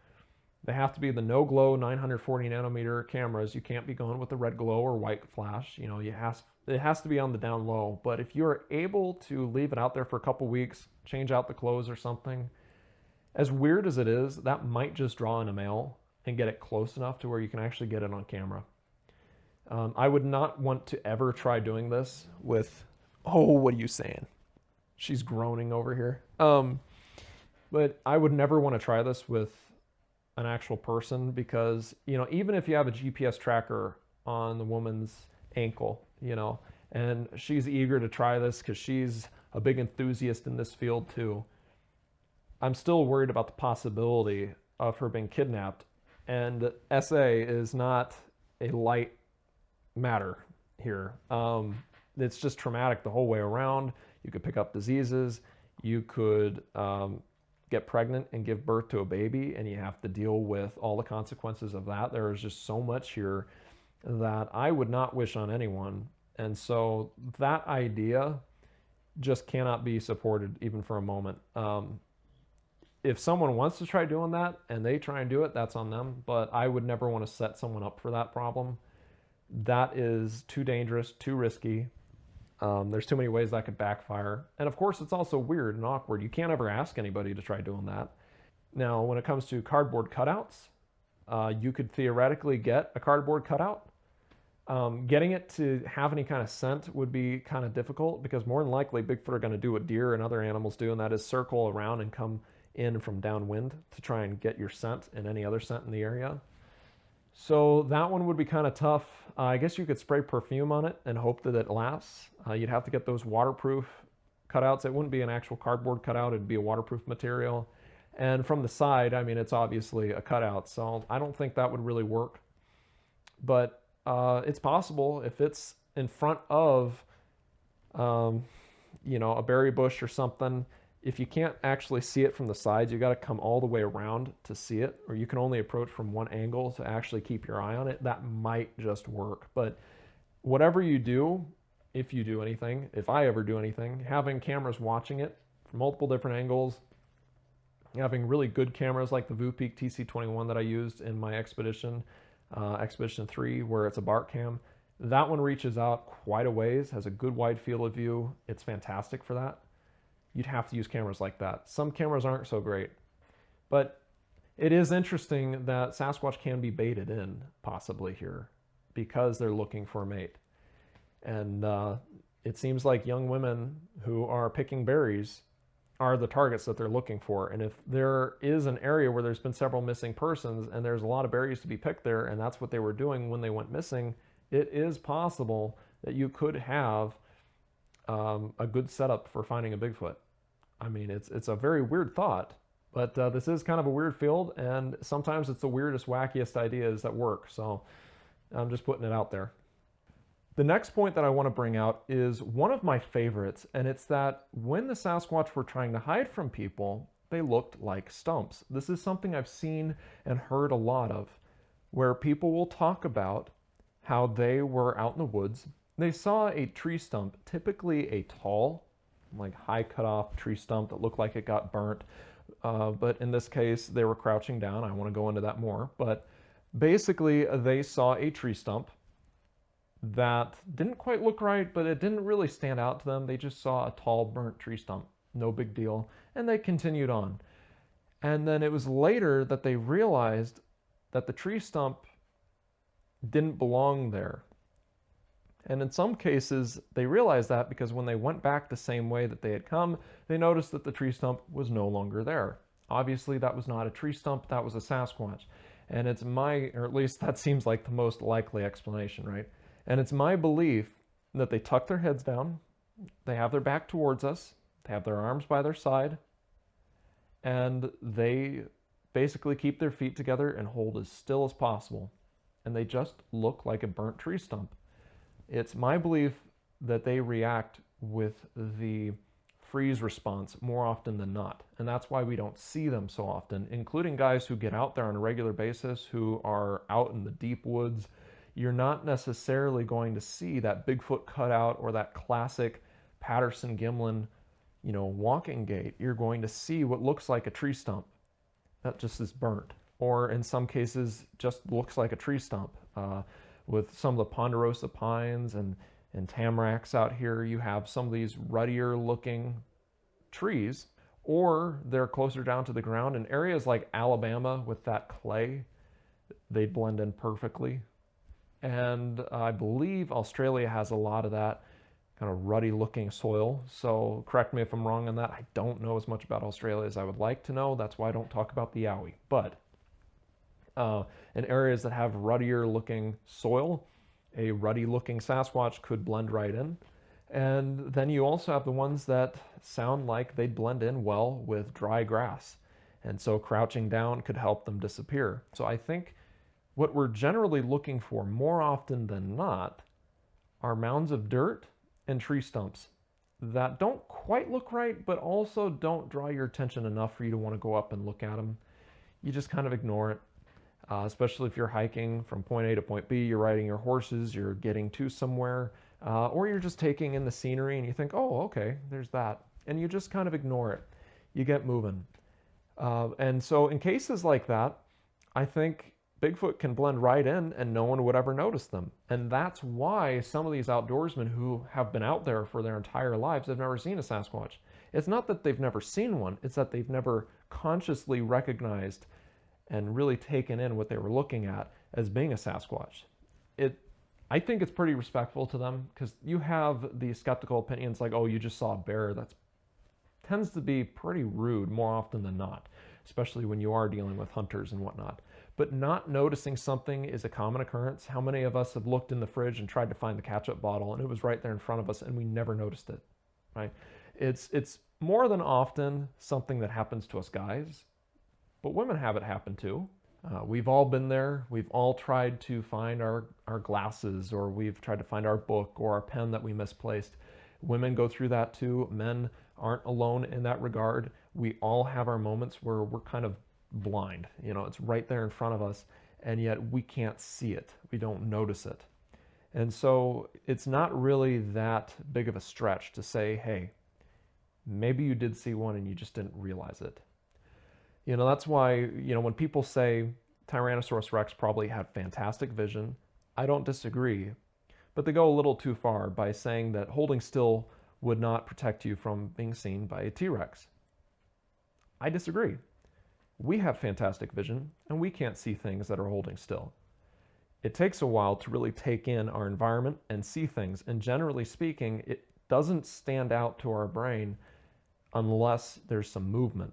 They have to be the no glow 940 nanometer cameras. You can't be going with the red glow or white flash. You know, it has to be on the down low. But if you're able to leave it out there for a couple weeks, change out the clothes or something, As weird as it is, that might just draw in a male and get it close enough to where you can actually get it on camera. I would not want to ever try doing this with, oh, what are you saying? She's groaning over here. But I would never want to try this with an actual person because, even if you have a GPS tracker on the woman's ankle, and she's eager to try this because she's a big enthusiast in this field too, I'm still worried about the possibility of her being kidnapped. And SA is not a light matter here. It's just traumatic the whole way around. You could pick up diseases. You could get pregnant and give birth to a baby, and you have to deal with all the consequences of that. There is just so much here that I would not wish on anyone. And so that idea just cannot be supported even for a moment. If someone wants to try doing that and they try and do it, that's on them. But I would never want to set someone up for that problem. That is too dangerous, too risky. There's too many ways that could backfire. And of course, it's also weird and awkward. You can't ever ask anybody to try doing that. Now, when it comes to cardboard cutouts, you could theoretically get a cardboard cutout. Getting it to have any kind of scent would be kind of difficult because more than likely Bigfoot are going to do what deer and other animals do, and that is circle around and come in from downwind to try and get your scent and any other scent in the area. So that one would be kind of tough. I guess you could spray perfume on it and hope that it lasts. You'd have to get those waterproof cutouts. It wouldn't be an actual cardboard cutout. It'd be a waterproof material. And from the side, I mean, it's obviously a cutout. So I don't think that would really work. But it's possible if it's in front of, a berry bush or something. If you can't actually see it from the sides, you got to come all the way around to see it, or you can only approach from one angle to actually keep your eye on it. That might just work. But whatever you do, if you do anything, if I ever do anything, having cameras watching it from multiple different angles, having really good cameras like the VuPeak TC21 that I used in my expedition, Expedition 3, where it's a bark cam, that one reaches out quite a ways, has a good wide field of view. It's fantastic for that. You'd have to use cameras like that. Some cameras aren't so great. But it is interesting that Sasquatch can be baited in, possibly here, because they're looking for a mate. And it seems like young women who are picking berries are the targets that they're looking for. And if there is an area where there's been several missing persons and there's a lot of berries to be picked there, and that's what they were doing when they went missing, it is possible that you could have a good setup for finding a Bigfoot. I mean, it's a very weird thought, but this is kind of a weird field, and sometimes it's the weirdest, wackiest ideas that work. So I'm just putting it out there. The next point that I want to bring out is one of my favorites, and it's that when the Sasquatch were trying to hide from people, they looked like stumps. This is something I've seen and heard a lot of, where people will talk about how they were out in the woods. They saw a tree stump, typically a tall, like high cut off tree stump that looked like it got burnt. But in this case, they were crouching down. I want to go into that more. But basically, they saw a tree stump that didn't quite look right, but it didn't really stand out to them. They just saw a tall, burnt tree stump. No big deal. And they continued on. And then it was later that they realized that the tree stump didn't belong there. And in some cases, they realized that because when they went back the same way that they had come, they noticed that the tree stump was no longer there. Obviously, that was not a tree stump, that was a Sasquatch. And it's or at least that seems like the most likely explanation, right? And it's my belief that they tuck their heads down, they have their back towards us, they have their arms by their side, and they basically keep their feet together and hold as still as possible. And they just look like a burnt tree stump. It's my belief that they react with the freeze response more often than not. And that's why we don't see them so often, including guys who get out there on a regular basis, who are out in the deep woods. You're not necessarily going to see that Bigfoot cutout or that classic Patterson-Gimlin, walking gait. You're going to see what looks like a tree stump that just is burnt, or in some cases just looks like a tree stump. With some of the ponderosa pines and tamaracks out here, you have some of these ruddier looking trees, or they're closer down to the ground. In areas like Alabama with that clay, they'd blend in perfectly. And I believe Australia has a lot of that kind of ruddy looking soil. So correct me if I'm wrong on that. I don't know as much about Australia as I would like to know. That's why I don't talk about the Yowie. But in areas that have ruddier looking soil, a ruddy looking Sasquatch could blend right in. And then you also have the ones that sound like they'd blend in well with dry grass. And so crouching down could help them disappear. So I think what we're generally looking for more often than not are mounds of dirt and tree stumps that don't quite look right, but also don't draw your attention enough for you to want to go up and look at them. You just kind of ignore it, especially if you're hiking from point A to point B, you're riding your horses, you're getting to somewhere, or you're just taking in the scenery and you think, oh, okay, there's that. And you just kind of ignore it. You get moving. And so in cases like that, I think Bigfoot can blend right in and no one would ever notice them. And that's why some of these outdoorsmen who have been out there for their entire lives have never seen a Sasquatch. It's not that they've never seen one, it's that they've never consciously recognized and really taken in what they were looking at as being a Sasquatch. I think it's pretty respectful to them, because you have the skeptical opinions like, oh, you just saw a bear. That tends to be pretty rude more often than not, especially when you are dealing with hunters and whatnot. But not noticing something is a common occurrence. How many of us have looked in the fridge and tried to find the ketchup bottle and it was right there in front of us and we never noticed it, right? It's more than often something that happens to us guys, but women have it happen too. We've all been there. We've all tried to find our glasses, or we've tried to find our book or our pen that we misplaced. Women go through that too. Men aren't alone in that regard. We all have our moments where we're kind of blind. You know, it's right there in front of us, and yet we can't see it. We don't notice it. And so it's not really that big of a stretch to say, hey, maybe you did see one and you just didn't realize it. You know, that's why, you know, when people say Tyrannosaurus Rex probably had fantastic vision, I don't disagree, but they go a little too far by saying that holding still would not protect you from being seen by a T-Rex. I disagree. We have fantastic vision, and we can't see things that are holding still. It takes a while to really take in our environment and see things, and generally speaking, it doesn't stand out to our brain unless there's some movement.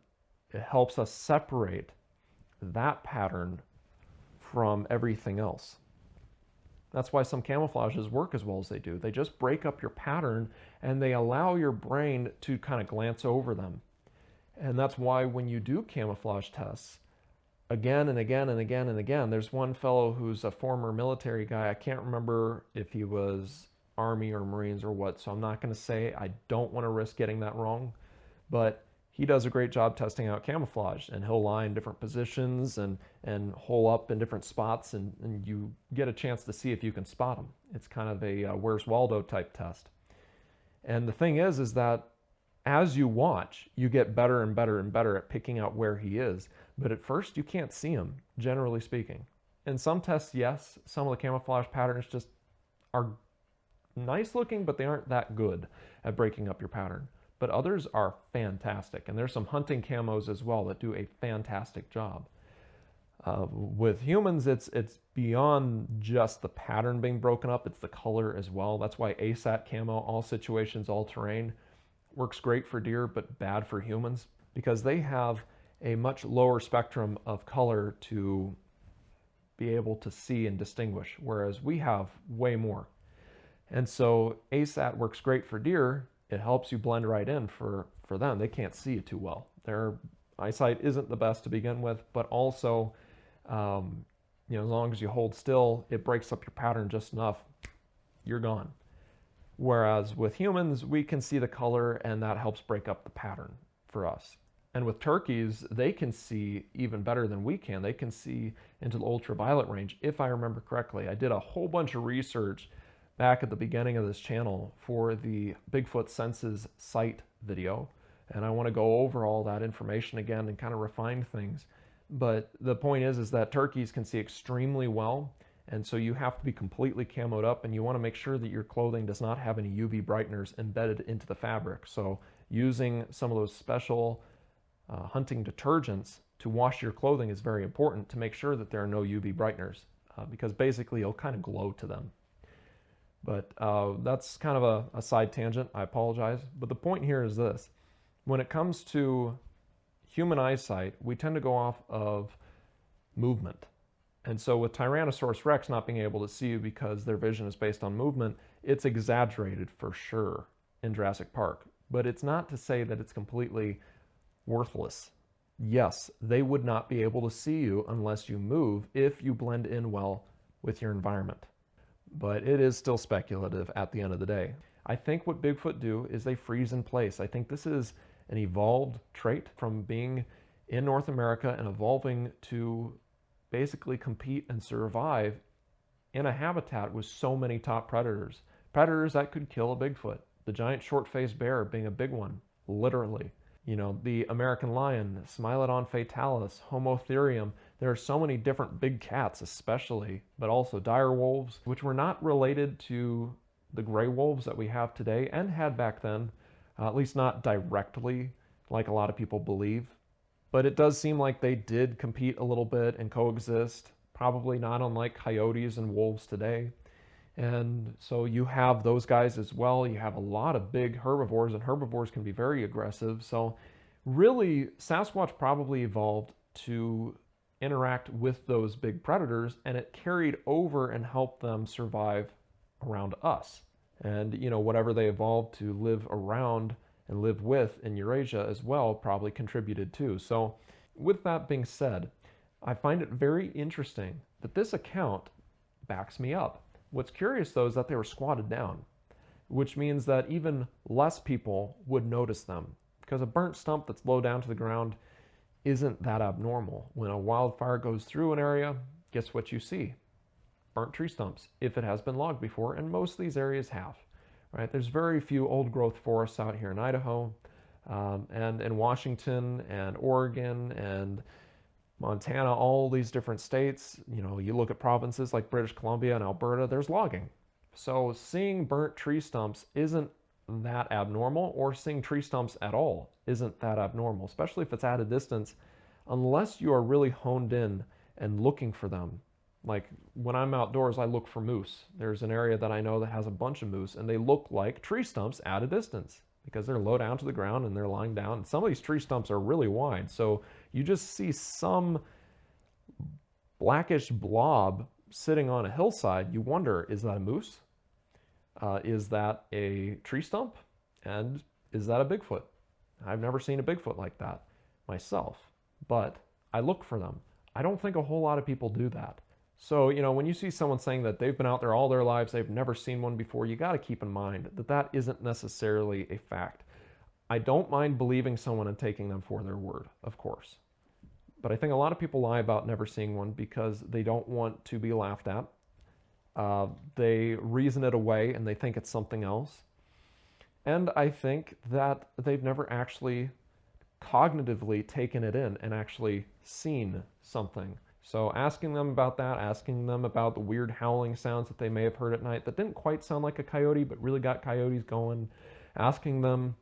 It helps us separate that pattern from everything else. That's why some camouflages work as well as they do. They just break up your pattern and they allow your brain to kind of glance over them. And that's why when you do camouflage tests, again and again and again and again, there's one fellow who's a former military guy. I can't remember if he was Army or Marines or what, so I'm not going to say. I don't want to risk getting that wrong. But he does a great job testing out camouflage, and he'll lie in different positions and hole up in different spots, and you get a chance to see if you can spot him. It's kind of a Where's Waldo type test. And the thing is that as you watch, you get better and better and better at picking out where he is. But at first, you can't see him, generally speaking. In some tests, yes, some of the camouflage patterns just are nice looking, but they aren't that good at breaking up your pattern. But others are fantastic. And there's some hunting camos as well that do a fantastic job. With humans, it's beyond just the pattern being broken up, it's the color as well. That's why ASAT camo, all situations, all terrain, works great for deer, but bad for humans, because they have a much lower spectrum of color to be able to see and distinguish, whereas we have way more. And so ASAT works great for deer. It helps you blend right in for them. They can't see you too well. Their eyesight isn't the best to begin with, but also, you know, as long as you hold still, it breaks up your pattern just enough, you're gone. Whereas with humans, we can see the color, and that helps break up the pattern for us. And with turkeys, they can see even better than we can. They can see into the ultraviolet range, if I remember correctly. I did a whole bunch of research back at the beginning of this channel for the Bigfoot Senses Sight video, and I want to go over all that information again and kind of refine things. But the point is that turkeys can see extremely well, and so you have to be completely camoed up, and you want to make sure that your clothing does not have any UV brighteners embedded into the fabric. So using some of those special hunting detergents to wash your clothing is very important to make sure that there are no UV brighteners, because basically it'll kind of glow to them. But that's kind of a side tangent. I apologize. But the point here is this. When it comes to human eyesight, we tend to go off of movement. And so with Tyrannosaurus rex not being able to see you because their vision is based on movement, it's exaggerated for sure in Jurassic Park. But it's not to say that it's completely worthless. Yes, they would not be able to see you unless you move if you blend in well with your environment. But it is still speculative at the end of the day. I think what Bigfoot do is they freeze in place. I think this is an evolved trait from being in North America and evolving to basically compete and survive in a habitat with so many top predators. Predators that could kill a Bigfoot. The giant short-faced bear being a big one, literally. You know, the American lion, Smilodon fatalis, Homotherium. There are so many different big cats especially, but also dire wolves, which were not related to the gray wolves that we have today and had back then, at least not directly like a lot of people believe. But it does seem like they did compete a little bit and coexist, probably not unlike coyotes and wolves today. And so you have those guys as well. You have a lot of big herbivores, and herbivores can be very aggressive. So really, Sasquatch probably evolved to interact with those big predators, and it carried over and helped them survive around us. And, you know, whatever they evolved to live around and live with in Eurasia as well probably contributed too. So with that being said, I find it very interesting that this account backs me up. What's curious though is that they were squatted down, which means that even less people would notice them, because a burnt stump that's low down to the ground isn't that abnormal. When a wildfire goes through an area, guess what you see? Burnt tree stumps, if it has been logged before, and most of these areas have. Right? There's very few old growth forests out here in Idaho, and in Washington and Oregon and Montana, all these different states. You know, you look at provinces like British Columbia and Alberta, there's logging. So seeing burnt tree stumps isn't that abnormal, or seeing tree stumps at all isn't that abnormal, especially if it's at a distance, unless you are really honed in and looking for them. Like when I'm outdoors, I look for moose. There's an area that I know that has a bunch of moose, and they look like tree stumps at a distance because they're low down to the ground and they're lying down. And some of these tree stumps are really wide. So you just see some blackish blob sitting on a hillside. You wonder, is that a moose? Is that a tree stump? And is that a Bigfoot? I've never seen a Bigfoot like that myself, but I look for them. I don't think a whole lot of people do that. So, you know, when you see someone saying that they've been out there all their lives, they've never seen one before, you got to keep in mind that that isn't necessarily a fact. I don't mind believing someone and taking them for their word, of course. But I think a lot of people lie about never seeing one because they don't want to be laughed at. They reason it away and they think it's something else. And I think that they've never actually cognitively taken it in and actually seen something. So asking them about that, asking them about the weird howling sounds that they may have heard at night that didn't quite sound like a coyote but really got coyotes going, asking them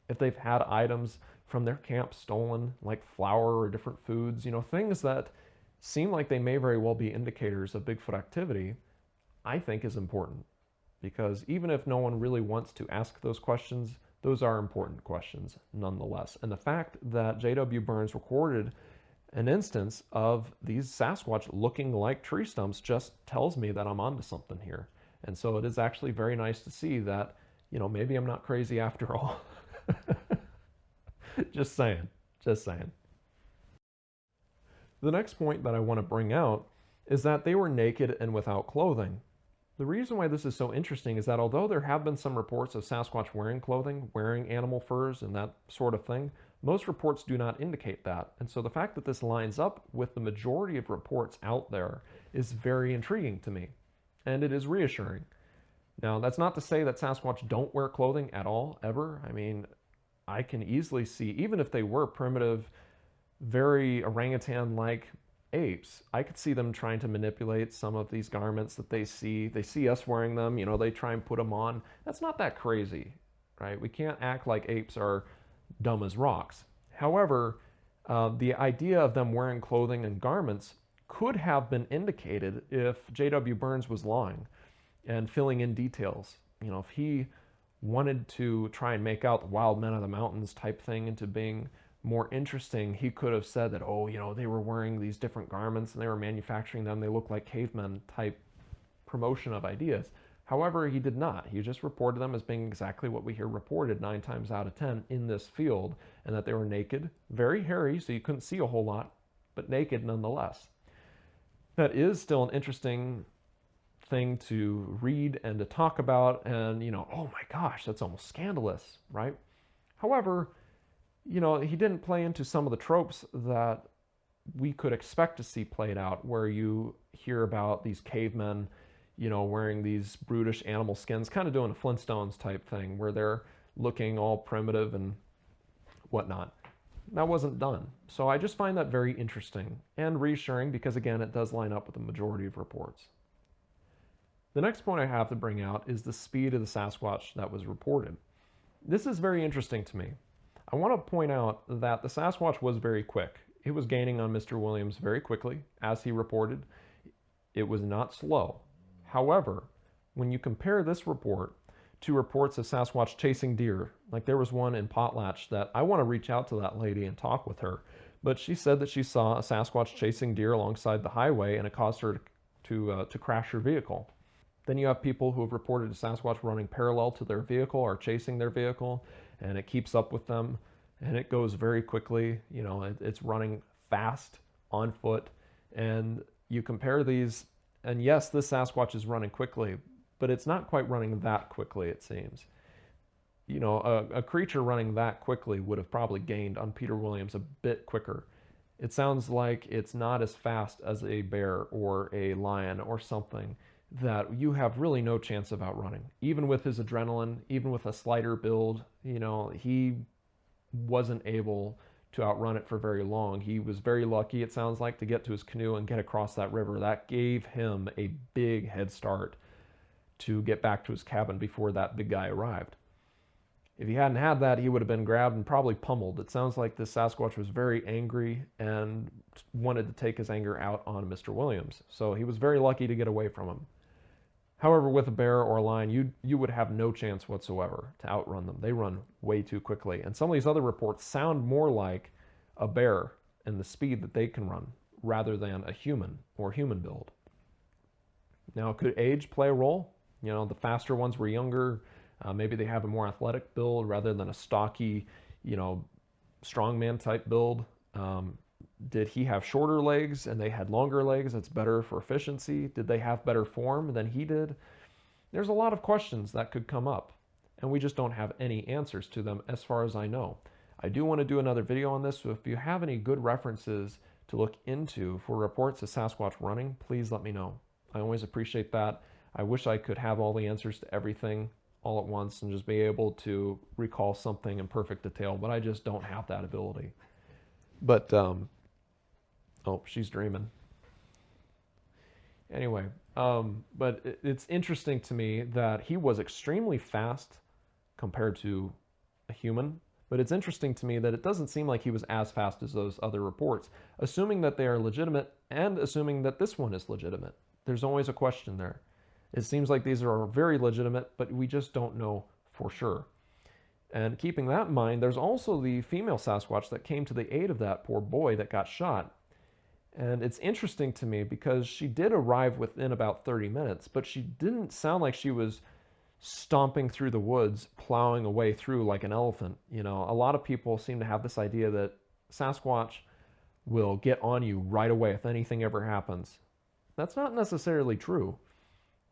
if they've had items from their camp stolen, like flour or different foods, you know, things that seem like they may very well be indicators of Bigfoot activity, I think is important. Because even if no one really wants to ask those questions, those are important questions nonetheless. And the fact that J.W. Burns recorded an instance of these Sasquatch looking like tree stumps just tells me that I'm onto something here. And so it is actually very nice to see that, you know, maybe I'm not crazy after all. Just saying, just saying. The next point that I want to bring out is that they were naked and without clothing. The reason why this is so interesting is that although there have been some reports of Sasquatch wearing clothing, wearing animal furs and that sort of thing, most reports do not indicate that. And so the fact that this lines up with the majority of reports out there is very intriguing to me. And it is reassuring. Now, that's not to say that Sasquatch don't wear clothing at all, ever. I mean, I can easily see, even if they were primitive, very orangutan-like apes, I could see them trying to manipulate some of these garments that they see. They see us wearing them, you know, they try and put them on. That's not that crazy, right? We can't act like apes are dumb as rocks. However, the idea of them wearing clothing and garments could have been indicated if J.W. Burns was lying and filling in details. If he wanted to try and make out the wild men of the mountains type thing into being more interesting, he could have said that, oh, they were wearing these different garments and they were manufacturing them. They look like cavemen type promotion of ideas. However, he did not. He just reported them as being exactly what we hear reported 9 times out of 10 in this field, and that they were naked, very hairy, so you couldn't see a whole lot, but naked nonetheless. That is still an interesting thing to read and to talk about, and, oh my gosh, that's almost scandalous, right? However, he didn't play into some of the tropes that we could expect to see played out, where you hear about these cavemen, wearing these brutish animal skins, kind of doing a Flintstones type thing, where they're looking all primitive and whatnot. That wasn't done. So I just find that very interesting and reassuring because, again, it does line up with the majority of reports. The next point I have to bring out is the speed of the Sasquatch that was reported. This is very interesting to me. I want to point out that the Sasquatch was very quick. It was gaining on Mr. Williams very quickly, as he reported. It was not slow. However, when you compare this report to reports of Sasquatch chasing deer, like there was one in Potlatch that I want to reach out to that lady and talk with her, but she said that she saw a Sasquatch chasing deer alongside the highway and it caused her to crash her vehicle. Then you have people who have reported a Sasquatch running parallel to their vehicle or chasing their vehicle, and it keeps up with them, and it goes very quickly. It's running fast on foot, and you compare these, and yes, this Sasquatch is running quickly, but it's not quite running that quickly, it seems. A creature running that quickly would have probably gained on Peter Williams a bit quicker. It sounds like it's not as fast as a bear or a lion or something that you have really no chance of outrunning. Even with his adrenaline, even with a slighter build, he wasn't able to outrun it for very long. He was very lucky, it sounds like, to get to his canoe and get across that river. That gave him a big head start to get back to his cabin before that big guy arrived. If he hadn't had that, he would have been grabbed and probably pummeled. It sounds like this Sasquatch was very angry and wanted to take his anger out on Mr. Williams. So he was very lucky to get away from him. However, with a bear or a lion, you would have no chance whatsoever to outrun them. They run way too quickly. And some of these other reports sound more like a bear and the speed that they can run rather than a human or human build. Now, could age play a role? The faster ones were younger. Maybe they have a more athletic build rather than a stocky, strongman type build. Did he have shorter legs and they had longer legs? That's better for efficiency. Did they have better form than he did? There's a lot of questions that could come up, and we just don't have any answers to them as far as I know. I do want to do another video on this, so if you have any good references to look into for reports of Sasquatch running, please let me know. I always appreciate that. I wish I could have all the answers to everything all at once and just be able to recall something in perfect detail, but I just don't have that ability. But, oh, she's dreaming. Anyway, but it's interesting to me that he was extremely fast compared to a human, but it's interesting to me that it doesn't seem like he was as fast as those other reports, assuming that they are legitimate and assuming that this one is legitimate. There's always a question there. It seems like these are very legitimate, but we just don't know for sure. And keeping that in mind, there's also the female Sasquatch that came to the aid of that poor boy that got shot. And it's interesting to me because she did arrive within about 30 minutes, but she didn't sound like she was stomping through the woods, plowing away through like an elephant. A lot of people seem to have this idea that Sasquatch will get on you right away if anything ever happens. That's not necessarily true.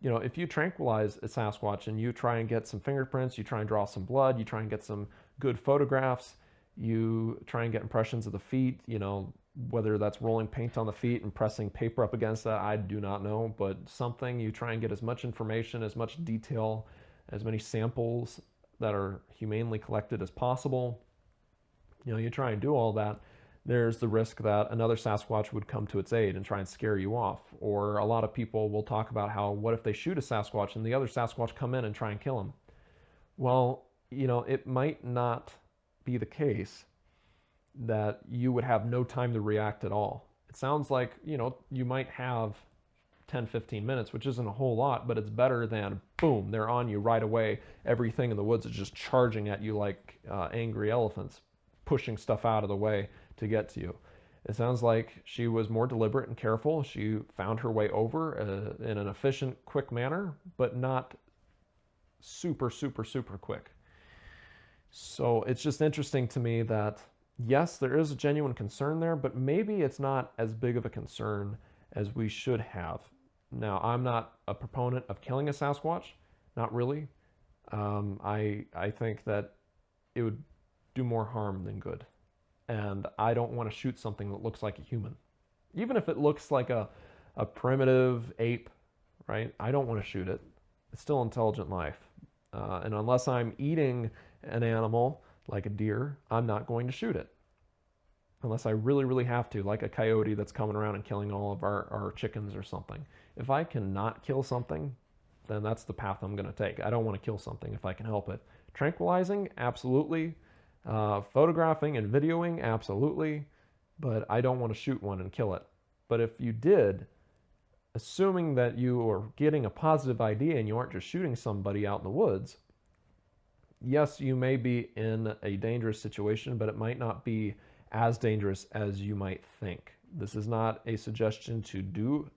If you tranquilize a Sasquatch and you try and get some fingerprints, you try and draw some blood, you try and get some good photographs, you try and get impressions of the feet, whether that's rolling paint on the feet and pressing paper up against that, I do not know, but something, you try and get as much information, as much detail, as many samples that are humanely collected as possible. You try and do all that. There's the risk that another Sasquatch would come to its aid and try and scare you off. Or a lot of people will talk about how, what if they shoot a Sasquatch and the other Sasquatch come in and try and kill him? Well, it might not be the case. that you would have no time to react at all. It sounds like, you might have 10, 15 minutes, which isn't a whole lot, but it's better than boom, they're on you right away. Everything in the woods is just charging at you like angry elephants, pushing stuff out of the way to get to you. It sounds like she was more deliberate and careful. She found her way over in an efficient, quick manner, but not super, super, super quick. So it's just interesting to me that, yes, there is a genuine concern there, but maybe it's not as big of a concern as we should have. Now, I'm not a proponent of killing a Sasquatch, not really. I think that it would do more harm than good. And I don't want to shoot something that looks like a human. Even if it looks like a primitive ape, right? I don't want to shoot it. It's still intelligent life. And unless I'm eating an animal like a deer, I'm not going to shoot it. Unless I really, really have to, like a coyote that's coming around and killing all of our chickens or something. If I cannot kill something, then that's the path I'm going to take. I don't want to kill something if I can help it. Tranquilizing, absolutely. Photographing and videoing, absolutely. But I don't want to shoot one and kill it. But if you did, assuming that you are getting a positive idea and you aren't just shooting somebody out in the woods, yes, you may be in a dangerous situation, but it might not be as dangerous as you might think. This is not a suggestion to do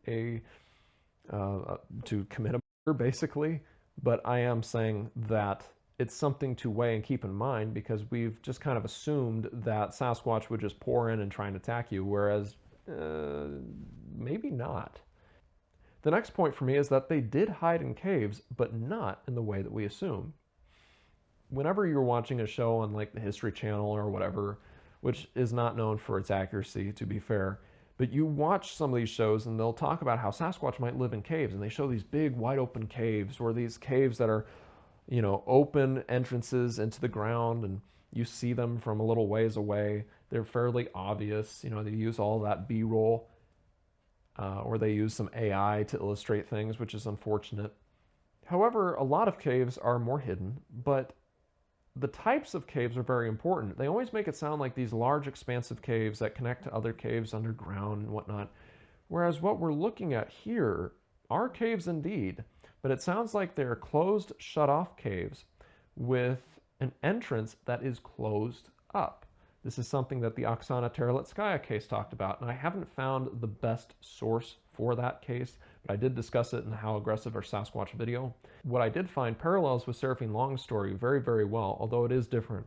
to commit a murder, basically, but I am saying that it's something to weigh and keep in mind, because we've just kind of assumed that Sasquatch would just pour in and try and attack you, whereas maybe not. The next point for me is that they did hide in caves, but not in the way that we assume. Whenever you're watching a show on like the History Channel or whatever, which is not known for its accuracy, to be fair, but you watch some of these shows and they'll talk about how Sasquatch might live in caves, and they show these big wide open caves, or these caves that are, open entrances into the ground, and you see them from a little ways away. They're fairly obvious. They use all that B-roll, or they use some AI to illustrate things, which is unfortunate. However, a lot of caves are more hidden, but the types of caves are very important. They always make it sound like these large, expansive caves that connect to other caves underground and whatnot. Whereas what we're looking at here are caves indeed, but it sounds like they're closed, shut-off caves with an entrance that is closed up. This is something that the Oksana Terletskaya case talked about, and I haven't found the best source for that case, but I did discuss it in the How Aggressive Are Sasquatch video. What I did find parallels with Seraphine Long's story very, very well, although it is different.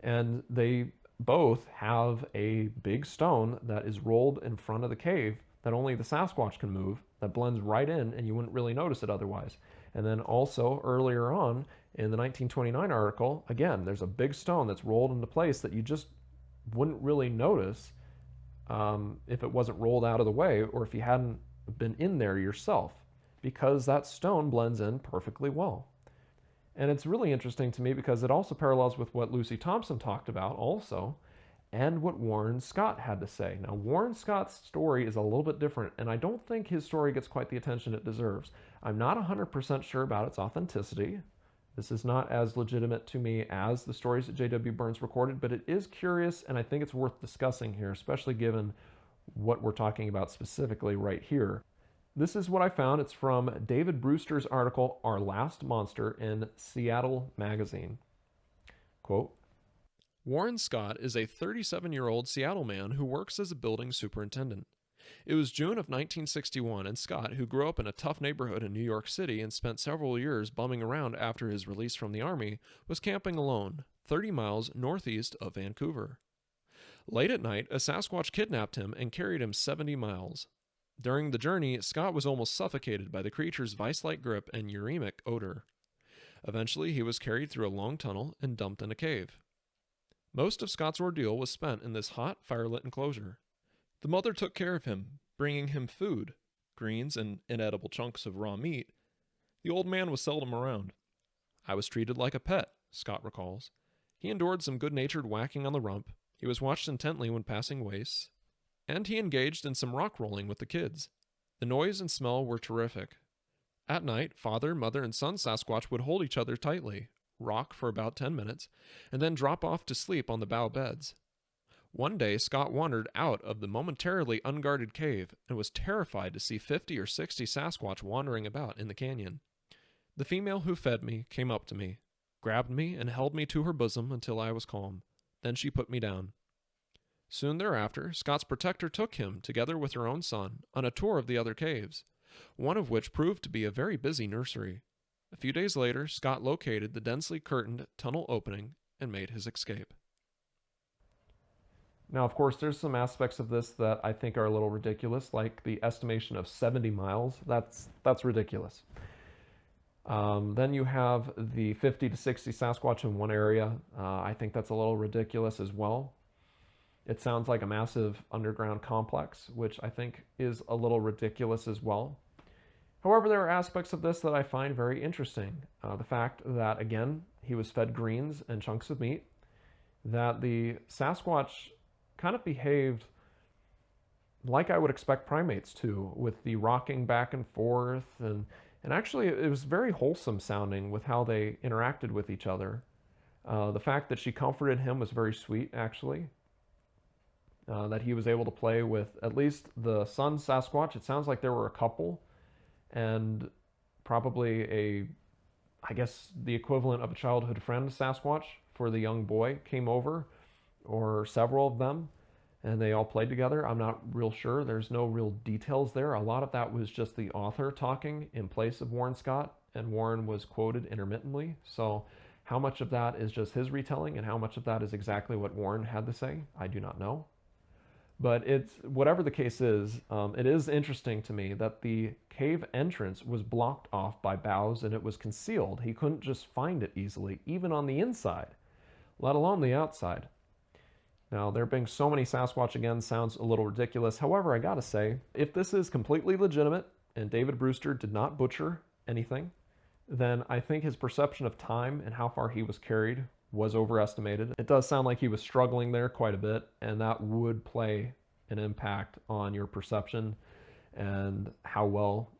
And they both have a big stone that is rolled in front of the cave that only the Sasquatch can move, that blends right in, and you wouldn't really notice it otherwise. And then also earlier on in the 1929 article, again, there's a big stone that's rolled into place that you just wouldn't really notice if it wasn't rolled out of the way, or if you hadn't been in there yourself, because that stone blends in perfectly well. And it's really interesting to me because it also parallels with what Lucy Thompson talked about also, and what Warren Scott had to say. Now, Warren Scott's story is a little bit different, and I don't think his story gets quite the attention it deserves. I'm not 100% sure about its authenticity. This is not as legitimate to me as the stories that J.W. Burns recorded, but it is curious, and I think it's worth discussing here, especially given what we're talking about specifically right here. This is what I found. It's from David Brewster's article, Our Last Monster, in Seattle Magazine. Quote, Warren Scott is a 37-year-old Seattle man who works as a building superintendent. It was June of 1961, and Scott, who grew up in a tough neighborhood in New York City and spent several years bumming around after his release from the Army, was camping alone, 30 miles northeast of Vancouver. Late at night, a Sasquatch kidnapped him and carried him 70 miles. During the journey, Scott was almost suffocated by the creature's vice-like grip and uremic odor. Eventually, he was carried through a long tunnel and dumped in a cave. Most of Scott's ordeal was spent in this hot, firelit enclosure. The mother took care of him, bringing him food, greens and inedible chunks of raw meat. The old man was seldom around. I was treated like a pet, Scott recalls. He endured some good-natured whacking on the rump, he was watched intently when passing wastes, and he engaged in some rock rolling with the kids. The noise and smell were terrific. At night, father, mother, and son Sasquatch would hold each other tightly, rock for about 10 minutes, and then drop off to sleep on the bough beds. One day, Scott wandered out of the momentarily unguarded cave and was terrified to see 50 or 60 Sasquatch wandering about in the canyon. The female who fed me came up to me, grabbed me, and held me to her bosom until I was calm. Then she put me down. Soon thereafter, Scott's protector took him, together with her own son, on a tour of the other caves, one of which proved to be a very busy nursery. A few days later, Scott located the densely curtained tunnel opening and made his escape. Now, of course, there's some aspects of this that I think are a little ridiculous, like the estimation of 70 miles. That's ridiculous. Then you have the 50 to 60 Sasquatch in one area. I think that's a little ridiculous as well. It sounds like a massive underground complex, which I think is a little ridiculous as well. However, there are aspects of this that I find very interesting. The fact that, again, he was fed greens and chunks of meat, that the Sasquatch kind of behaved like I would expect primates to, with the rocking back and forth, and actually it was very wholesome sounding with how they interacted with each other. The fact that she comforted him was very sweet, actually. That he was able to play with at least the son Sasquatch. It sounds like there were a couple, and probably I guess the equivalent of a childhood friend Sasquatch for the young boy came over, or several of them, and they all played together. I'm not real sure. There's no real details there. A lot of that was just the author talking in place of Warren Scott, and Warren was quoted intermittently. So how much of that is just his retelling and how much of that is exactly what Warren had to say, I do not know. But it's whatever the case is, it is interesting to me that the cave entrance was blocked off by boughs and it was concealed. He couldn't just find it easily, even on the inside, let alone the outside. Now, there being so many Sasquatch again sounds a little ridiculous. However, I gotta say, if this is completely legitimate and David Brewster did not butcher anything, then I think his perception of time and how far he was carried was overestimated. It does sound like he was struggling there quite a bit, and that would play an impact on your perception and how well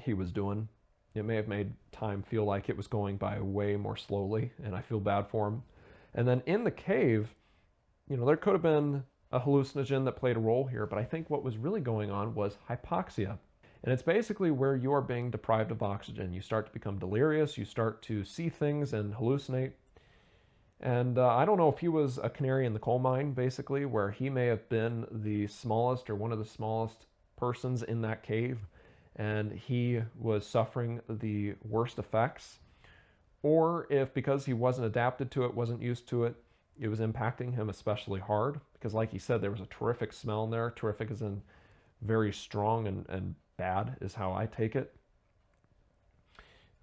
he was doing. It may have made time feel like it was going by way more slowly, and I feel bad for him. And then in the cave, there could have been a hallucinogen that played a role here, but I think what was really going on was hypoxia. And it's basically where you are being deprived of oxygen. You start to become delirious, you start to see things and hallucinate. And I don't know if he was a canary in the coal mine, basically, where he may have been the smallest or one of the smallest persons in that cave, and he was suffering the worst effects. Or if because he wasn't adapted to it, wasn't used to it, it was impacting him especially hard. Because like he said, there was a terrific smell in there. Terrific as in very strong, and bad is how I take it.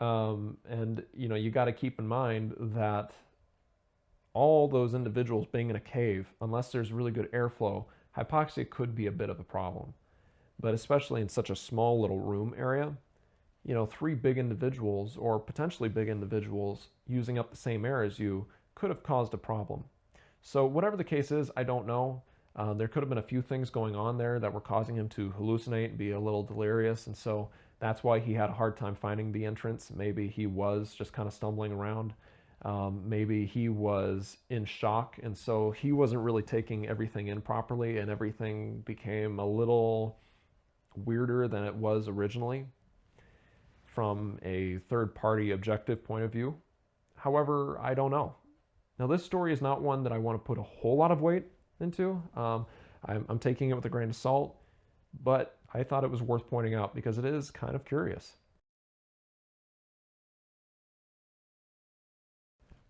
And you got to keep in mind that all those individuals being in a cave, unless there's really good airflow, hypoxia could be a bit of a problem. But especially in such a small little room area, 3 big individuals or potentially big individuals using up the same air as you could have caused a problem. So whatever the case is, I don't know. There could have been a few things going on there that were causing him to hallucinate and be a little delirious, and so that's why he had a hard time finding the entrance. Maybe he was just kind of stumbling around. Maybe he was in shock, and so he wasn't really taking everything in properly, and everything became a little weirder than it was originally from a third-party objective point of view. However, I don't know. Now, this story is not one that I want to put a whole lot of weight into. I'm taking it with a grain of salt, but I thought it was worth pointing out because it is kind of curious.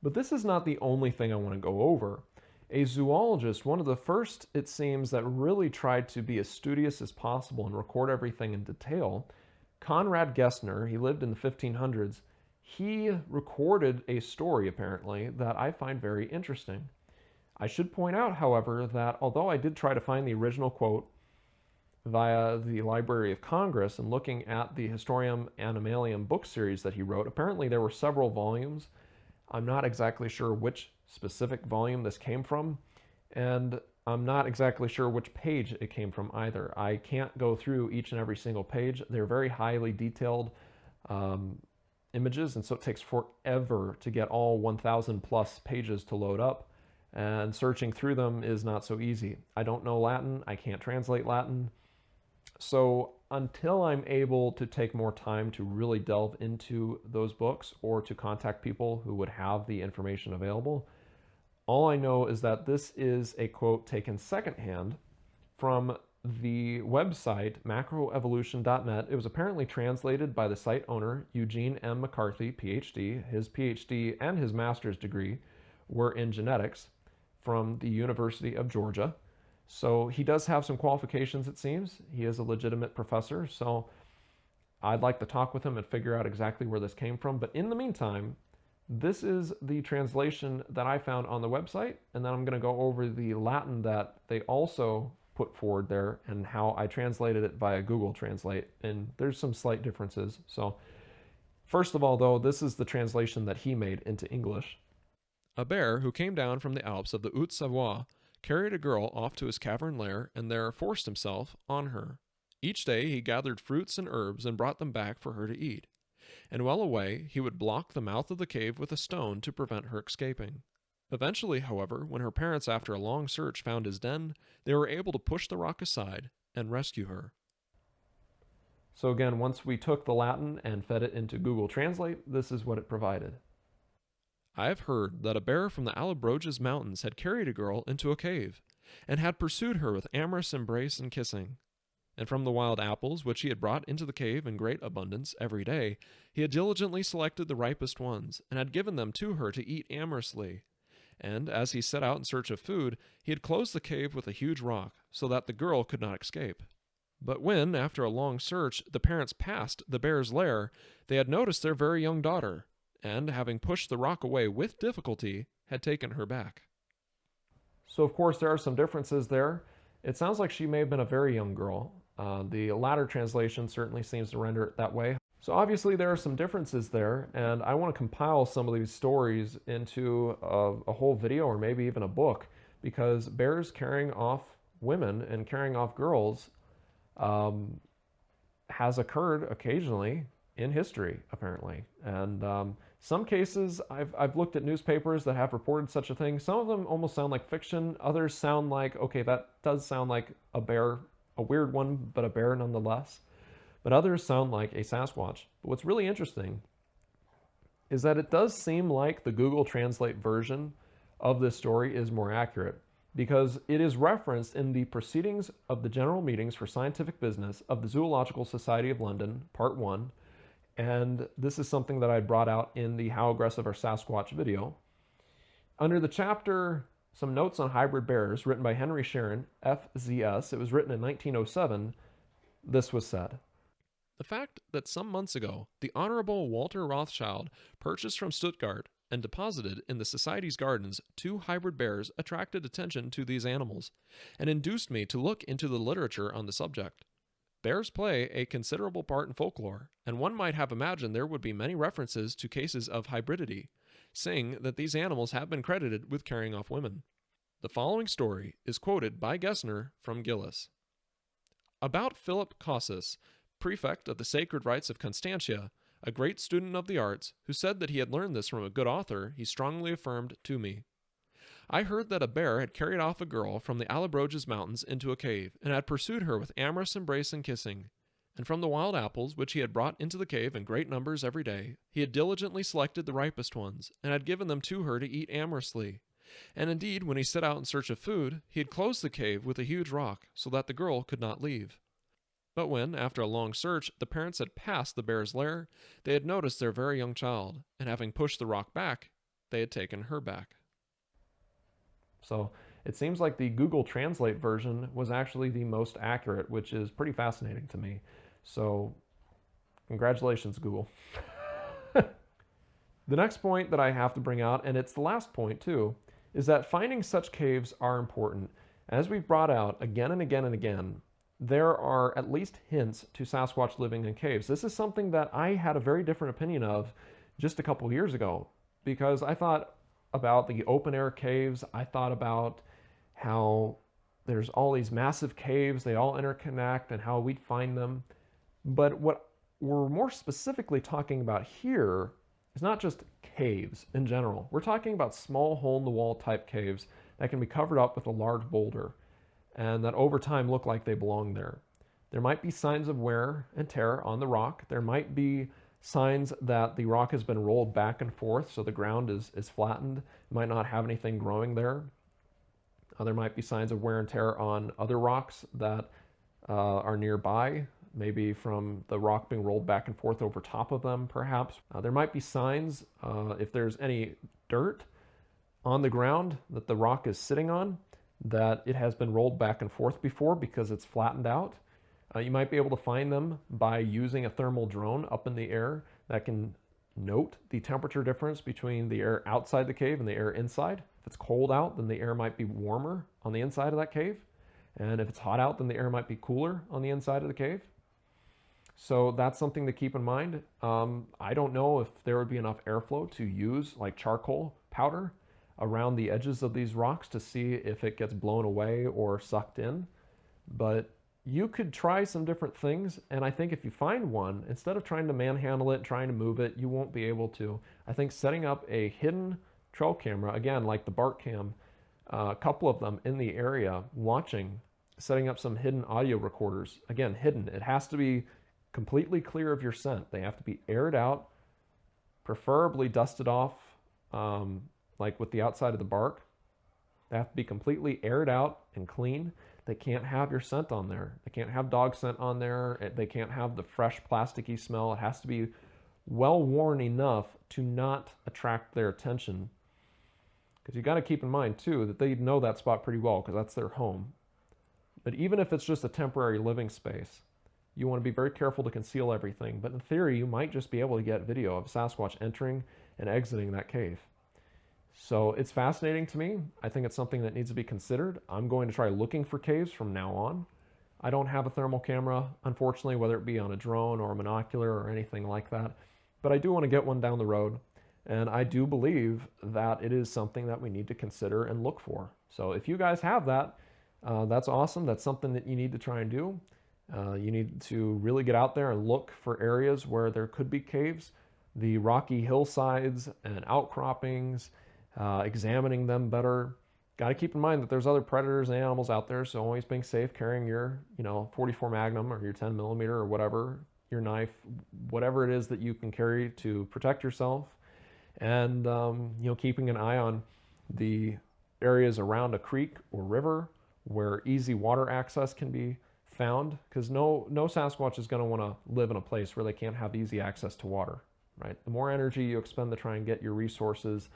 But this is not the only thing I want to go over. A zoologist, one of the first, it seems, that really tried to be as studious as possible and record everything in detail, Conrad Gessner, he lived in the 1500s, he recorded a story, apparently, that I find very interesting. I should point out, however, that although I did try to find the original quote via the Library of Congress and looking at the Historiam Animalium book series that he wrote, apparently there were several volumes. I'm not exactly sure which specific volume this came from, and I'm not exactly sure which page it came from either. I can't go through each and every single page. They're very highly detailed images, and so it takes forever to get all 1,000 plus pages to load up. and searching through them is not so easy. I don't know Latin, I can't translate Latin. So until I'm able to take more time to really delve into those books or to contact people who would have the information available, all I know is that this is a quote taken secondhand from the website macroevolution.net. It was apparently translated by the site owner, Eugene M. McCarthy, PhD. His PhD and his master's degree were in genetics from the University of Georgia. So he does have some qualifications, it seems. He is a legitimate professor, so I'd like to talk with him and figure out exactly where this came from. But in the meantime, this is the translation that I found on the website, and then I'm going to go over the Latin that they also put forward there and how I translated it via Google Translate, and there's some slight differences. So first of all, though, this is the translation that he made into English. A bear who came down from the Alps of the Haute-Savoie carried a girl off to his cavern lair and there forced himself on her. Each day he gathered fruits and herbs and brought them back for her to eat. And while away, he would block the mouth of the cave with a stone to prevent her escaping. Eventually, however, when her parents after a long search found his den, they were able to push the rock aside and rescue her. So again, once we took the Latin and fed it into Google Translate, this is what it provided. I have heard that a bear from the Allobroges Mountains had carried a girl into a cave, and had pursued her with amorous embrace and kissing. And from the wild apples which he had brought into the cave in great abundance every day, he had diligently selected the ripest ones, and had given them to her to eat amorously. And as he set out in search of food, he had closed the cave with a huge rock, so that the girl could not escape. But when, after a long search, the parents passed the bear's lair, they had noticed their very young daughter, and, having pushed the rock away with difficulty, had taken her back. So of course there are some differences there. It sounds like she may have been a very young girl. The latter translation certainly seems to render it that way. So obviously there are some differences there, and I want to compile some of these stories into a whole video or maybe even a book, because bears carrying off women and carrying off girls has occurred occasionally in history, apparently. And some cases, I've looked at newspapers that have reported such a thing. Some of them almost sound like fiction. Others sound like, okay, that does sound like a bear, a weird one, but a bear nonetheless. But others sound like a Sasquatch. But what's really interesting is that it does seem like the Google Translate version of this story is more accurate, because it is referenced in the Proceedings of the General Meetings for Scientific Business of the Zoological Society of London, Part 1, and this is something that I brought out in the How Aggressive Are Sasquatch video. Under the chapter, Some Notes on Hybrid Bears, written by Henry Sharon, FZS, it was written in 1907, this was said. The fact that some months ago, the Honorable Walter Rothschild purchased from Stuttgart and deposited in the Society's gardens 2 hybrid bears attracted attention to these animals, and induced me to look into the literature on the subject. Bears play a considerable part in folklore, and one might have imagined there would be many references to cases of hybridity, saying that these animals have been credited with carrying off women. The following story is quoted by Gessner from Gillis. About Philip Cossus, prefect of the sacred rites of Constantia, a great student of the arts, who said that he had learned this from a good author, he strongly affirmed to me. I heard that a bear had carried off a girl from the Allobroges Mountains into a cave, and had pursued her with amorous embrace and kissing. And from the wild apples which he had brought into the cave in great numbers every day, he had diligently selected the ripest ones, and had given them to her to eat amorously. And indeed, when he set out in search of food, he had closed the cave with a huge rock, so that the girl could not leave. But when, after a long search, the parents had passed the bear's lair, they had noticed their very young child, and having pushed the rock back, they had taken her back. So it seems like the Google Translate version was actually the most accurate, which is pretty fascinating to me. So congratulations, Google. The next point that I have to bring out, and it's the last point too, is that finding such caves are important. As we've brought out again and again and again, there are at least hints to Sasquatch living in caves. This is something that I had a very different opinion of just a couple years ago, because I thought about the open air caves. I thought about how there's all these massive caves, they all interconnect, and how we'd find them. But what we're more specifically talking about here is not just caves in general. We're talking about small hole-in-the-wall type caves that can be covered up with a large boulder and that over time look like they belong there. There might be signs of wear and tear on the rock. There might be signs that the rock has been rolled back and forth so the ground is flattened. It might not have anything growing there. There might be signs of wear and tear on other rocks that are nearby, maybe from the rock being rolled back and forth over top of them, perhaps. There might be signs, if there's any dirt on the ground that the rock is sitting on, that it has been rolled back and forth before because it's flattened out. You might be able to find them by using a thermal drone up in the air that can note the temperature difference between the air outside the cave and the air inside. If it's cold out, then the air might be warmer on the inside of that cave. And if it's hot out, then the air might be cooler on the inside of the cave. So that's something to keep in mind. I don't know if there would be enough airflow to use like charcoal powder around the edges of these rocks to see if it gets blown away or sucked in. But you could try some different things, and I think if you find one, instead of trying to manhandle it, trying to move it, you won't be able to. I think setting up a hidden trail camera, again, like the Bark Cam, a couple of them in the area watching, setting up some hidden audio recorders. Again, hidden. It has to be completely clear of your scent. They have to be aired out, preferably dusted off, like with the outside of the bark. They have to be completely aired out and clean. They can't have your scent on there. They can't have dog scent on there. They can't have the fresh plasticky smell. It has to be well worn enough to not attract their attention. Because you got to keep in mind too that they know that spot pretty well because that's their home. But even if it's just a temporary living space, you want to be very careful to conceal everything. But in theory, you might just be able to get video of Sasquatch entering and exiting that cave. So it's fascinating to me. I think it's something that needs to be considered. I'm going to try looking for caves from now on. I don't have a thermal camera, unfortunately, whether it be on a drone or a monocular or anything like that. But I do want to get one down the road. And I do believe that it is something that we need to consider and look for. So if you guys have that, that's awesome. That's something that you need to try and do. You need to really get out there and look for areas where there could be caves, the rocky hillsides and outcroppings, examining them better. Got to keep in mind that there's other predators and animals out there, so always being safe, carrying your 44 Magnum or your 10 millimeter or whatever, your knife, whatever it is that you can carry to protect yourself, and keeping an eye on the areas around a creek or river where easy water access can be found, because no Sasquatch is going to want to live in a place where they can't have easy access to water, right? The more energy you expend to try and get your resources,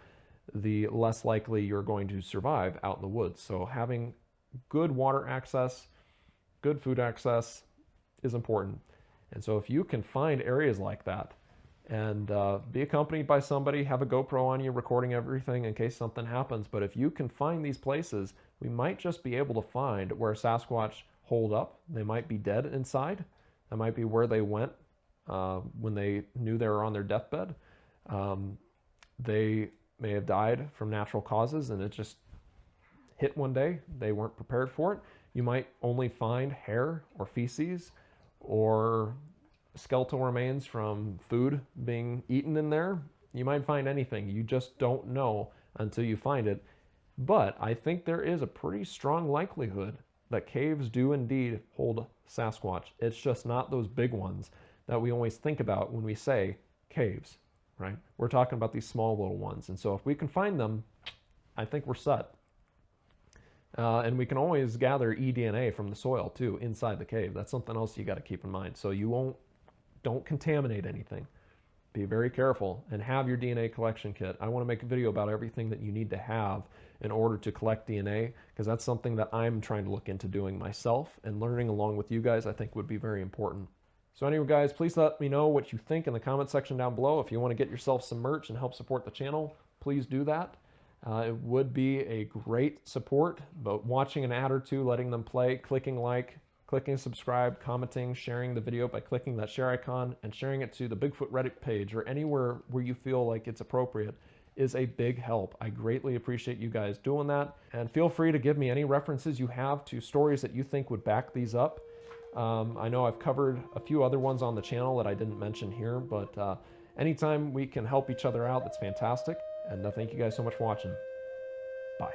the less likely you're going to survive out in the woods. So having good water access, good food access is important. And so if you can find areas like that and be accompanied by somebody, have a GoPro on you recording everything in case something happens. But if you can find these places, we might just be able to find where Sasquatch holed up. They might be dead inside. That might be where they went when they knew they were on their deathbed. They may have died from natural causes and it just hit one day. They weren't prepared for it. You might only find hair or feces or skeletal remains from food being eaten in there. You might find anything. You just don't know until you find it. But I think there is a pretty strong likelihood that caves do indeed hold Sasquatch. It's just not those big ones that we always think about when we say caves, right? We're talking about these small little ones. And so if we can find them, I think we're set. And we can always gather eDNA from the soil too inside the cave. That's something else you got to keep in mind. So you don't contaminate anything. Be very careful and have your DNA collection kit. I want to make a video about everything that you need to have in order to collect DNA, because that's something that I'm trying to look into doing myself, and learning along with you guys I think would be very important. So anyway, guys, please let me know what you think in the comment section down below. If you want to get yourself some merch and help support the channel, please do that. It would be a great support, but watching an ad or two, letting them play, clicking like, clicking subscribe, commenting, sharing the video by clicking that share icon, and sharing it to the Bigfoot Reddit page or anywhere where you feel like it's appropriate is a big help. I greatly appreciate you guys doing that. And feel free to give me any references you have to stories that you think would back these up. I know I've covered a few other ones on the channel that I didn't mention here, but anytime we can help each other out, that's fantastic. And thank you guys so much for watching. Bye.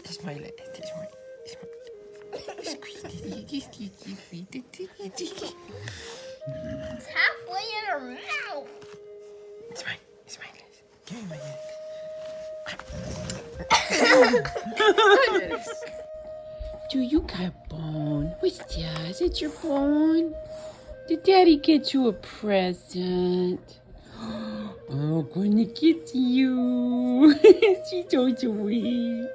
Smile. It's halfway in her mouth. Smile. Give me my hand. Do you got a bone? What's that? Is it your bone? Did Daddy get you a present? Oh, gonna get you. She's so sweet.